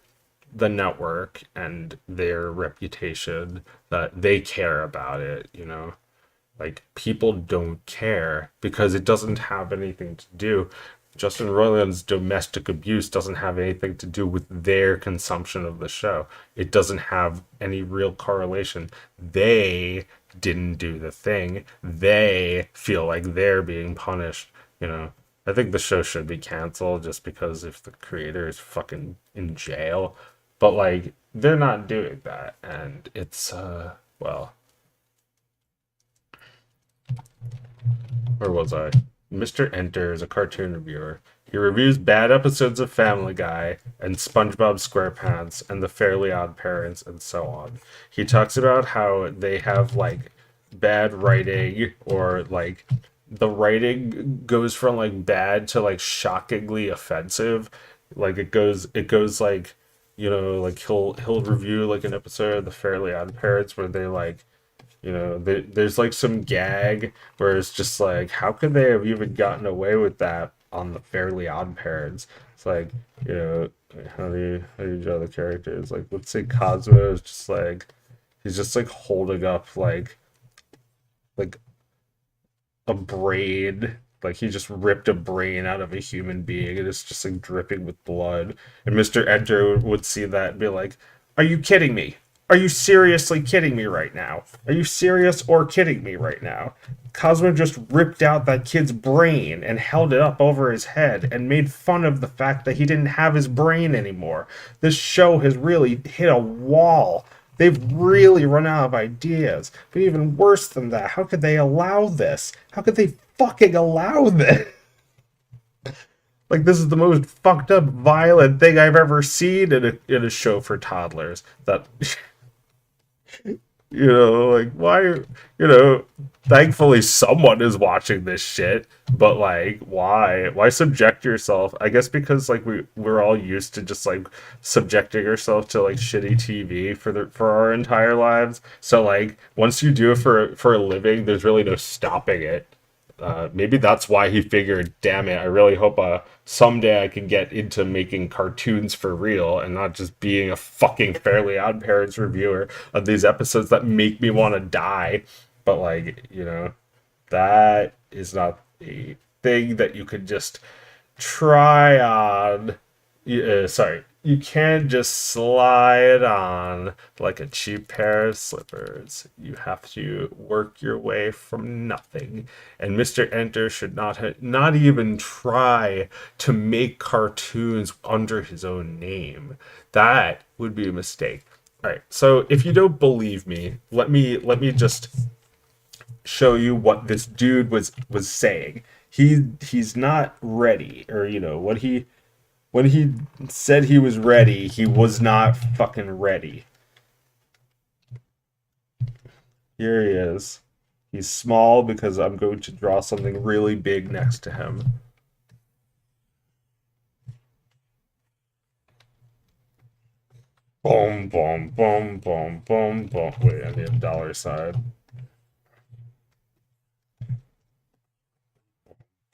the network and their reputation that they care about it, you know? Like people don't care because it doesn't have anything to do. Justin Roiland's domestic abuse doesn't have anything to do with their consumption of the show. It doesn't have any real correlation. They didn't do the thing. They feel like they're being punished, you know. I think the show should be canceled just because if the creator is fucking in jail. But like they're not doing that and it's well, where was I? Mr. Enter is a cartoon reviewer. He reviews bad episodes of Family Guy and SpongeBob SquarePants and The Fairly Odd Parents and so on. He talks about how they have like bad writing or like the writing goes from like bad to like shockingly offensive. Like it goes like you know like he'll review like an episode of The Fairly Odd Parents where they like you know, there's like some gag where it's just like, how could they have even gotten away with that on the Fairly Odd Parents? It's like, you know, how do you draw the characters? Like, let's say Cosmo is just like, he's just like holding up like a brain, like he just ripped a brain out of a human being and it's just like dripping with blood. And Mr. Enter would see that and be like, "Are you kidding me? Are you seriously kidding me right now? Are you serious or kidding me right now?" Cosmo just ripped out that kid's brain and held it up over his head and made fun of the fact that he didn't have his brain anymore. This show has really hit a wall. They've really run out of ideas. But even worse than that, how could they allow this? How could they fucking allow this? Like, this is the most fucked up, violent thing I've ever seen in a show for toddlers. That, you know, like, why, you know, thankfully someone is watching this shit, but, like, why? Why subject yourself? I guess because, like, we're all used to just, like, subjecting ourselves to, like, shitty TV for our entire lives. So, like, once you do it for a living, there's really no stopping it. Maybe that's why he figured, damn it, I really hope someday I can get into making cartoons for real and not just being a fucking Fairly Odd Parents reviewer of these episodes that make me want to die. But, like, you know, that is not a thing that you could just try on. Sorry, you can't just slide on like a cheap pair of slippers. You have to work your way from nothing. And Mr. Enter should not even try to make cartoons under his own name. That would be a mistake. All right. So if you don't believe me, let me just show you what this dude was saying. He's not ready, or you know what he when he said he was ready, he was not fucking ready. Here he is. He's small because I'm going to draw something really big next to him. Boom, boom, boom, boom, boom, boom. Wait, I need a dollar sign.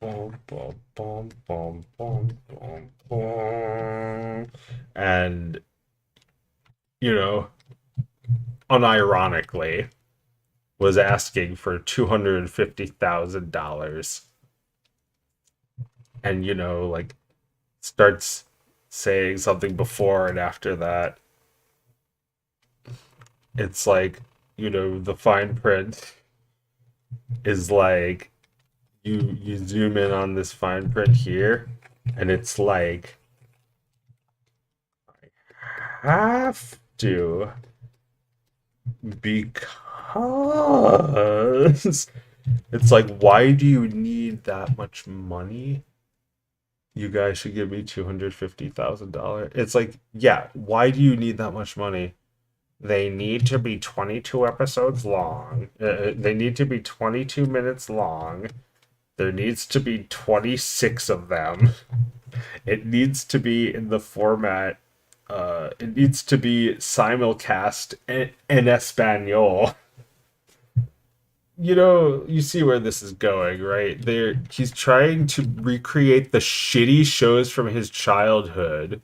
Boom, boom, boom, boom, boom, boom, boom. And, you know, unironically, was asking for $250,000. And, you know, like, starts saying something before and after that. It's like, you know, the fine print is like, you zoom in on this fine print here, and it's like, I have to, because it's like, why do you need that much money? You guys should give me $250,000. It's like, yeah, why do you need that much money? They need to be 22 episodes long. They need to be 22 minutes long. There needs to be 26 of them. It needs to be in the format. It needs to be simulcast in Espanol. You know, you see where this is going, right? He's trying to recreate the shitty shows from his childhood.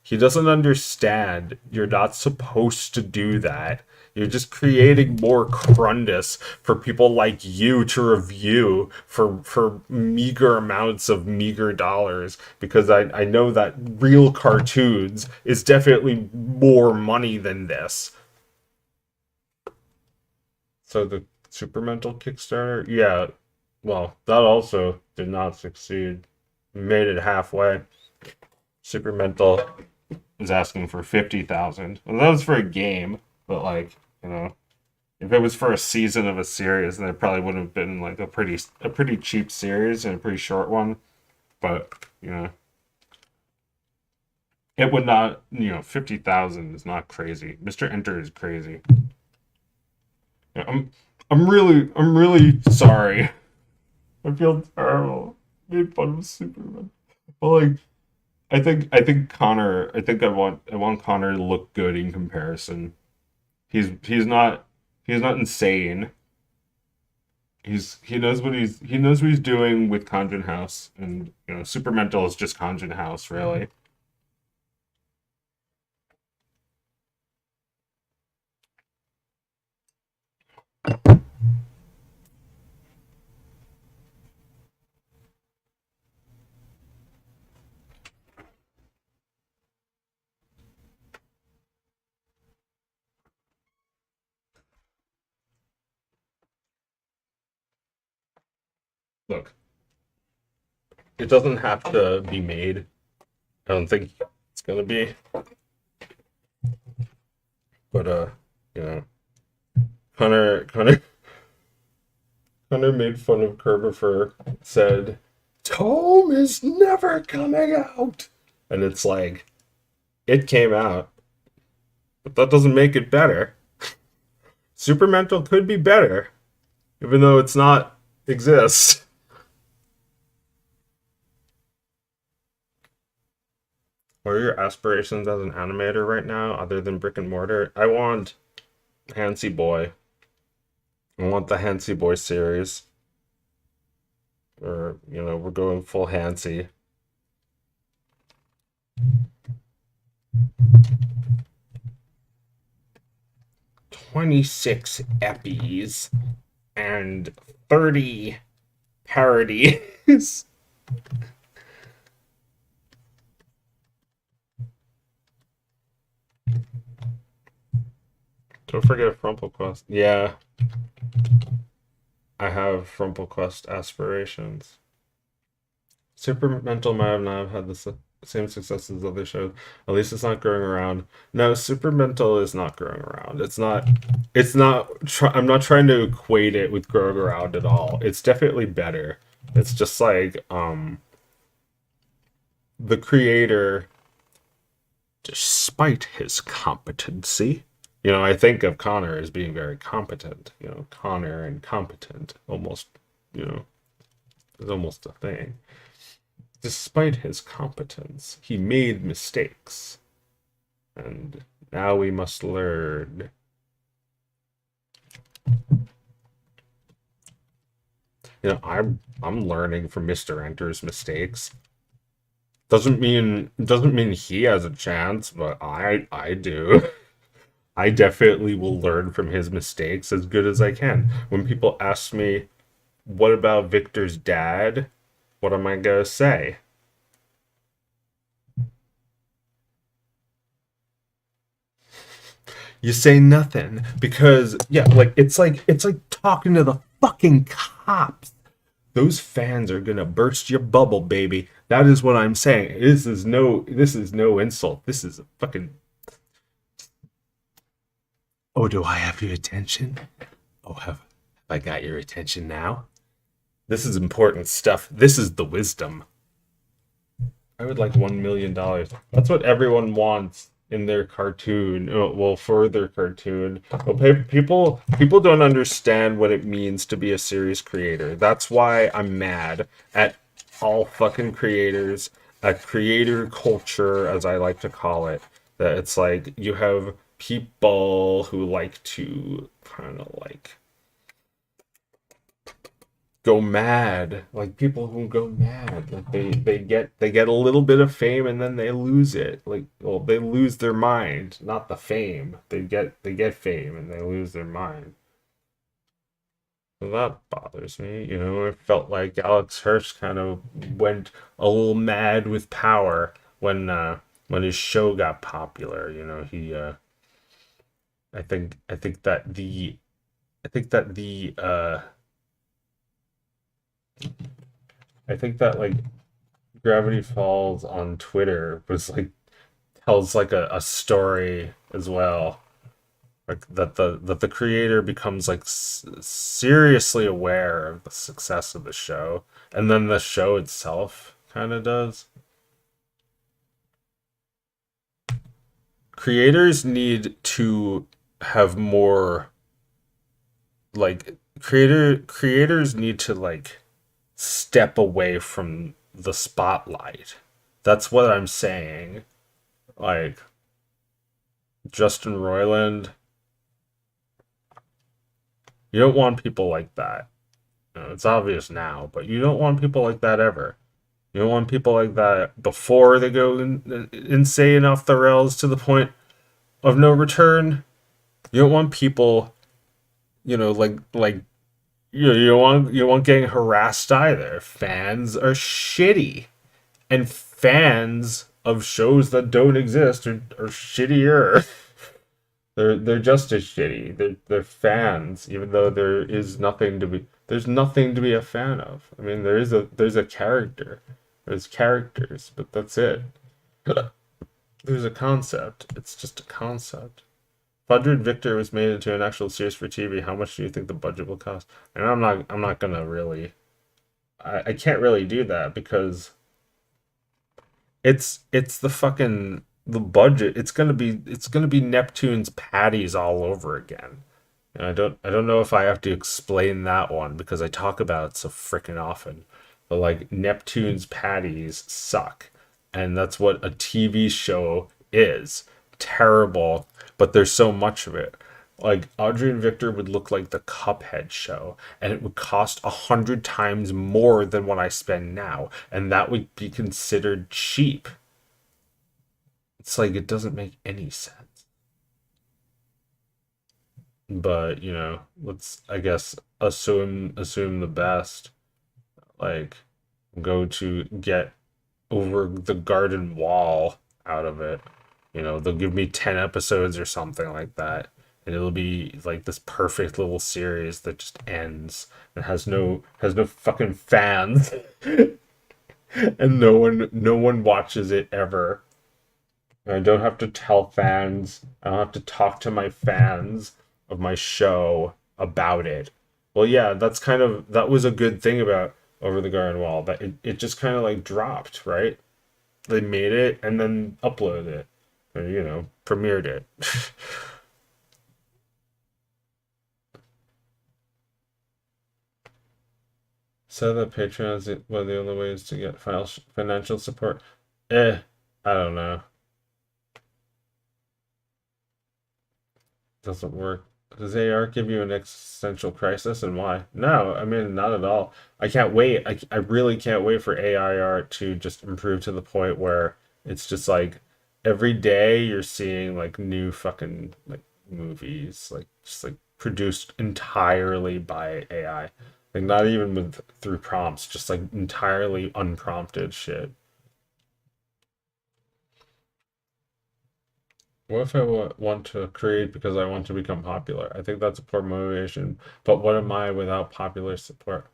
He doesn't understand. You're not supposed to do that. You're just creating more crundus for people like you to review for meager amounts of meager dollars. Because I know that real cartoons is definitely more money than this. So the Supermental Kickstarter? Yeah. Well, that also did not succeed. Made it halfway. Supermental was asking for 50,000. Well, that was for a game, but like, you know, if it was for a season of a series, then it probably would have been like a pretty cheap series and a pretty short one. But, you know, it would not, 50,000 is not crazy. Mr. Enter is crazy. Yeah, I'm really sorry. I feel terrible. I made fun of Superman. But like, I think Connor. I want Connor to look good in comparison. He's not insane. He knows what he's doing with Conjure House, and Supermental is just Conjure House, really. Look, it doesn't have to be made. I don't think it's gonna be. But you know, Connor made fun of Kerbifer, said, Tome is never coming out. And it's like, it came out, but that doesn't make it better. Supermental could be better, even though it's not exists. What are your aspirations as an animator right now, other than brick and mortar? I want Hansi Boy. I want the Hansi Boy series. Or, we're going full Hansi. $26 eppies and 30 parodies. Don't forget FrumpleQuest. Yeah. I have FrumpleQuest aspirations. Supermental might have not had the same success as other shows. At least it's not growing around. No, Supermental is not growing around. I'm not trying to equate it with growing around at all. It's definitely better. It's just like, the creator, despite his competency, I think of Connor as being very competent. Connor and competent almost, is almost a thing. Despite his competence, he made mistakes. And now we must learn. I'm learning from Mr. Enter's mistakes. Doesn't mean he has a chance, but I do. I definitely will learn from his mistakes as good as I can. When people ask me, what about Victor's dad? What am I gonna say? You say nothing because it's like talking to the fucking cops. Those fans are gonna burst your bubble, baby. That is what I'm saying. This is no insult. This is a fucking. Oh, do I have your attention? Oh, have I got your attention now? This is important stuff. This is the wisdom. I would like $1 million. That's what everyone wants in their cartoon, well, for their cartoon. Well, people don't understand what it means to be a series creator. That's why I'm mad at all fucking creators, at creator culture, as I like to call it. That it's like you have people who like to kind of like go mad, like people who go mad, like they get a little bit of fame and then they lose it, like, well, they lose their mind, not the fame. They get fame and they lose their mind. So that bothers me. It felt like Alex Hirsch kind of went a little mad with power when his show got popular. He I think that like Gravity Falls on Twitter was like tells like a story as well, like that the creator becomes like seriously aware of the success of the show, and then the show itself kind of does. Creators need to have more, like, creators need to like step away from the spotlight. That's what I'm saying. Like, Justin Roiland, you don't want people like that. It's obvious now, but you don't want people like that ever. You don't want people like that before they go insane off the rails to the point of no return. You don't want people, like you don't want getting harassed either. Fans are shitty, and fans of shows that don't exist are shittier. They're just as shitty. They're fans, even though there's nothing to be a fan of. I mean, there's a character. There's characters, but that's it. There's a concept. It's just a concept. If Audrey and Victor was made into an actual series for TV, how much do you think the budget will cost? And I'm not gonna really, I can't really do that because it's the budget. It's gonna be Neptune's patties all over again. And I don't know if I have to explain that one because I talk about it so freaking often. But like, Neptune's patties suck. And that's what a TV show is. Terrible, but there's so much of it. Like, Audrey and Victor would look like the Cuphead show, and it would cost 100 times more than what I spend now, and that would be considered cheap. It's like, it doesn't make any sense. But let's, I guess, assume the best. Like, go to get over the garden wall out of it. They'll give me 10 episodes or something like that, and it'll be like this perfect little series that just ends and has no fucking fans, and no one watches it ever. And I don't have to tell fans. I don't have to talk to my fans of my show about it. Well, yeah, that was a good thing about Over the Garden Wall, that it just kind of like dropped, right? They made it and then uploaded it, or premiered it. So that Patreon is one of the only ways to get financial support. I don't know. Doesn't work. Does AR give you an existential crisis, and why? No, I mean, not at all. I can't wait. I really can't wait for AI art to just improve to the point where it's just like every day you're seeing like new fucking like movies, like just like produced entirely by AI. Like, not even through prompts, just like entirely unprompted shit. What if I want to create because I want to become popular? I think that's a poor motivation. But what am I without popular support?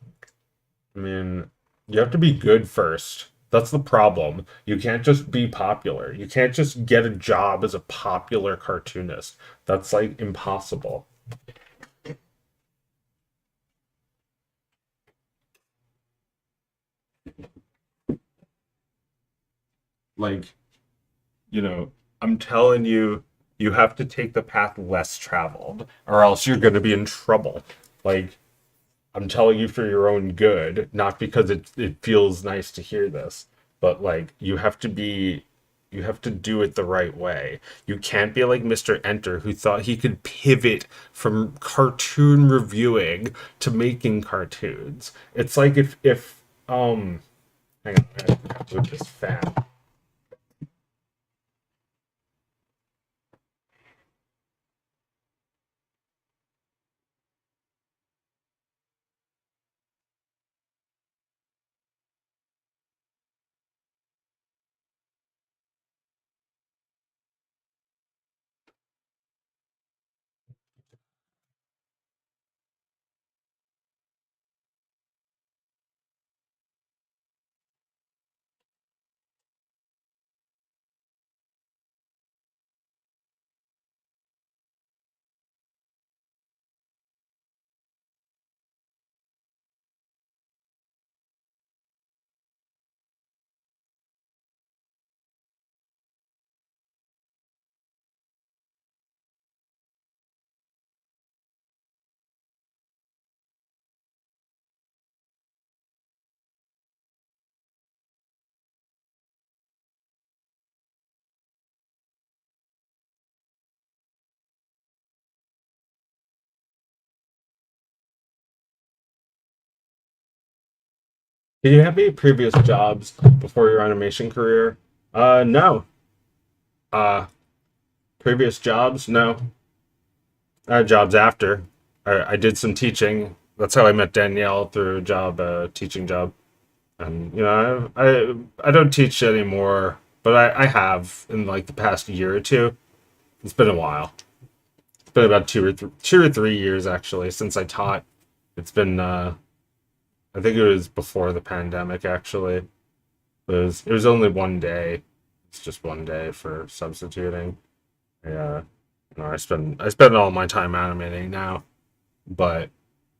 I mean, you have to be good first. That's the problem. You can't just be popular. You can't just get a job as a popular cartoonist. That's like impossible. Like, you know, I'm telling you, you have to take the path less traveled, or else you're going to be in trouble. Like, I'm telling you for your own good, not because it feels nice to hear this, but like you have to do it the right way. You can't be like Mr. Enter who thought he could pivot from cartoon reviewing to making cartoons. It's like if hang on, I have to move this fan. Did you have any previous jobs before your animation career? No. Uh, Previous jobs? No. Jobs after. I did some teaching. That's how I met Danielle through a job, teaching job. And you know, I don't teach anymore, but I have in like the past year or two. It's been a while. It's been about 2 or 3 years actually since I taught. It's been I think it was before the pandemic actually. It was only one day. It's just one day for substituting. Yeah, you know, I spend all my time animating now, but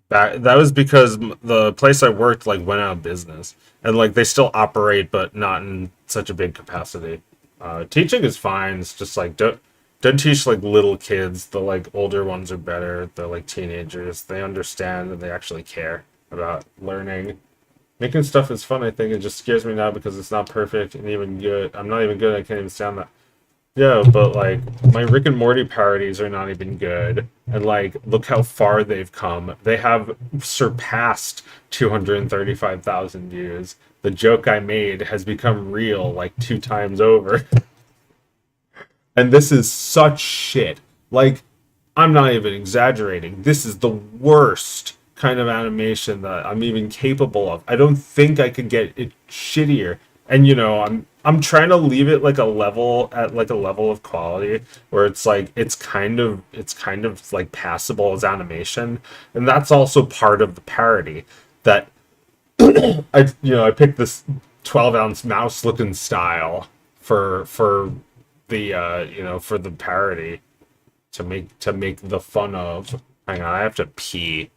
that was because the place I worked like went out of business, and like they still operate, but not in such a big capacity. Teaching is fine. It's just like don't teach like little kids. The like older ones are better. The like teenagers, they understand and they actually care about learning. Making stuff is fun. I think it just scares me now because it's not perfect and even good. I'm not even good. I can't even stand that. Yeah, but like my Rick and Morty parodies are not even good. And like look how far they've come. They have surpassed 235,000 views. The joke I made has become real like 2 times over. And this is such shit. Like I'm not even exaggerating. This is the worst kind of animation that I'm even capable of. I don't think I could get it shittier. And you know, I'm trying to leave it like a level at like a level of quality where it's like it's kind of like passable as animation. And that's also part of the parody that I picked this 12-ounce mouse looking style for the for the parody to make the fun of. Hang on, I have to pee.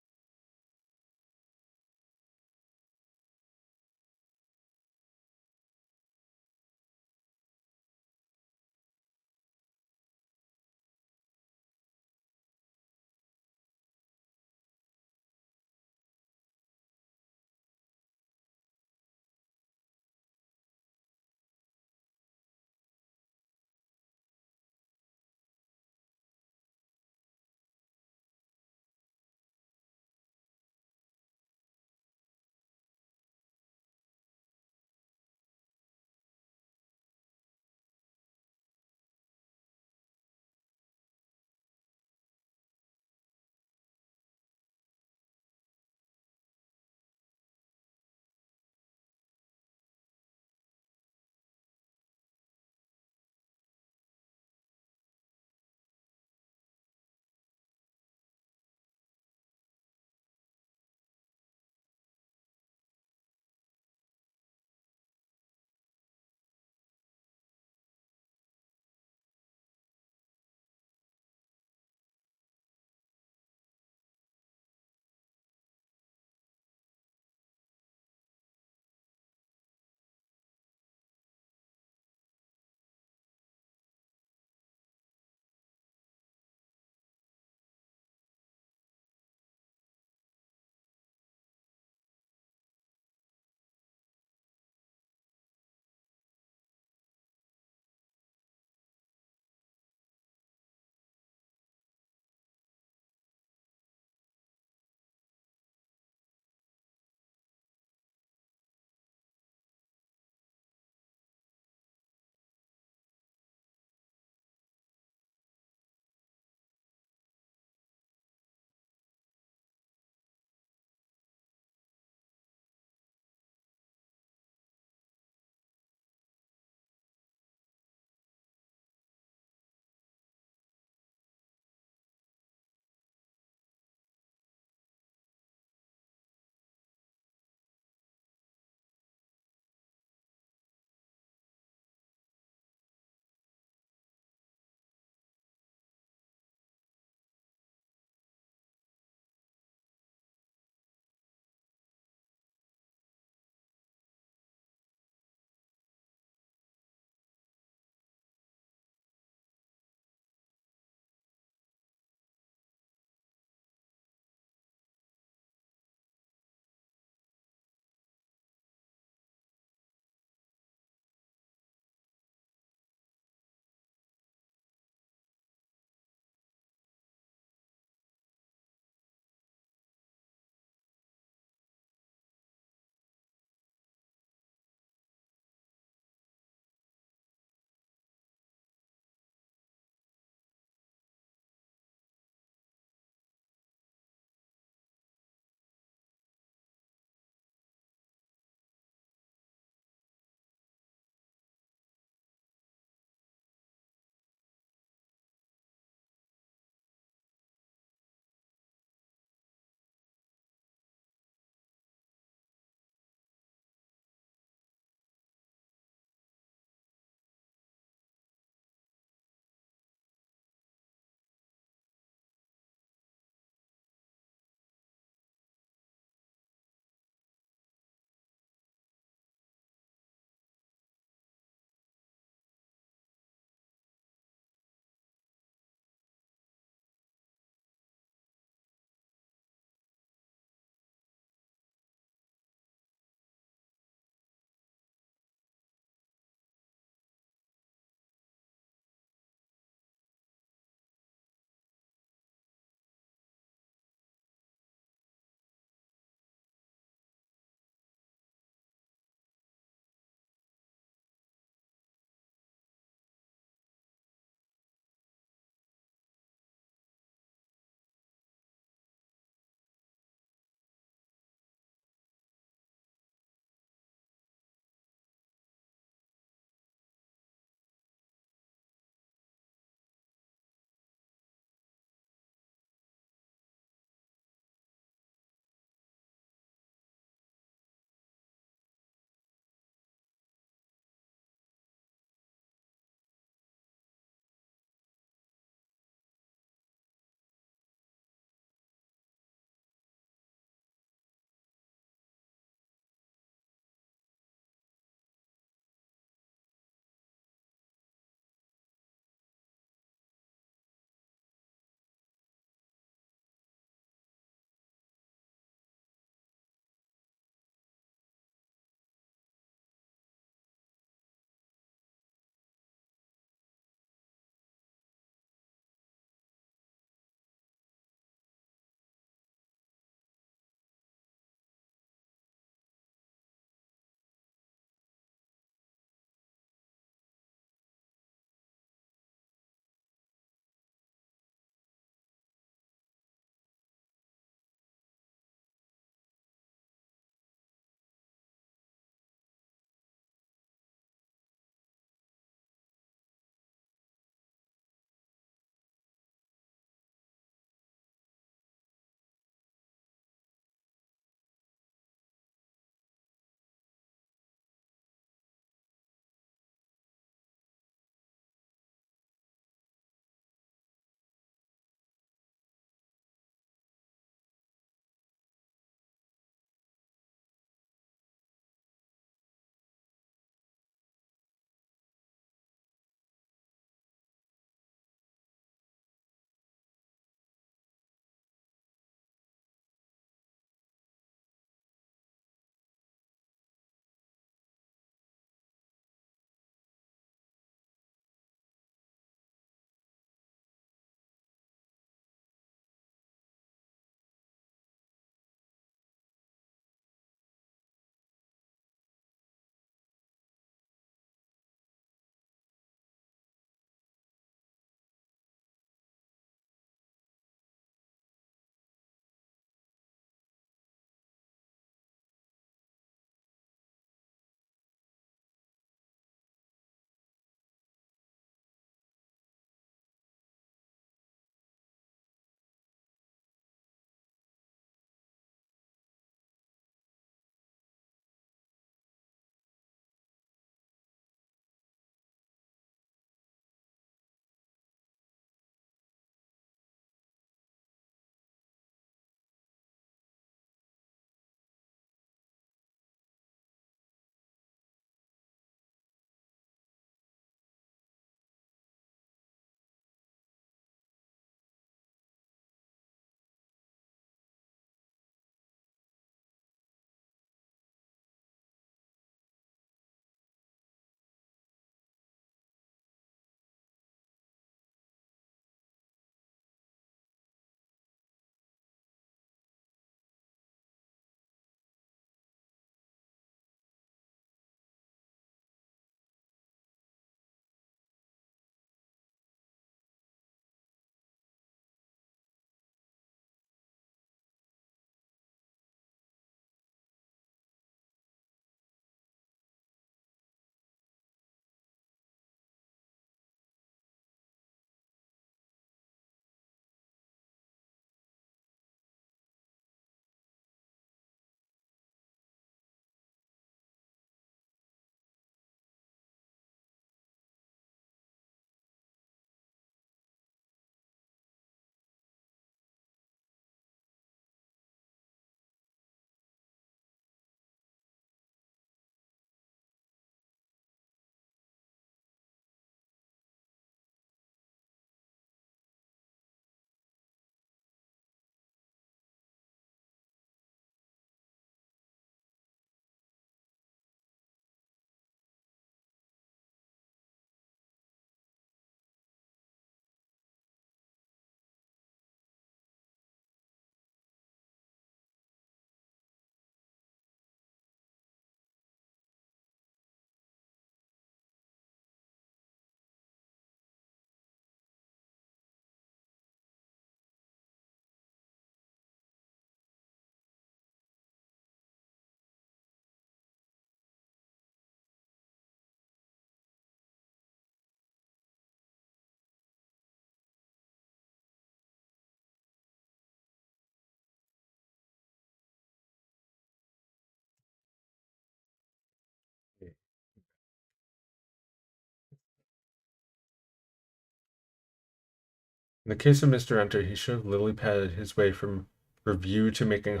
In the case of Mr. Enter, he should have lily padded his way from review to making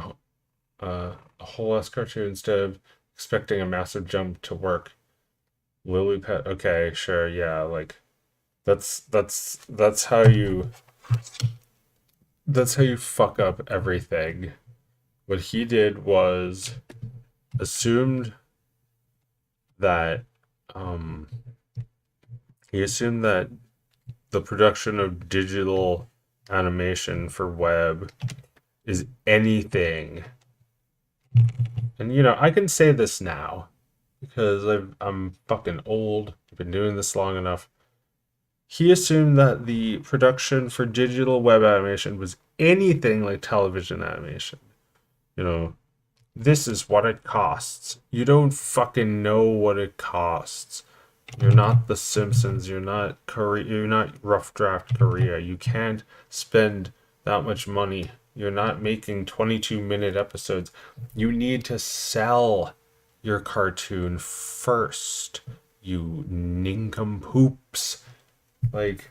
a whole ass cartoon instead of expecting a massive jump to work. Lily pad. Okay, sure, yeah, like that's how you fuck up everything. What he did was assumed that um he assumed that the production of digital animation for web is anything. And I can say this now because I'm fucking old. I've been doing this long enough. He assumed that the production for digital web animation was anything like television animation. You know, this is what it costs. You don't fucking know what it costs. You're not The Simpsons. You're not Korea. You're not Rough Draft Korea. You can't spend that much money. You're not making 22-minute episodes. You need to sell your cartoon first. You nincompoops. Like,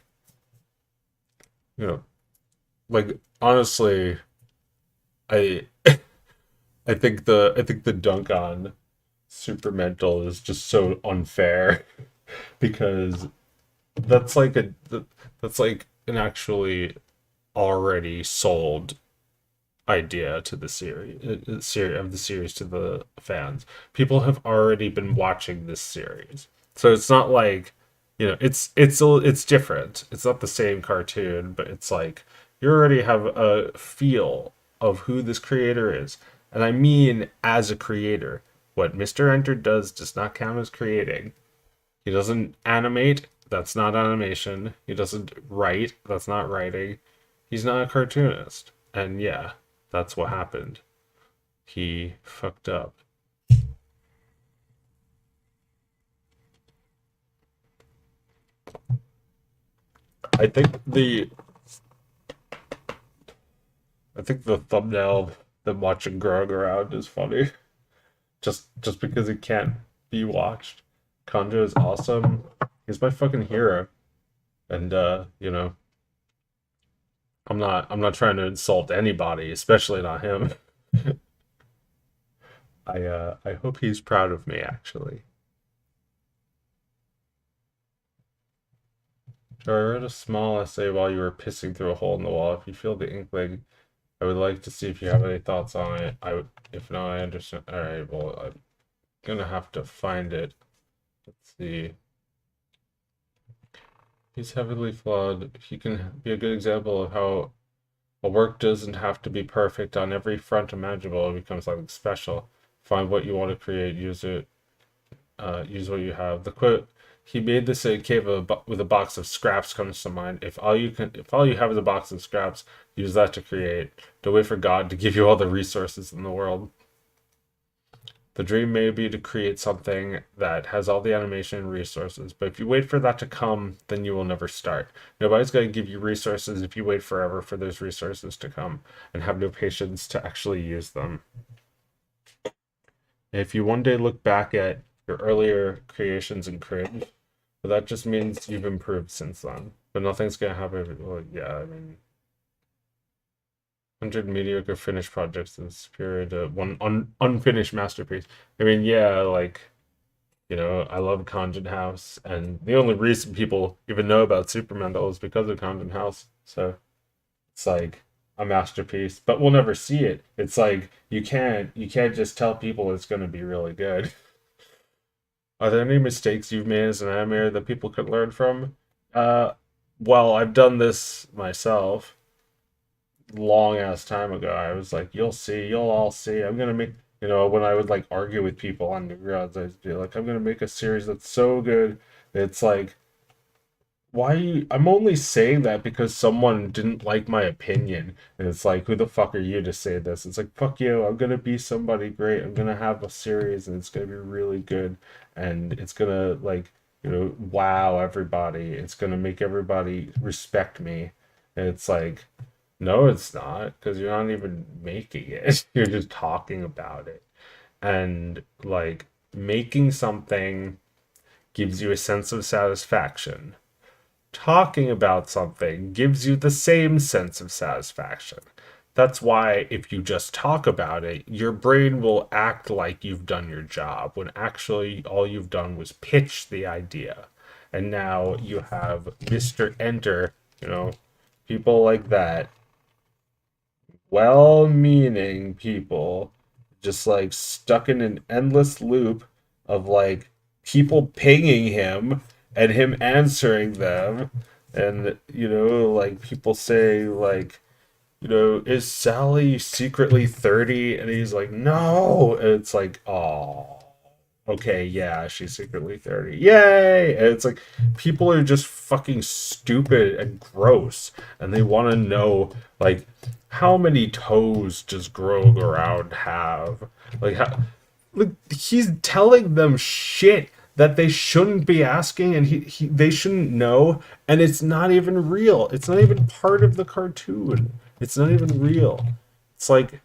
you know, like honestly, I I think the dunk on Super Mental is just so unfair because that's like that's like an actually already sold idea to the series to the fans. People have already been watching this series, so it's not like it's different. It's not the same cartoon, but it's like you already have a feel of who this creator is, and I mean as a creator. What Mr. Enter does not count as creating. He doesn't animate. That's not animation. He doesn't write. That's not writing. He's not a cartoonist. And yeah, that's what happened. He fucked up. I think the thumbnail of them watching growing around is funny. Just because it can't be watched. Kanjo is awesome. He's my fucking hero. And I'm not trying to insult anybody, especially not him. I hope he's proud of me actually. So I wrote a small essay while you were pissing through a hole in the wall. If you feel the inkling, I would like to see if you have any thoughts on it. If not, I understand. All right, well, I'm gonna have to find it. Let's see. He's heavily flawed. He can be a good example of how a work doesn't have to be perfect on every front imaginable. It becomes something special. Find what you want to create. Use it. Use what you have. The quote, "He made this a cave with a box of scraps," comes to mind. If all you have is a box of scraps, use that to create. Don't wait for God to give you all the resources in the world. The dream may be to create something that has all the animation and resources, but if you wait for that to come, then you will never start. Nobody's going to give you resources if you wait forever for those resources to come and have no patience to actually use them. If you one day look back at your earlier creations and cringe, but that just means you've improved since then. But nothing's going to happen. Well, yeah, I mean, 100 mediocre finished projects is superior to one unfinished masterpiece. I mean, yeah, like, I love Condon House, and the only reason people even know about Supermental is because of Condon House. So it's like a masterpiece, but we'll never see it. It's like you can't just tell people it's going to be really good. Are there any mistakes you've made as an animator that people could learn from? Well, I've done this myself long ass time ago. I was like, you'll all see. I'm gonna make when I would like argue with people on Newgrounds, I'd be like, I'm gonna make a series that's so good. It's like, I'm only saying that because someone didn't like my opinion. And it's like, who the fuck are you to say this? It's like, fuck you, I'm gonna be somebody great. I'm gonna have a series and it's gonna be really good and it's gonna like, wow everybody. It's gonna make everybody respect me. And it's like, no, it's not, because you're not even making it. You're just talking about it. And like making something gives you a sense of satisfaction. talking about something gives you the same sense of satisfaction. That's why if you just talk about it, your brain will act like you've done your job when actually all you've done was pitch the idea. And now you have Mr. Enter, people like that, well meaning people, just like stuck in an endless loop of like people pinging him and him answering them. And, like people say, like, is Sally secretly 30? And he's like, no. And it's like, oh, okay, yeah, she's secretly 30. Yay! And it's like, people are just fucking stupid and gross. And they want to know, like, how many toes does Grog around have? Like, look, he's telling them shit that they shouldn't be asking, and they shouldn't know, and it's not even real. It's not even part of the cartoon. It's not even real. It's like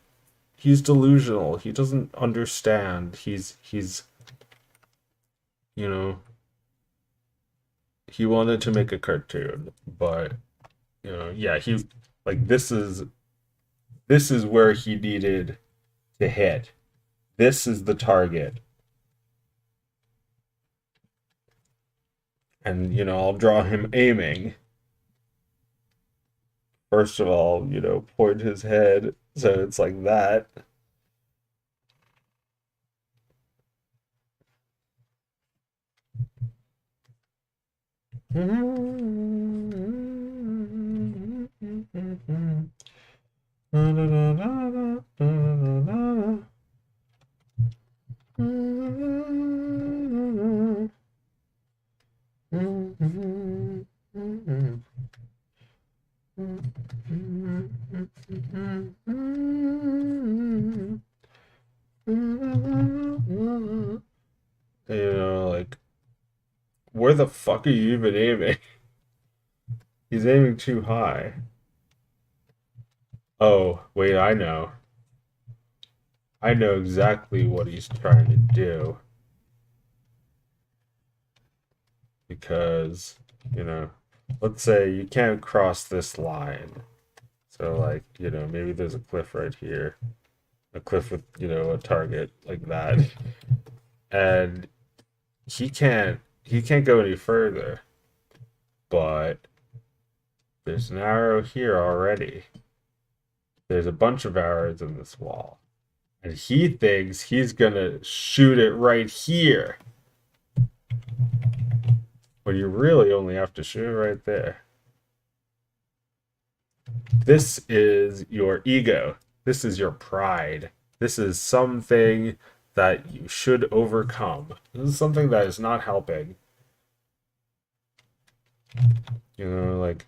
he's delusional. He doesn't understand. He's you know he wanted to make a cartoon, but yeah, he like this is where he needed to hit. This is the target. And, I'll draw him aiming. First of all, point his head so it's like that. Like, where the fuck are you even aiming? He's aiming too high. Oh, wait, I know. I know exactly what he's trying to do. Because, let's say you can't cross this line. So, like, maybe there's a cliff right here. A cliff with, a target like that. And he can't go any further. But there's an arrow here already. There's a bunch of arrows in this wall. And he thinks he's gonna shoot it right here. When you really only have to shoot it right there. This is your ego. This is your pride. This is something that you should overcome. This is something that is not helping. Like,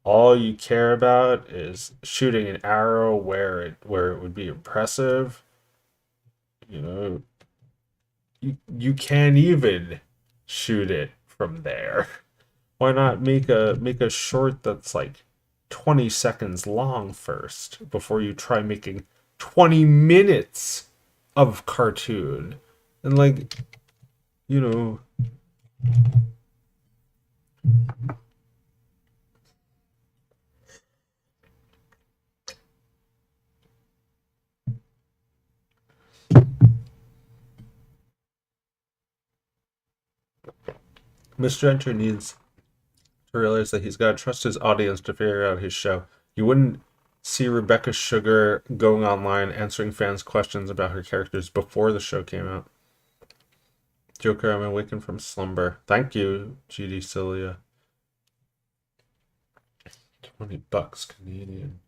all you care about is shooting an arrow where it would be impressive. You can't even shoot it from there. Why not make a short that's like 20 seconds long first before you try making 20 minutes of cartoon? And like, Mr. Enter needs to realize that he's got to trust his audience to figure out his show. You wouldn't see Rebecca Sugar going online answering fans' questions about her characters before the show came out. Joker, I'm awakened from slumber. Thank you, GD Cilia. $20 Canadian.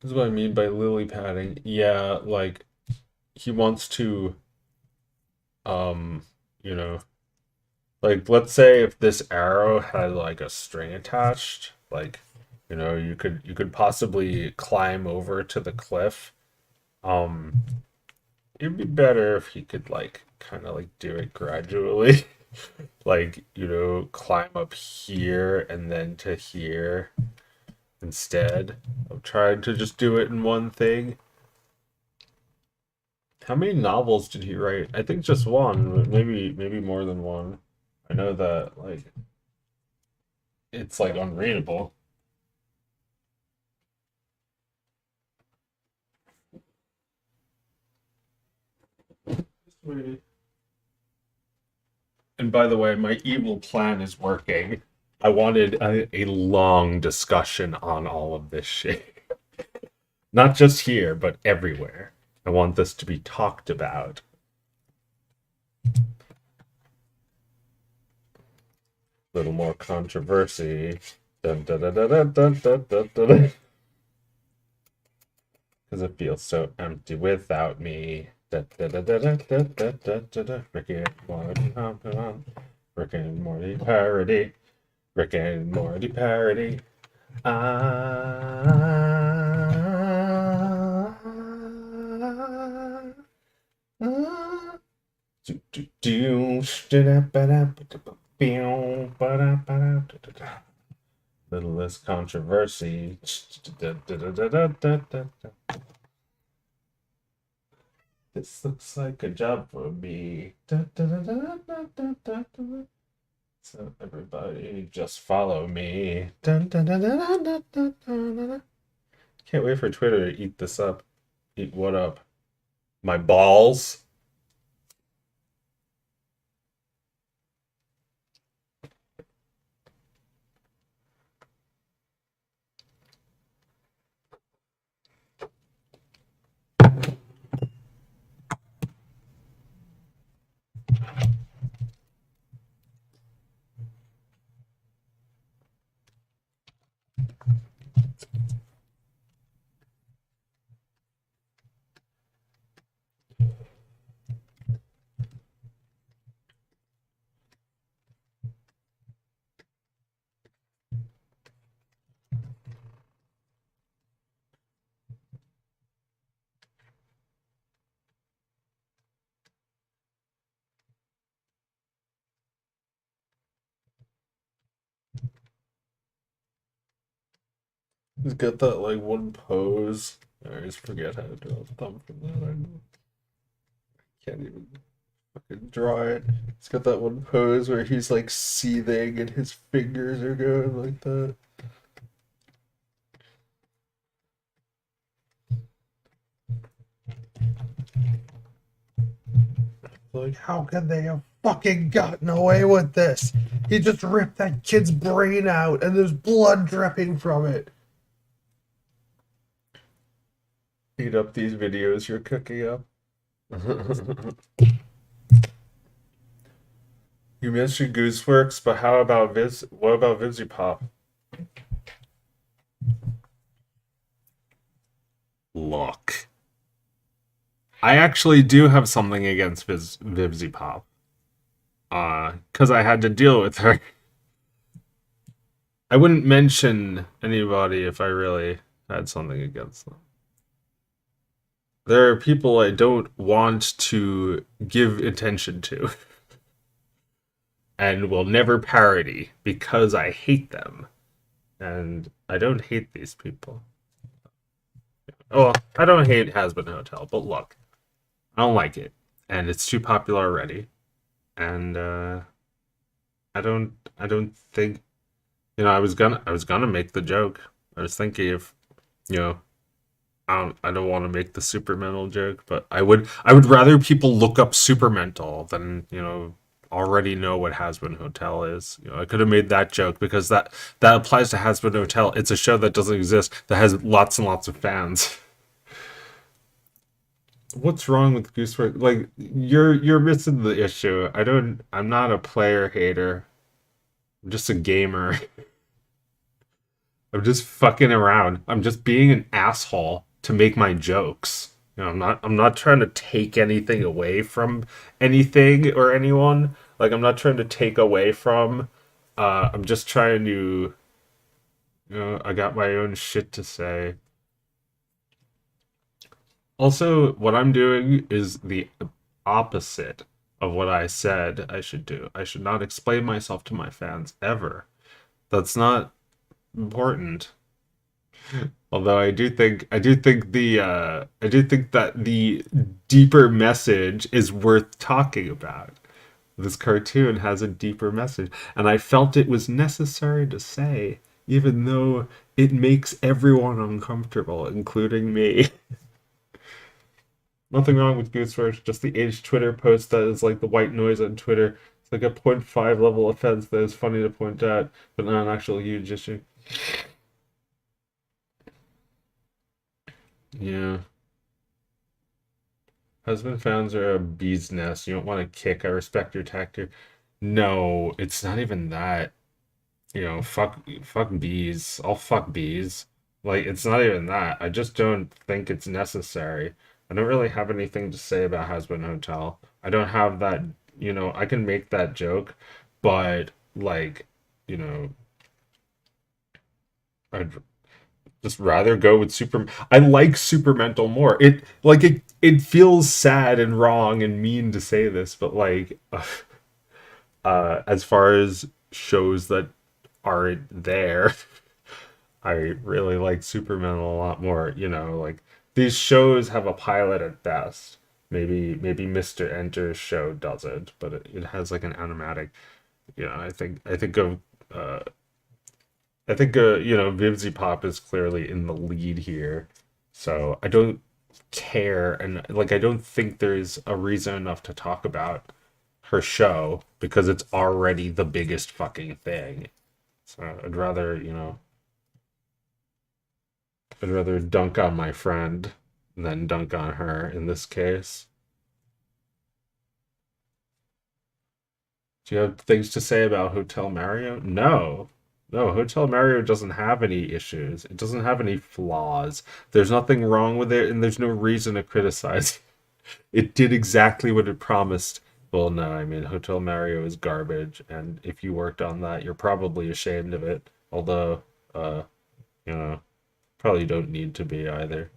This is what I mean by lily padding. Yeah, like, he wants to, like, let's say if this arrow had like a string attached, like, you could possibly climb over to the cliff. It'd be better if he could like kind of like do it gradually. Like, climb up here and then to here instead of trying to just do it in one thing. How many novels did he write? I think just one, but maybe more than one. I know that, like, it's like unreadable. And by the way, my evil plan is working. I wanted a long discussion on all of this shit. Not just here, but everywhere. I want this to be talked about. Little more controversy. Dun, dun, dun, dun, dun, dun, dun, dun, dun. Because it feels so empty without me. Da, da, da, da, da, da, da, da, da, da. Rick and Morty, Rick and Morty parody. Rick and Morty parody. Little less controversy. This looks like a job for me. So everybody just follow me. Can't wait for Twitter to eat this up. Eat what up? My balls? He's got that like one pose. I always forget how to do a thumb from that. I know. Can't even fucking draw it. He's got that one pose where he's like seething and his fingers are going like that. Like, how could they have fucking gotten away with this? He just ripped that kid's brain out and there's blood dripping from it. Eat up these videos you're cooking up. You mentioned Gooseworks, but how about what about VivzyPop? Look. I actually do have something against VivzyPop. Because I had to deal with her. I wouldn't mention anybody if I really had something against them. There are people I don't want to give attention to. And will never parody because I hate them. And I don't hate these people. Well, I don't hate Has Been Hotel, but look, I don't like it. And it's too popular already. And I don't think, I was gonna make the joke. I was thinking if, I don't want to make the super mental joke, but I would rather people look up super mental than, already know what Has Been Hotel is. I could have made that joke because that applies to Has Been Hotel. It's a show that doesn't exist that has lots and lots of fans. What's wrong with Goosework? Like you're missing the issue. I'm not a player hater. I'm just a gamer. I'm just fucking around. I'm just being an asshole to make my jokes. I'm not trying to take anything away from anything or anyone. Like I'm not trying to take away from I'm just trying to I got my own shit to say. Also, what I'm doing is the opposite of what I said I should do. I should not explain myself to my fans ever. That's not important. Although I do think that the deeper message is worth talking about. This cartoon has a deeper message, and I felt it was necessary to say, even though it makes everyone uncomfortable, including me. Nothing wrong with Goose Words, just the aged Twitter post that is like the white noise on Twitter. It's like a .5 level offense that is funny to point out, but not an actual huge issue. Yeah. Husband fans are a bee's nest. You don't want to kick. I respect your tactic. No, it's not even that. Fuck bees. I'll fuck bees. Like, it's not even that. I just don't think it's necessary. I don't really have anything to say about Husband Hotel. I don't have that, I can make that joke, but like, you know, I'd just rather go with Super. I like Supermental more. It feels sad and wrong and mean to say this, but like, as far as shows that aren't there, I really like Superman a lot more. Like these shows have a pilot at best. Maybe Mr. Enter's show doesn't, but it has like an animatic. Uh, I think Vivzy Pop is clearly in the lead here, so I don't care, and like I don't think there's a reason enough to talk about her show because it's already the biggest fucking thing. So I'd rather dunk on my friend than dunk on her in this case. Do you have things to say about Hotel Mario? No. No, Hotel Mario doesn't have any issues. It doesn't have any flaws. There's nothing wrong with it, and there's no reason to criticize. It did exactly what it promised. Well, no, I mean, Hotel Mario is garbage, and if you worked on that, you're probably ashamed of it. Although, you know, probably don't need to be either.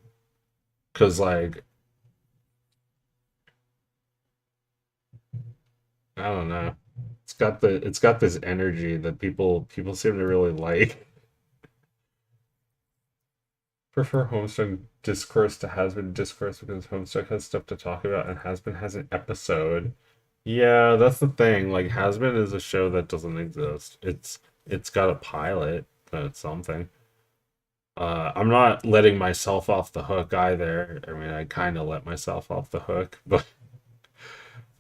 Because, like, I don't know. It's got this energy that people seem to really like. Prefer Homestuck Discourse to Has-Been Discourse because Homestuck has stuff to talk about and Has-Been has an episode. Yeah, that's the thing. Like Has-Been is a show that doesn't exist. It's got a pilot, but it's something. I'm not letting myself off the hook either. I mean, I kind of let myself off the hook, but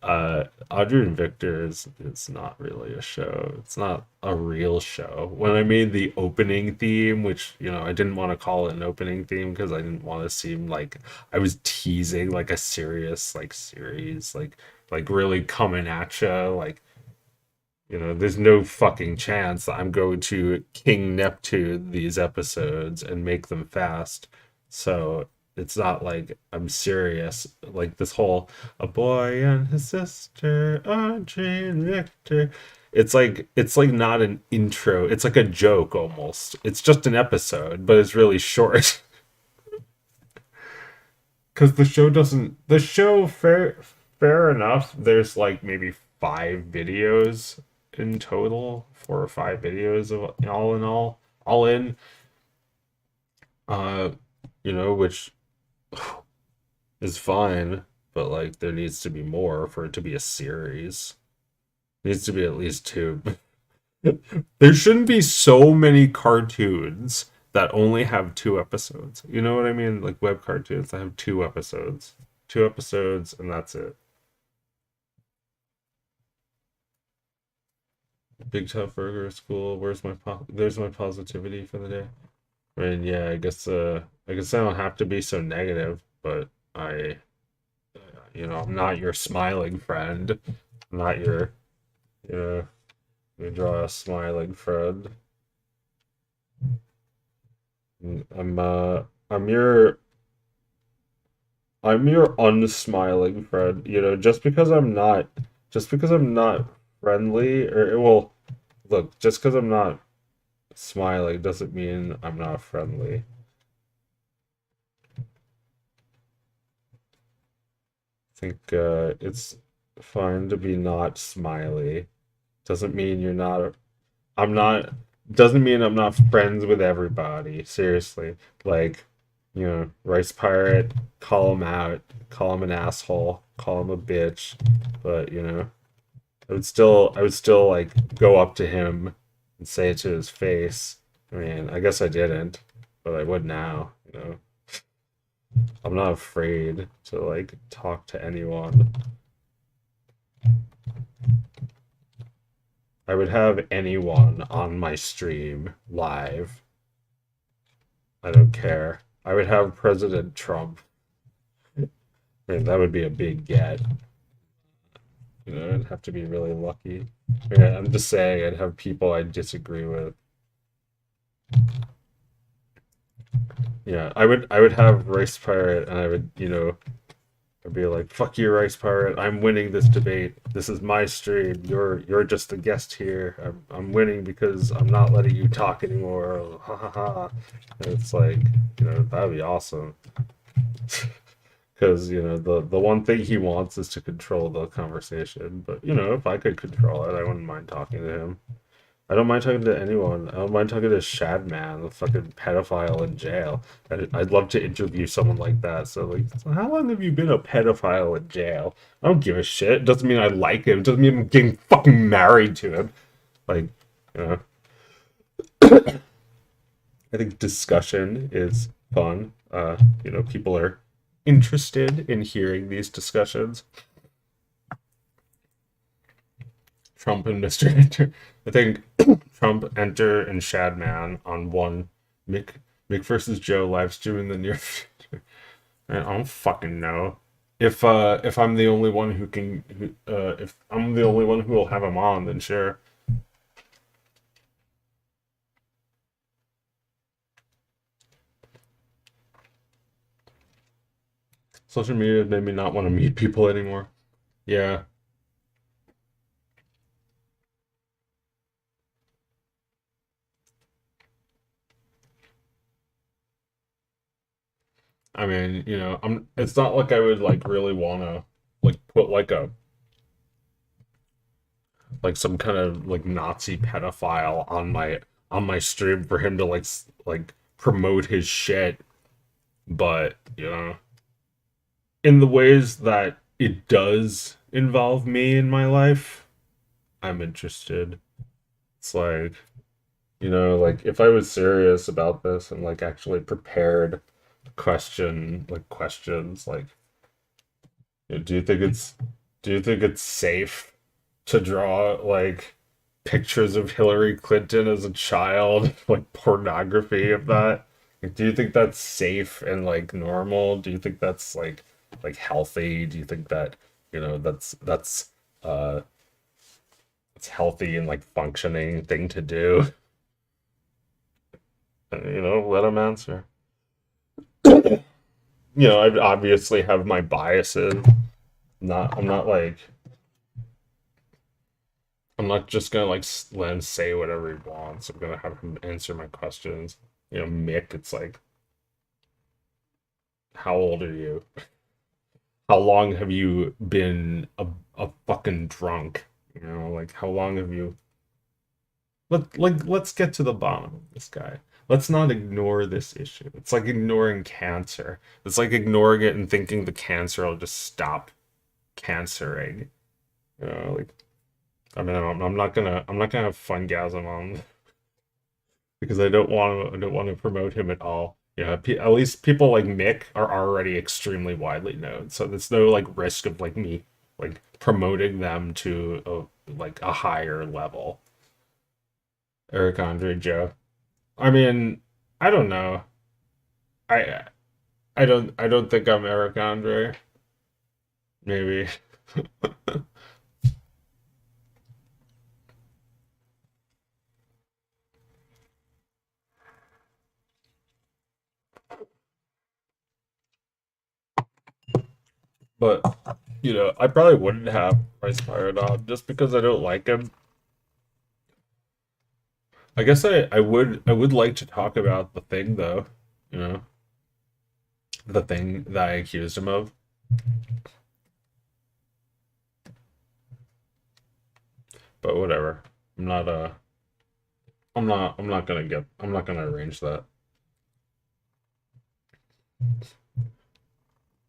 Audrey and Victor is not really a show. It's not a real show. When I made the opening theme, which I didn't want to call it an opening theme because I didn't want to seem like I was teasing like a serious like series, like really coming at you. Like there's no fucking chance that I'm going to King Neptune these episodes and make them fast. So it's not like I'm serious. Like this whole a boy and his sister, Audrey and Victor. It's like not an intro. It's like a joke almost. It's just an episode, but it's really short. Because the show fair enough. There's like maybe 5 videos in total, 4 or 5 videos of all in all in. Uh, which is fine, but like there needs to be more for it to be a series. Needs to be at least 2. There shouldn't be so many cartoons that only have 2 episodes. You know what I mean? Like web cartoons that have 2 episodes. 2 episodes and that's it. Big Tough Burger School. There's my positivity for the day. I mean, yeah, I guess I don't have to be so negative, but I'm not your smiling friend. I'm not your, you know, you draw a smiling friend. I'm your unsmiling friend. Just because I'm not friendly, or well, look, just because I'm not smiling doesn't mean I'm not friendly. I think it's fine to be not smiley. Doesn't mean you're not. I'm not. Doesn't mean I'm not friends with everybody. Seriously, like, Rice Pirate, call him out, call him an asshole, call him a bitch, but I would still like go up to him and say it to his face. I mean, I guess I didn't, but I would now, you know. I'm not afraid to like talk to anyone. I would have anyone on my stream live. I don't care. I would have President Trump. I mean, that would be a big get. You know, I'd have to be really lucky. Yeah, I'm just saying I'd have people I disagree with. Yeah, I would have Race Pirate and I would, you know, I'd be like, fuck you, Race Pirate, I'm winning this debate. This is my stream. You're just a guest here. I'm winning because I'm not letting you talk anymore. Ha ha ha. And it's like, you know, that'd be awesome. Because, you know, the one thing he wants is to control the conversation. But, you know, if I could control it, I wouldn't mind talking to him. I don't mind talking to anyone. I don't mind talking to Shadman, the fucking pedophile in jail. I'd love to interview someone like that. So, like, so how long have you been a pedophile in jail? I don't give a shit. It doesn't mean I like him. It doesn't mean I'm getting fucking married to him. Like, you know. I think discussion is fun. You know, people are interested in hearing these discussions. Trump and Mr. Enter. I think Trump, Enter, and Shadman on one Mick versus Joe live stream in the near future. I don't fucking know. If I'm the only one who can, if I'm the only one who will have him on, then sure. Social media made me not want to meet people anymore. Yeah. I mean, you know, it's not like I would like really wanna like put like some kind of like Nazi pedophile on my stream for him to like promote his shit, but you know, in the ways that it does involve me in my life, I'm interested. It's like, you know, like if I was serious about this and like actually prepared questions like, you know, do you think it's safe to draw like pictures of Hillary Clinton as a child, like pornography of that? Like, do you think that's safe and like normal? Do you think that's like healthy? Do you think that, you know, that's uh it's healthy and like functioning thing to do? You know, let them answer. You know, I obviously have my biases. I'm not like I'm not just gonna like let him say whatever he wants. I'm gonna have him answer my questions. You know, Mick, it's like, how old are you? How long have you been a fucking drunk? You know, like how long have you let's get to the bottom of this guy. Let's not ignore this issue. It's like ignoring cancer. It's like ignoring it and thinking the cancer will just stop cancering. You know, like I mean, I'm not gonna have fungasm on because I don't want to promote him at all. Yeah, at least people like Mick are already extremely widely known, so there's no like risk of like me like promoting them to like a higher level. Eric Andre Joe. I mean, I don't know. I I don't think I'm Eric Andre. Maybe. But you know, I probably wouldn't have Rice Pirate on just because I don't like him. I guess I would like to talk about the thing though, you know, the thing that I accused him of. But whatever. I'm not I'm not gonna arrange that.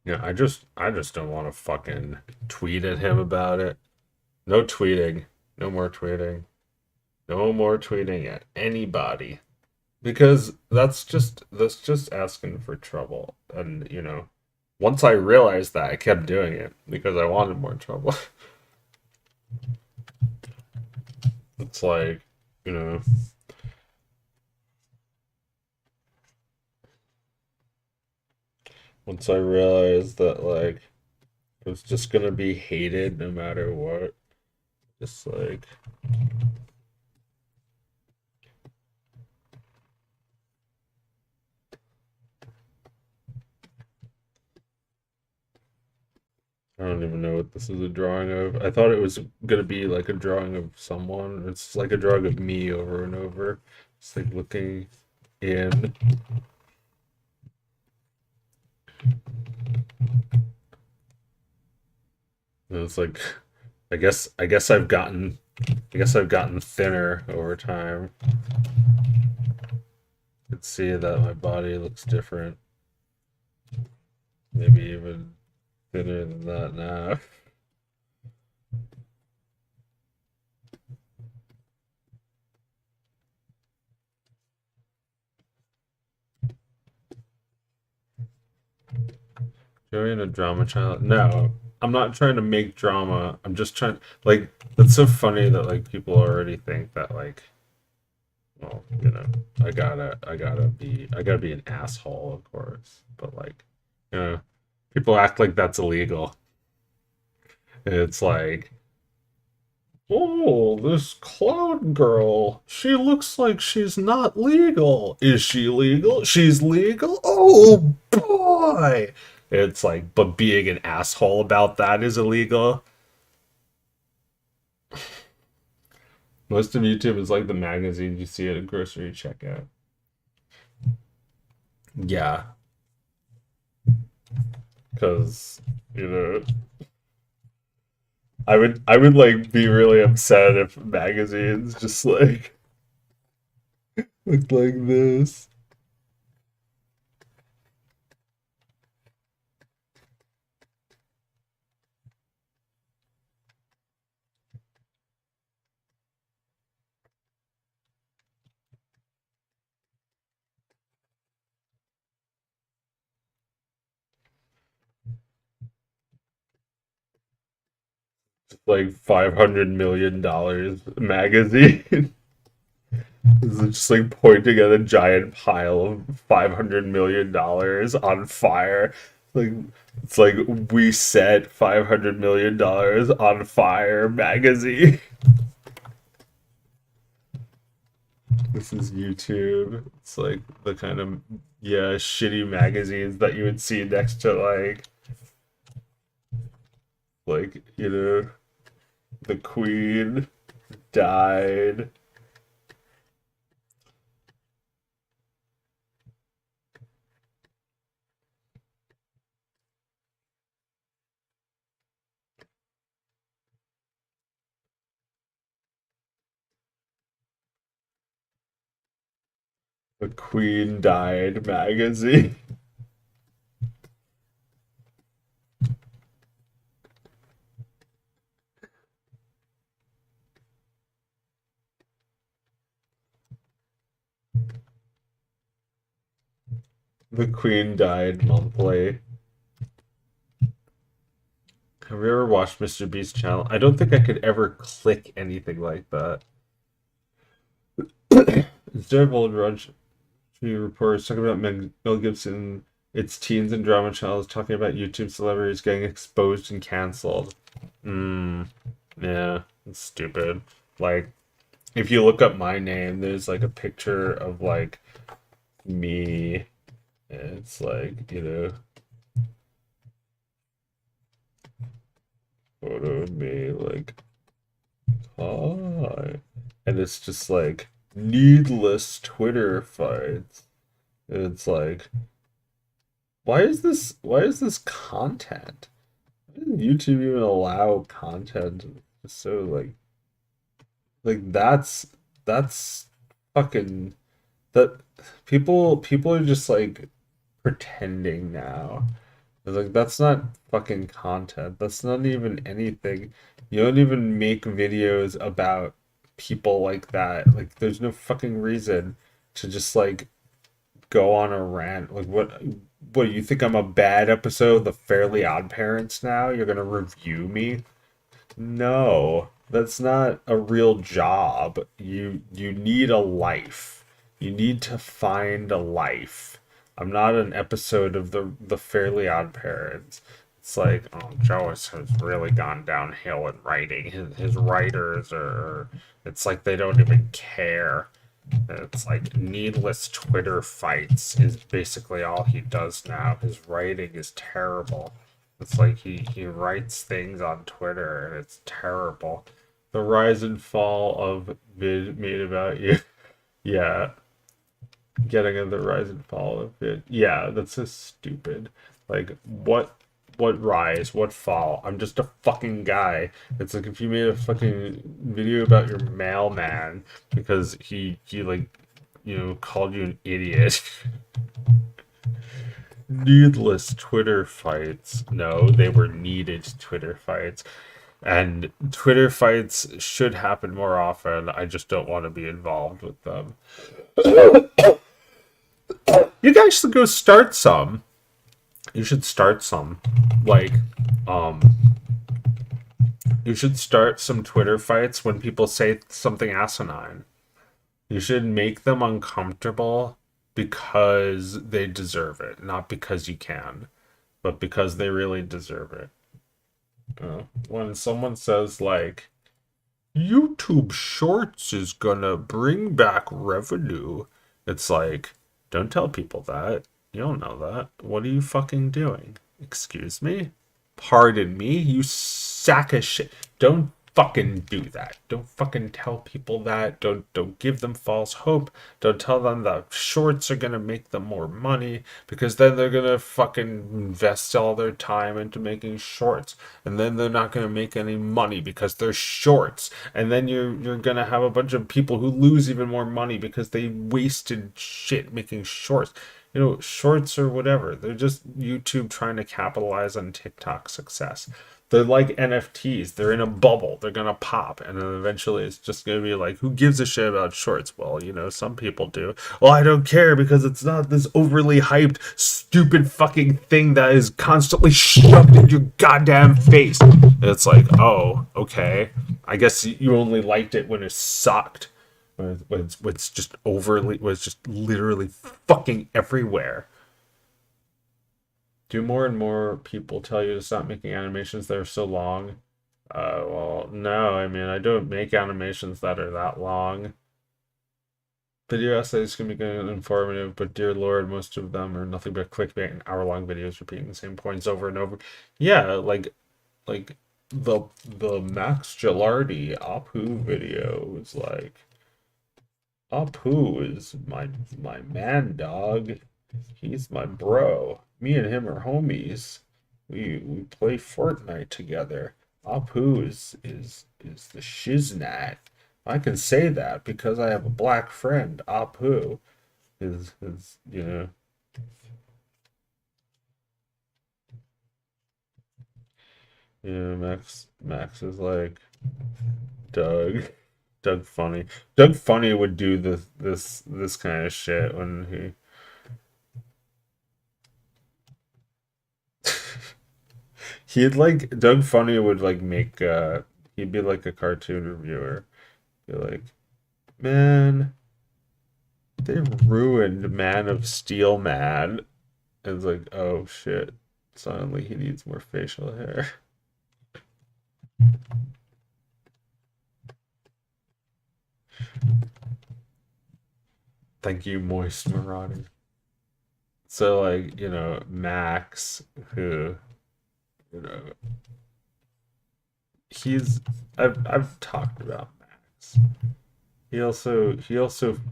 Yeah, I just don't want to fucking tweet at him about it. No tweeting. No more tweeting. No more tweeting at anybody. Because that's just asking for trouble. And once I realized that, I kept doing it because I wanted more trouble. It's like, you know, once I realized that like it was just gonna be hated no matter what. Just like I don't even know what this is a drawing of. I thought it was gonna be like a drawing of someone. It's like a drawing of me over and over. It's like looking in. And it's like I guess I've gotten thinner over time. You can see that my body looks different. Maybe even thinner than that now. Join a drama channel? No, I'm not trying to make drama. I'm just trying like it's so funny that like people already think that like well, I gotta be an asshole, of course. But like, you know, people act like that's illegal. It's like, oh, this cloud girl, she looks like she's not legal. Is she legal? She's legal? Oh boy. It's like, but being an asshole about that is illegal. Most of YouTube is like the magazine you see at a grocery checkout. Yeah, because you know, I would like be really upset if magazines just like looked like this. Like $500 million magazine. Is just like pointing at a giant pile of $500 million on fire. Like it's like we set $500 million on fire magazine. This is YouTube. It's like the kind of yeah shitty magazines that you would see next to like the Queen died. The Queen died magazine. The Queen died monthly. Have you ever watched Mr. Beast's channel? I don't think I could ever click anything like that. Instead of old Raj reporters talking about Mel Gibson, its teens and drama channels talking about YouTube celebrities getting exposed and canceled. Yeah, it's stupid. Like, if you look up my name, there's like a picture of like me. And it's like, photo of me, like, hi. And it's just like needless Twitter fights. And it's like, why is this content? Why does YouTube even allow content? It's so like that's fucking that people are just like pretending now. It's like, that's not fucking content. That's not even anything. You don't even make videos about people like that. Like, there's no fucking reason to just like go on a rant. Like, what, you think I'm a bad episode of The Fairly Odd Parents now? You're gonna review me? No, that's not a real job. You need a life. You need to find a life. I'm not an episode of the Fairly Odd Parents. It's like, oh, Joe has really gone downhill in writing. His writers are. It's like they don't even care. It's like needless Twitter fights is basically all he does now. His writing is terrible. It's like he writes things on Twitter and it's terrible. The rise and fall of vid made about you. Yeah, getting in the rise and fall of vid. Yeah, that's so stupid. Like what rise, what fall? I'm just a fucking guy. It's like if you made a fucking video about your mailman because he like called you an idiot. Needless Twitter fights. No, they were needed Twitter fights. And Twitter fights should happen more often. I just don't want to be involved with them. You guys should go start some. You should start some. Like, um, you should start some Twitter fights when people say something asinine. You should make them uncomfortable because they deserve it, not because you can, but because they really deserve it. When someone says, like, YouTube Shorts is gonna bring back revenue, it's like, don't tell people that. You don't know that. What are you fucking doing? Excuse me? Pardon me, you sack of shit. Don't fucking do that. Don't fucking tell people that. Don't give them false hope. Don't tell them that shorts are gonna make them more money because then they're gonna fucking invest all their time into making shorts and then they're not gonna make any money because they're shorts and then you're gonna have a bunch of people who lose even more money because they wasted shit making shorts. Shorts or whatever. They're just YouTube trying to capitalize on TikTok success. They're like NFTs. They're in a bubble. They're going to pop. And then eventually it's just going to be like, who gives a shit about shorts? Well, some people do. Well, I don't care because it's not this overly hyped, stupid fucking thing that is constantly shoved in your goddamn face. And it's like, oh, okay. I guess you only liked it when it sucked. When it's just overly, was just literally fucking everywhere. Do more and more people tell you to stop making animations that are so long? Well, no, I mean, I don't make animations that are that long. Video essays can be good and informative, but dear lord, most of them are nothing but clickbait and hour-long videos repeating the same points over and over. Yeah, like the Max Gilardi Apu video was like, Apu is my man, dog. He's my bro. Me and him are homies. We play Fortnite together. Apu is the shiznat. I can say that because I have a black friend. Apu is Max is like Doug. Doug Funny. Doug Funny would do this kind of shit when he'd like Doug Funny would like make he'd be like a cartoon reviewer. Be like, man, they ruined Man of Steel Man. And it's like, oh shit. Suddenly he needs more facial hair. Thank you, Moist Marauder. So like, Max, who, you know, he's I've talked about Max. He also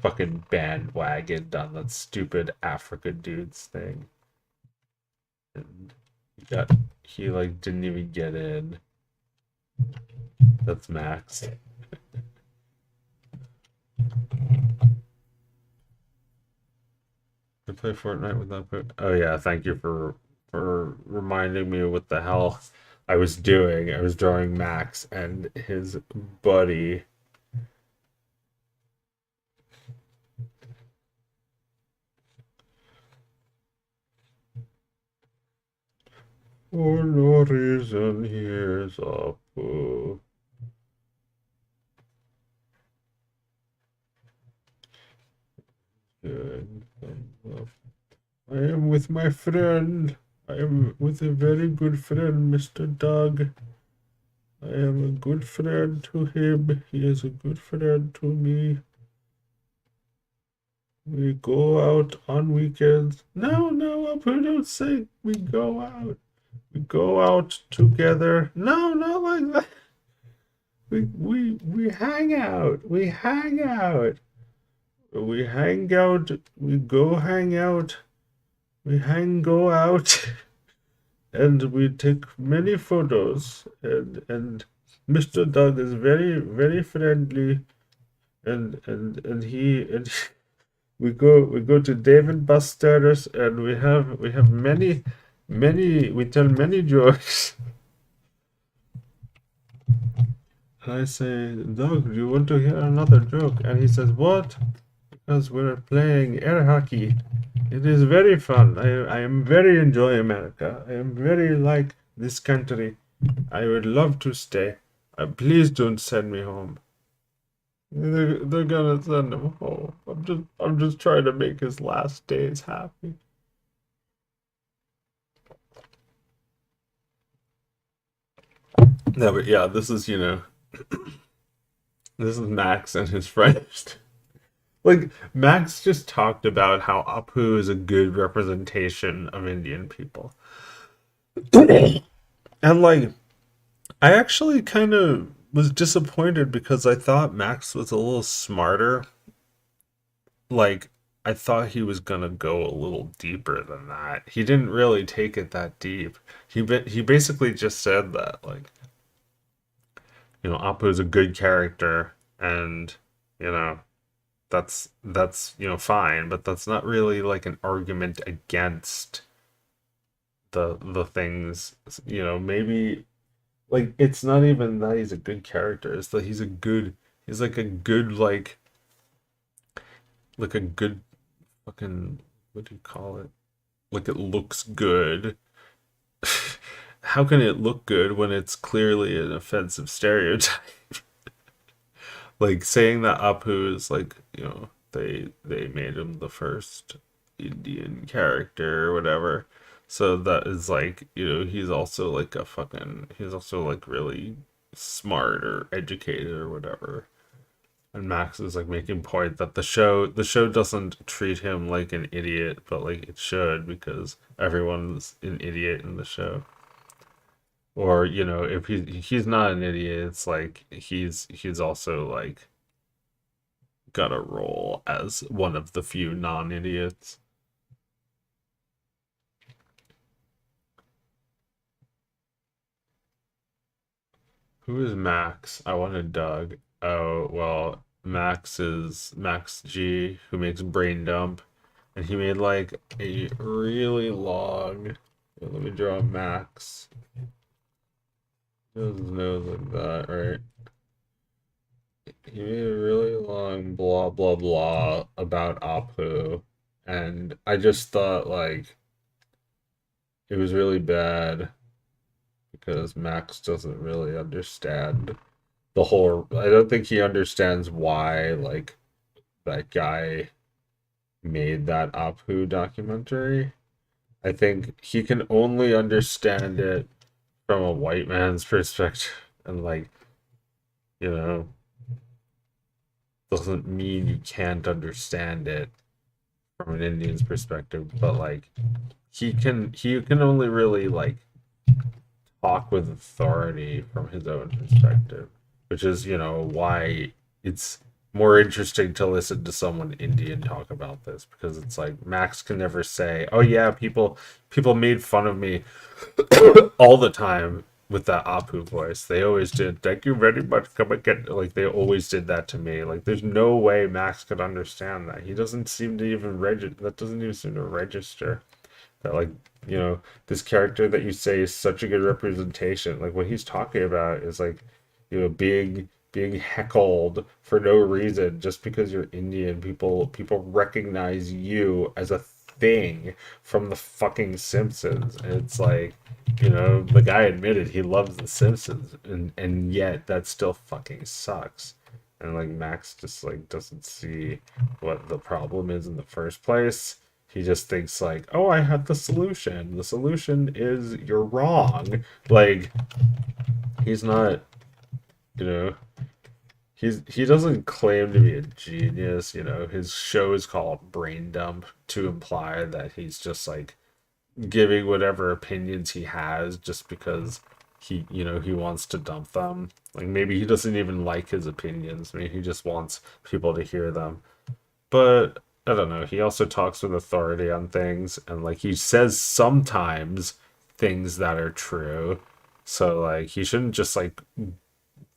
fucking bandwagoned on that stupid Africa dudes thing. And he like didn't even get in. That's Max. I play Fortnite without. Oh yeah, thank you for for reminding me what the hell I was doing. I was drawing Max and his buddy. For no reason, here's Apu. Good. I am with my friend. I am with a very good friend, Mr. Doug. I am a good friend to him. He is a good friend to me. We go out on weekends. No, Apu, don't say we go out. We go out together. No, not like that. We hang out. We hang out. We hang out. We go hang out. We go out. And we take many photos. And Mr. Doug is very, very friendly. And we go to Dave and Buster's, and we have many we tell many jokes. And I say, Doug, do you want to hear another joke? And he says, what? Because we're playing air hockey. It is very fun. I am very enjoy America. I am very like this country. I would love to stay. Please don't send me home. They're gonna send him home. I'm just trying to make his last days happy. No, but yeah, this is this is Max and his friends. Like Max just talked about how Apu is a good representation of Indian people. And like I actually kind of was disappointed because I thought Max was a little smarter. Like I thought he was gonna go a little deeper than that. He didn't really take it that deep. He basically just said that like Apu is a good character, and you know that's fine, but that's not really like an argument against the things. Maybe like it's not even that he's a good character, it's that he's like a good like a good fucking, what do you call it, like it looks good. How can it look good when it's clearly an offensive stereotype? Like saying that Apu is like, they made him the first Indian character or whatever. So that is like, he's also like he's also like really smart or educated or whatever. And Max is like making point that the show doesn't treat him like an idiot, but like it should, because everyone's an idiot in the show. Or if he's not an idiot, it's like he's also like got a role as one of the few non-idiots. Who is Max? I wanted Doug. Oh, well, Max is Max G, who makes Brain Dump, and he made like a really long. Let me draw Max. His nose like that, right? He made a really long blah blah blah about Apu, and I just thought like it was really bad because Max doesn't really understand the whole. I don't think he understands why like that guy made that Apu documentary. I think he can only understand it from a white man's perspective, and like you know doesn't mean you can't understand it from an Indian's perspective, but like he can only really like talk with authority from his own perspective, which is why it's more interesting to listen to someone Indian talk about this, because it's like Max can never say, "Oh yeah, people made fun of me all the time with that Apu voice. They always did. Thank you very much. Come again." Like they always did that to me. Like there's no way Max could understand that. He doesn't seem to even register. That doesn't even seem to register. That like, you know, this character that you say is such a good representation. Like what he's talking about is like, you know, being heckled for no reason just because you're Indian. People recognize you as a thing from the fucking Simpsons. And it's like, you know, the guy admitted he loves the Simpsons and yet that still fucking sucks. And like Max just like doesn't see what the problem is in the first place. He just thinks like, "Oh, I have the solution. The solution is you're wrong." Like he's not, you know, he doesn't claim to be a genius, you know. His show is called Brain Dump to imply that he's just like giving whatever opinions he has just because he, you know, he wants to dump them. Like maybe he doesn't even like his opinions. Maybe he just wants people to hear them. But I don't know. He also talks with authority on things, and like he says sometimes things that are true. So like he shouldn't just like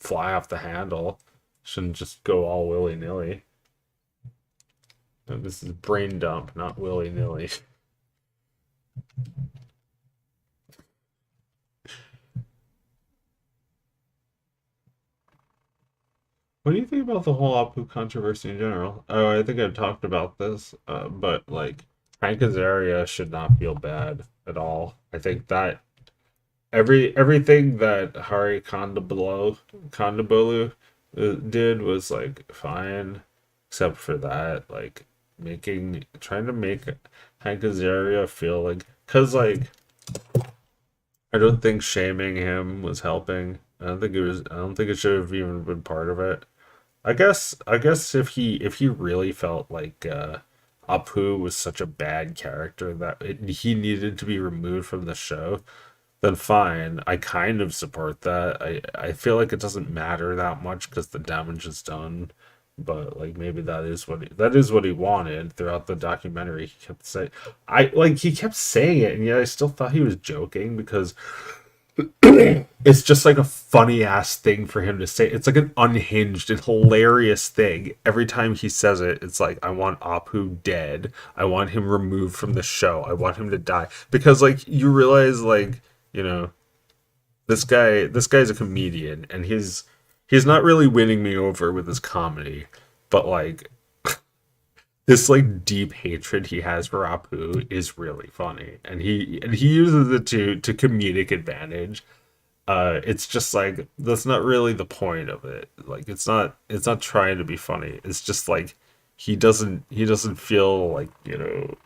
fly off the handle. Shouldn't just go all willy nilly. No, this is brain dump, not willy nilly. What do you think about the whole Apu controversy in general? Oh, I think I've talked about this, but like Hank Azaria should not feel bad at all. I think that everything that Hari Kondabolu did was like fine, except for that, like trying to make Hank Azaria feel like, cause like I don't think shaming him was helping. I don't think it was. I don't think it should have even been part of it. I guess if he really felt like Apu was such a bad character that he needed to be removed from the show, then fine. I kind of support that. I feel like it doesn't matter that much because the damage is done. But like maybe that is what he wanted throughout the documentary. He kept saying, he kept saying it, and yet I still thought he was joking because it's just like a funny ass thing for him to say. It's like an unhinged and hilarious thing. Every time he says it, it's like, I want Apu dead. I want him removed from the show. I want him to die. Because like you realize like, you know, this guy's a comedian and he's not really winning me over with his comedy. But like this like deep hatred he has for Apu is really funny. And he uses it to comedic advantage. It's just like that's not really the point of it. Like it's not trying to be funny. It's just like he doesn't feel like, you know,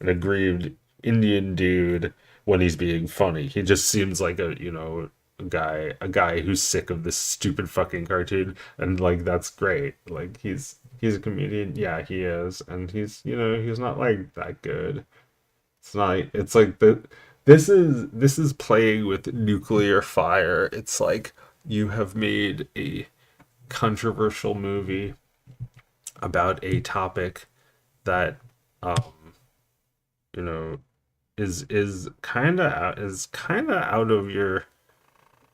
an aggrieved Indian dude when he's being funny. He just seems like a, you know, a guy who's sick of this stupid fucking cartoon, and like that's great. Like he's a comedian, yeah, he is, and he's, you know, he's not like that good. It's not. It's like the. This is playing with nuclear fire. It's like you have made a controversial movie about a topic that, um, you know, is kind of out of your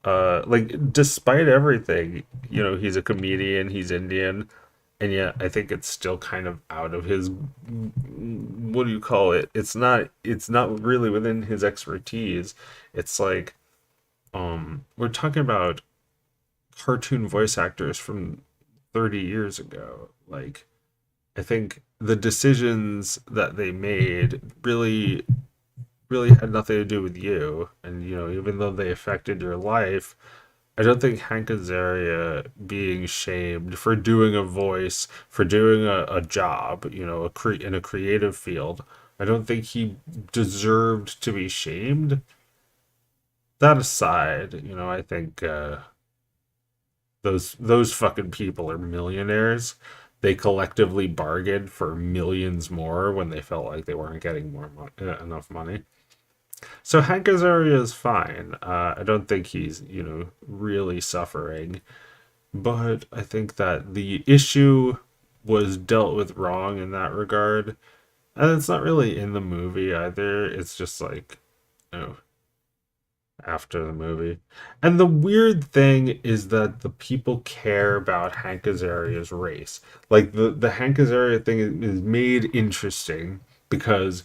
like despite everything, you know, he's a comedian, he's Indian, and yet I think it's still kind of out of his, what do you call it? It's not really within his expertise. It's like we're talking about cartoon voice actors from 30 years ago. Like I think the decisions that they made really had nothing to do with you, and you know, even though they affected your life, I don't think Hank Azaria being shamed for doing a voice, for doing a job, you know, in a creative field, I don't think he deserved to be shamed. That aside, you know, I think those fucking people are millionaires. They collectively bargained for millions more when they felt like they weren't getting enough money. So Hank Azaria is fine. I don't think he's, you know, really suffering. But I think that the issue was dealt with wrong in that regard. And it's not really in the movie either. It's just like, you know, after the movie. And the weird thing is that the people care about Hank Azaria's race. Like the Hank Azaria thing is made interesting because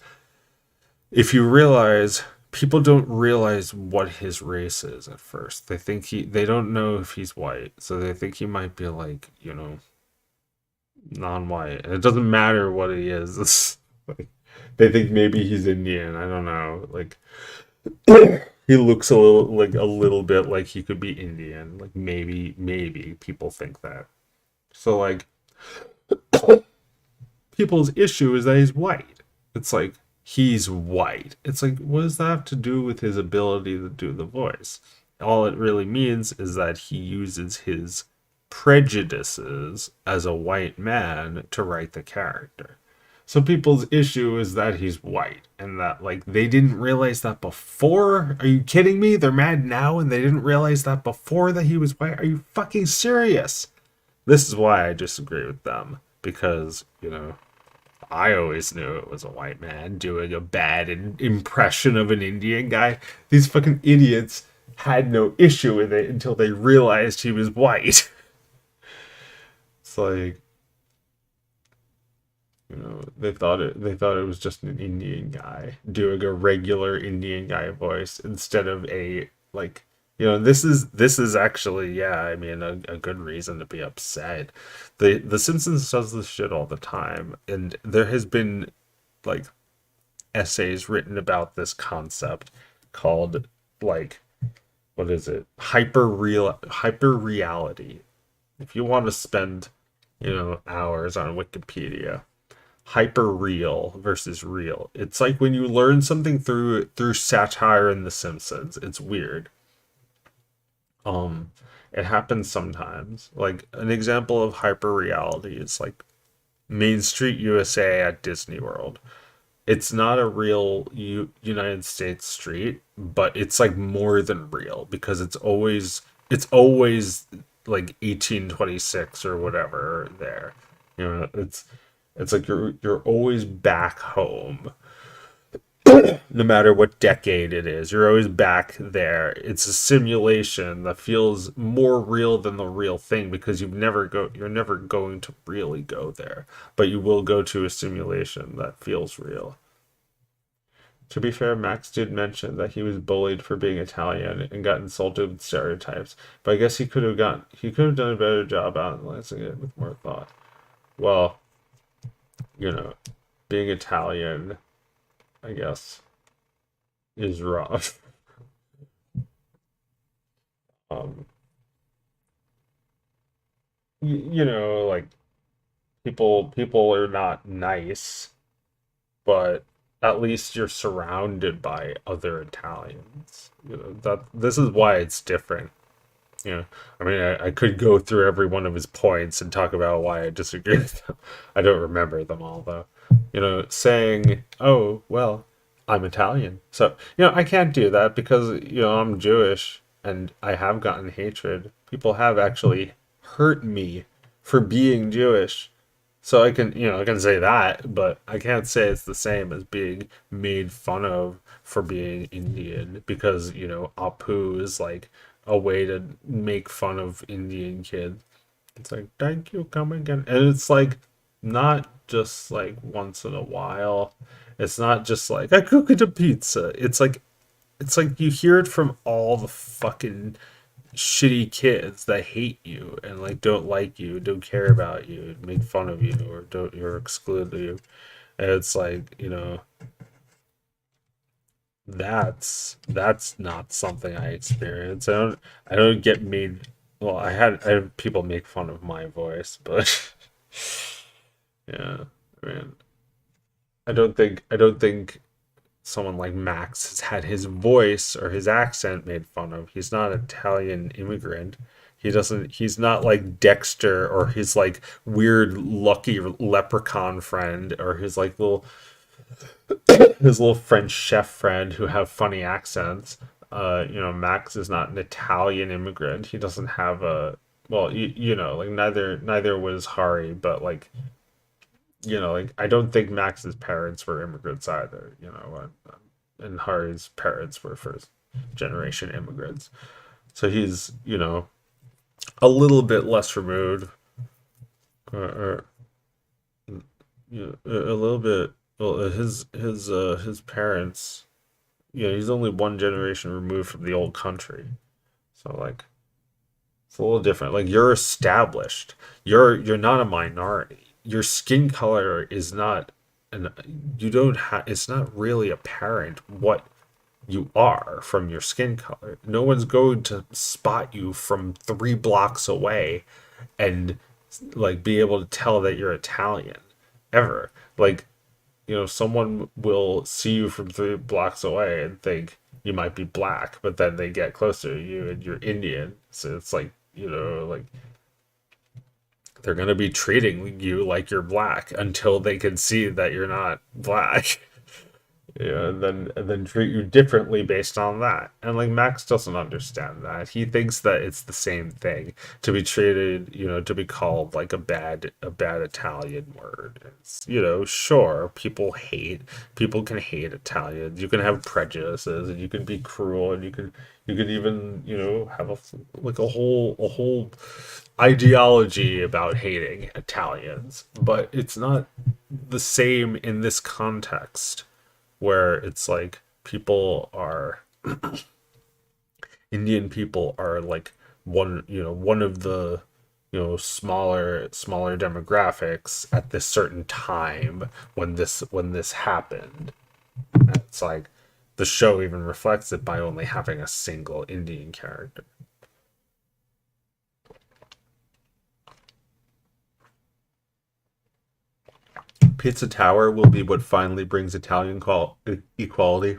if you realize people don't realize what his race is at first. They don't know if he's white, so they think he might be like, non-white. And it doesn't matter what he is. It's like they think maybe he's Indian. I don't know. Like he looks a little bit like he could be Indian. Like maybe people think that. So like people's issue is that he's white. It's like he's white. It's like what does that have to do with his ability to do the voice? All it really means is that he uses his prejudices as a white man to write the character. So people's issue is that he's white and that like they didn't realize that before. Are you kidding me? They're mad now and they didn't realize that before that he was white. Are you fucking serious? This is why I disagree with them because, I always knew it was a white man doing a bad impression of an Indian guy. These fucking idiots had no issue with it until they realized he was white. It's like, they thought it was just an Indian guy doing a regular Indian guy voice instead of a like this is actually, yeah, I mean a good reason to be upset. The Simpsons does this shit all the time, and there has been like essays written about this concept called like what is it? Hyper reality. If you want to spend, hours on Wikipedia, hyper real versus real. It's like when you learn something through satire in The Simpsons. It's weird. Um, it happens sometimes. Like an example of hyper reality is like Main Street USA at Disney World. It's not a real United States street, but it's like more than real because it's always like 1826 or whatever there. It's like you're always back home no matter what decade it is. You're always back there. It's a simulation that feels more real than the real thing because you're never going to really go there, but you will go to a simulation that feels real. To be fair, Max did mention that he was bullied for being Italian and got insulted with stereotypes, but I guess he could have done a better job analyzing it with more thought. Well, you know, being Italian, I guess, is rough. Um, like people are not nice, but at least you're surrounded by other Italians. That this is why it's different. I mean, I could go through every one of his points and talk about why I disagree with them. I don't remember them all though. Saying, "Oh, well, I'm Italian," so I can't do that because I'm Jewish and I have gotten hatred. People have actually hurt me for being Jewish. So I can say that, but I can't say it's the same as being made fun of for being Indian because, Apu is like a way to make fun of Indian kids. It's like, thank you, come again. And it's like not just like once in a while. It's not just like I cooked a pizza. It's like you hear it from all the fucking shitty kids that hate you and like don't like you, don't care about you, make fun of you, or don't or exclude you. And it's like, that's not something I experience. I don't get made well, I had people make fun of my voice, but yeah, I mean, I don't think someone like Max has had his voice or his accent made fun of. He's not an Italian immigrant. He's not like Dexter or his like weird lucky leprechaun friend or his little French chef friend who have funny accents. Max is not an Italian immigrant. He doesn't have a well, like neither was Hari, but like like I don't think Max's parents were immigrants either. And Hari's parents were first generation immigrants, so he's a little bit less removed, or a little bit Well, his parents, he's only one generation removed from the old country. So like it's a little different. Like you're established. You're not a minority. Your skin color is not and you don't have it's not really apparent what you are from your skin color. No one's going to spot you from 3 blocks away and like be able to tell that you're Italian ever. Like, someone will see you from 3 blocks away and think you might be black, but then they get closer to you and you're Indian. So it's like, like they're going to be treating you like you're black until they can see that you're not black. And then treat you differently based on that. And like Max doesn't understand that. He thinks that it's the same thing to be treated, to be called like a bad Italian word. It's, sure, people can hate Italians. You can have prejudices and you can be cruel and you can even, have a whole ideology about hating Italians, but it's not the same in this context where it's like Indian people are like one of the smaller demographics at this certain time when this happened. It's like the show even reflects it by only having a single Indian character. Pizza Tower will be what finally brings Italian equality.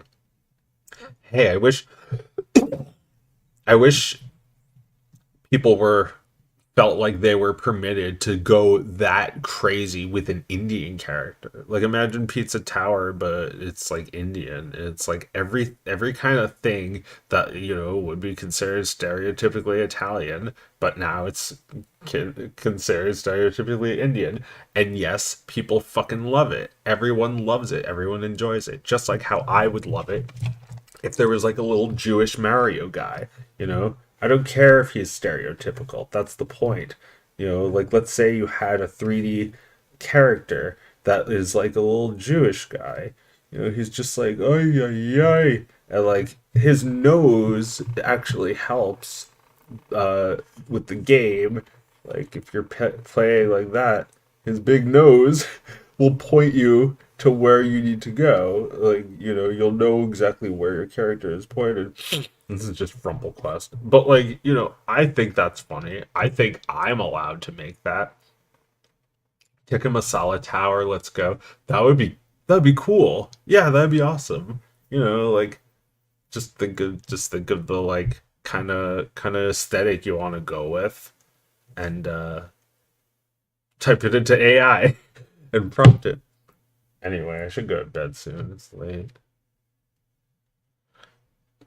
Hey, I wish people were felt like they were permitted to go that crazy with an Indian character. Like imagine Pizza Tower, but it's like Indian. It's like every kind of thing that would be considered stereotypically Italian, but now it's considered stereotypically Indian. And yes, people fucking love it. Everyone loves it. Everyone enjoys it. Just like how I would love it if there was like a little Jewish Mario guy, I don't care if he's stereotypical. That's the point. Like let's say you had a 3D character that is like a little Jewish guy. He's just like, ay, ay, ay. And like his nose actually helps with the game. Like if you're playing like that, his big nose will point you to where you need to go. Like you'll know exactly where your character is pointed. This is just Rumblecast, but like I think that's funny. I think I'm allowed to make that. Tikka Masala Tower, let's go. That'd be cool. Yeah, that'd be awesome. Like just think of the like kind of aesthetic you want to go with, and type it into AI and prompt it. Anyway, I should go to bed soon. It's late.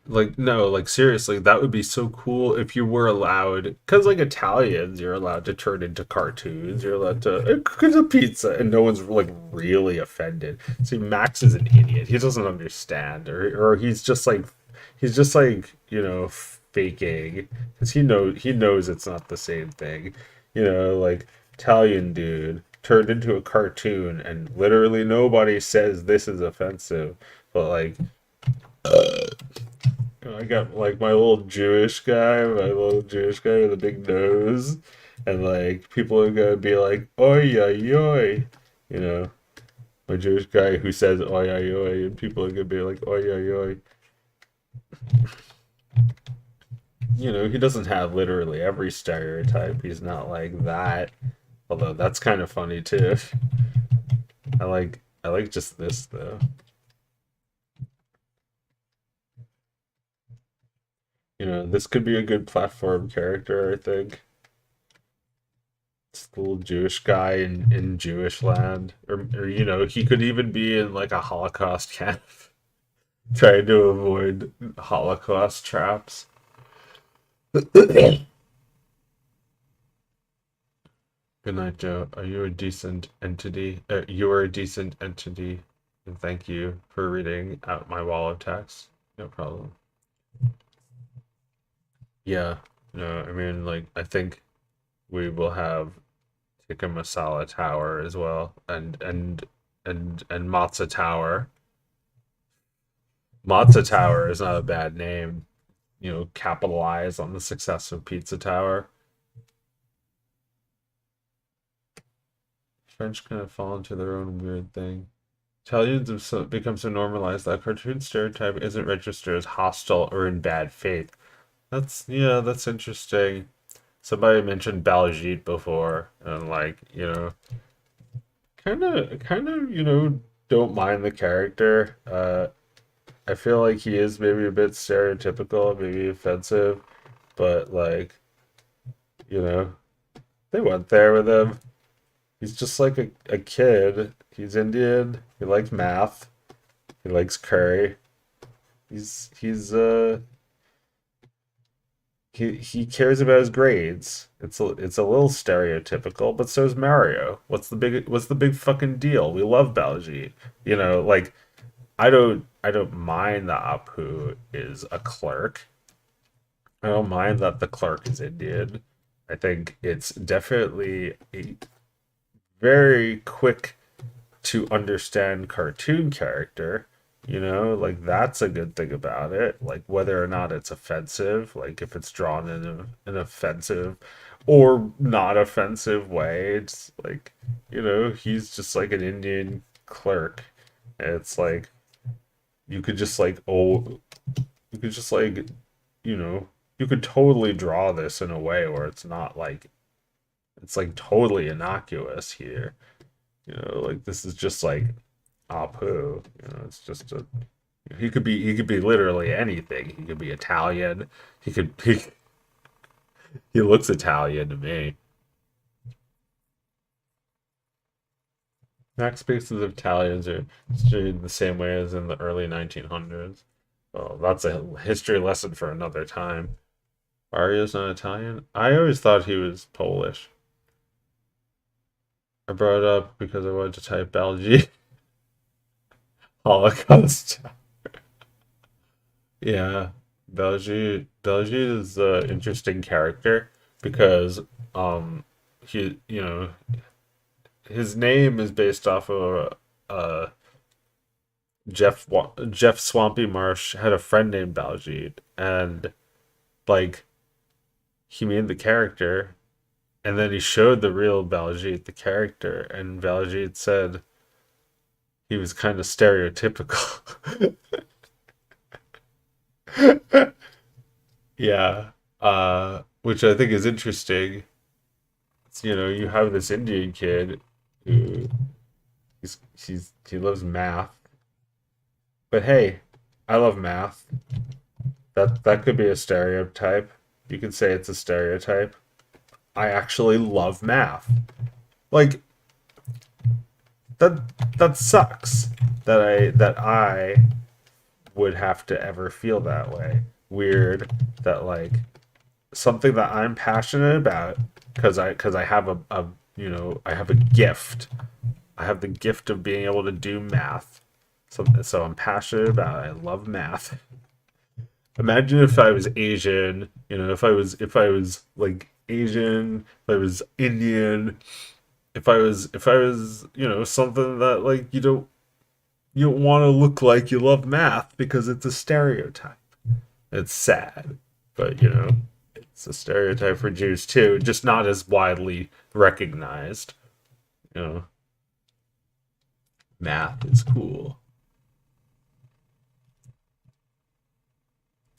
Like no, like seriously, that would be so cool if you were allowed. Because like Italians, you're allowed to turn into cartoons. You're allowed to cook a pizza, and no one's like really offended. See, Max is an idiot. He doesn't understand, or he's just like faking because he knows it's not the same thing. Like Italian dude turned into a cartoon, and literally nobody says this is offensive, but like I got like my little Jewish guy with a big nose, and like people are gonna be like, oi, oi, oi, you know, my Jewish guy who says oi, oi, oi, and people are gonna be like, oi, oi, oi. He doesn't have literally every stereotype. He's not like that. Although that's kind of funny too. I like just this though. This could be a good platform character, I think. It's the little Jewish guy in Jewish land. Or he could even be in like a Holocaust camp trying to avoid Holocaust traps. Good night, Joe. Are you a decent entity? You are a decent entity. And thank you for reading out my wall of text. No problem. Yeah. No, I mean, like, I think we will have Tikka Masala Tower as well, and and Matza Tower. Matza Tower is not a bad name. Capitalize on the success of Pizza Tower. French kind of fall into their own weird thing. Italians have become so normalized that cartoon stereotype isn't registered as hostile or in bad faith. That's interesting. Somebody mentioned Baljeet before, and like, kind of, don't mind the character. I feel like he is maybe a bit stereotypical, maybe offensive, but like, you know, they went there with him. He's just like a kid. He's Indian. He likes math. He likes curry. He's he cares about his grades. It's a little stereotypical, but so is Mario. What's the big fucking deal? We love Baljeet. Like I don't mind that Apu is a clerk. I don't mind that the clerk is Indian. I think it's definitely a very quick to understand cartoon character. Like that's a good thing about it. Like whether or not it's offensive, like if it's drawn in an offensive or not offensive way, it's like, he's just like an Indian clerk. And it's like you could just like you could just like you know you could totally draw this in a way where it's not like it's like totally innocuous here. Like this is just like Apu. It's just a he could be literally anything. He could be Italian. He looks Italian to me. Max speaks of Italians are treated the same way as in the early 1900s. Well, that's a history lesson for another time. Mario's not Italian? I always thought he was Polish. I brought it up because I wanted to type Belgium Holocaust. Yeah, Belgium is an interesting character because he his name is based off of Jeff Swampy Marsh had a friend named Baljeet, and like he made the character, and then he showed the real Baljeet the character, and Baljeet said he was kind of stereotypical. Yeah, which I think is interesting. You have this Indian kid who he loves math, but hey, I love math. That could be a stereotype. You could say it's a stereotype. I actually love math. Like that that sucks that I would have to ever feel that way. Weird that like something that I'm passionate about because I have I have a gift. I have the gift of being able to do math. So I'm passionate about it. I love math. Imagine if I was Asian, if I was like Asian, if I was Indian, if I was, something that like you don't want to look like you love math because it's a stereotype. It's sad, but it's a stereotype for Jews too, just not as widely recognized. You know, Math is cool.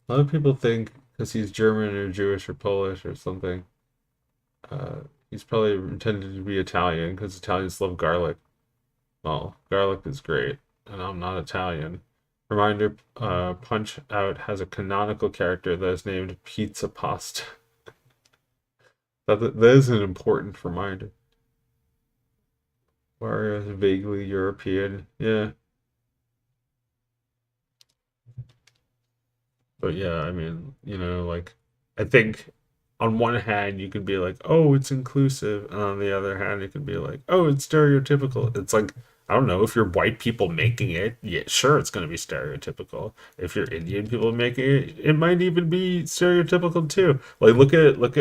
A lot of people think because he's German or Jewish or Polish or something, he's probably intended to be Italian because Italians love garlic. Well, garlic is great, and I'm not Italian. Reminder, Punch Out has a canonical character that is named Pizza Pasta. That is an important reminder. Wario is vaguely European. Yeah. But yeah, I mean, like, I think on one hand you could be like, oh, it's inclusive, and on the other hand, you could be like, oh, it's stereotypical. It's like, I don't know, if you're white people making it, yeah, sure, it's going to be stereotypical. If you're Indian people making it, it might even be stereotypical too. Like, look at like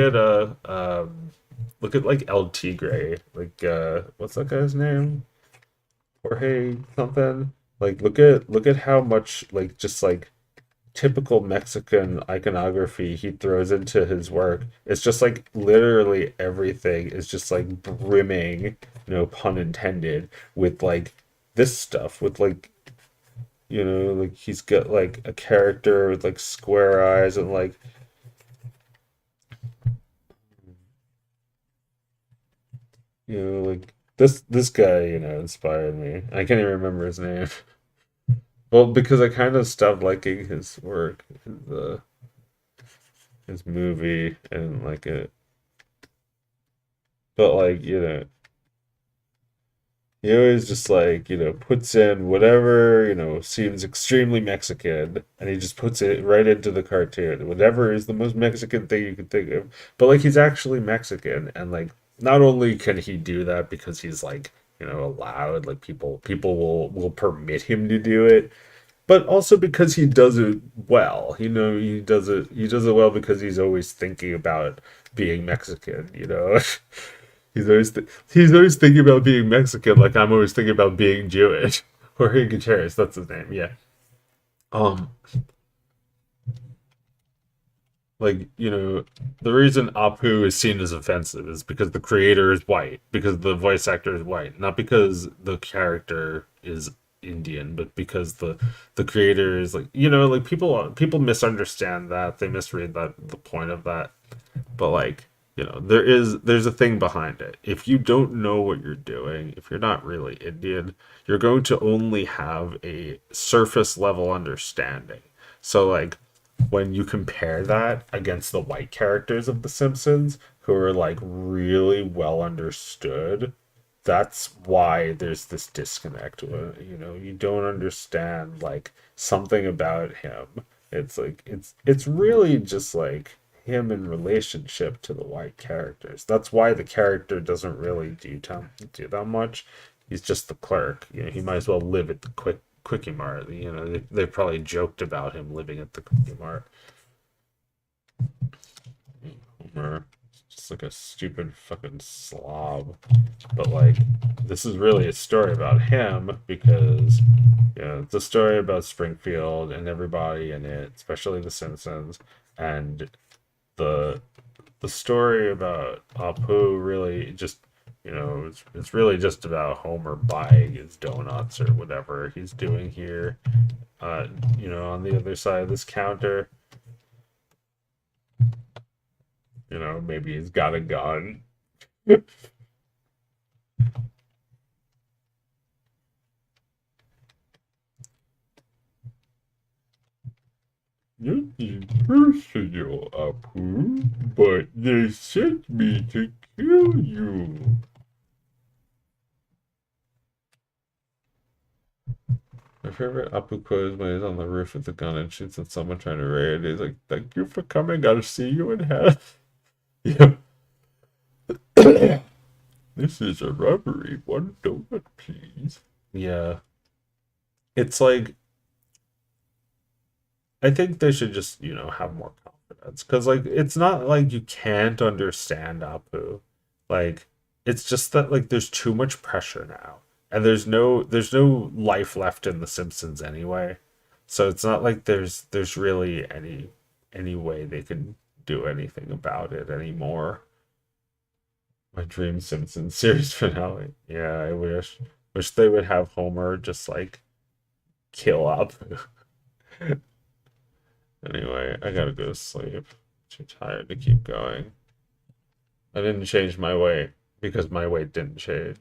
El Tigre, like, what's that guy's name? Jorge something. Like look at how much like just like typical Mexican iconography he throws into his work. It's just like literally everything is just like brimming, no pun intended, with like this stuff, with like like he's got like a character with like square eyes and like like this guy, inspired me. I can't even remember his name. Well, because I kind of stopped liking his work, his movie, and like it, but like he always just like puts in whatever seems extremely Mexican, and he just puts it right into the cartoon. Whatever is the most Mexican thing you could think of, but like he's actually Mexican, and like not only can he do that because he's like allowed, like people will permit him to do it, but also because he does it well. He does it well because he's always thinking about being Mexican. He's always thinking about being Mexican, like I'm always thinking about being Jewish. Jorge Gutierrez, that's his name. Yeah. Um, like the reason Apu is seen as offensive is because the creator is white, because the voice actor is white, not because the character is Indian, but because the creator is like like people misunderstand that, they misread that the point of that. But like there's a thing behind it. If you don't know what you're doing, if you're not really Indian, you're going to only have a surface level understanding. So like when you compare that against the white characters of the Simpsons, who are like really well understood, that's why there's this disconnect. You don't understand like something about him. It's like it's really just like him in relationship to the white characters. That's why the character doesn't really do that much. He's just the clerk. He might as well live at the quickie mart. They probably joked about him living at the quickie mart. Homer, just like a stupid fucking slob. But like, this is really a story about him because it's a story about Springfield and everybody in it, especially the Simpsons, and the the story about Apu really just it's really just about Homer buying his donuts or whatever he's doing here. On the other side of this counter, maybe he's got a gun. Nothing personal, Apu, but they sent me to kill you. My favorite Apu quote is when he's on the roof with the gun and shoots at someone trying to raid. He's like, "Thank you for coming. I'll see you in hell." Yeah. This is a robbery. One donut, please. Yeah. It's like I think they should just, have more confidence. Because, like, it's not like you can't understand Apu. Like, it's just that, like, there's too much pressure now. And there's no life left in The Simpsons anyway. So it's not like there's really any way they can do anything about it anymore. My dream Simpsons series finale. Yeah, I wish. Wish they would have Homer just like kill Apu. Anyway, I gotta go to sleep. Too tired to keep going. I didn't change my weight because my weight didn't change.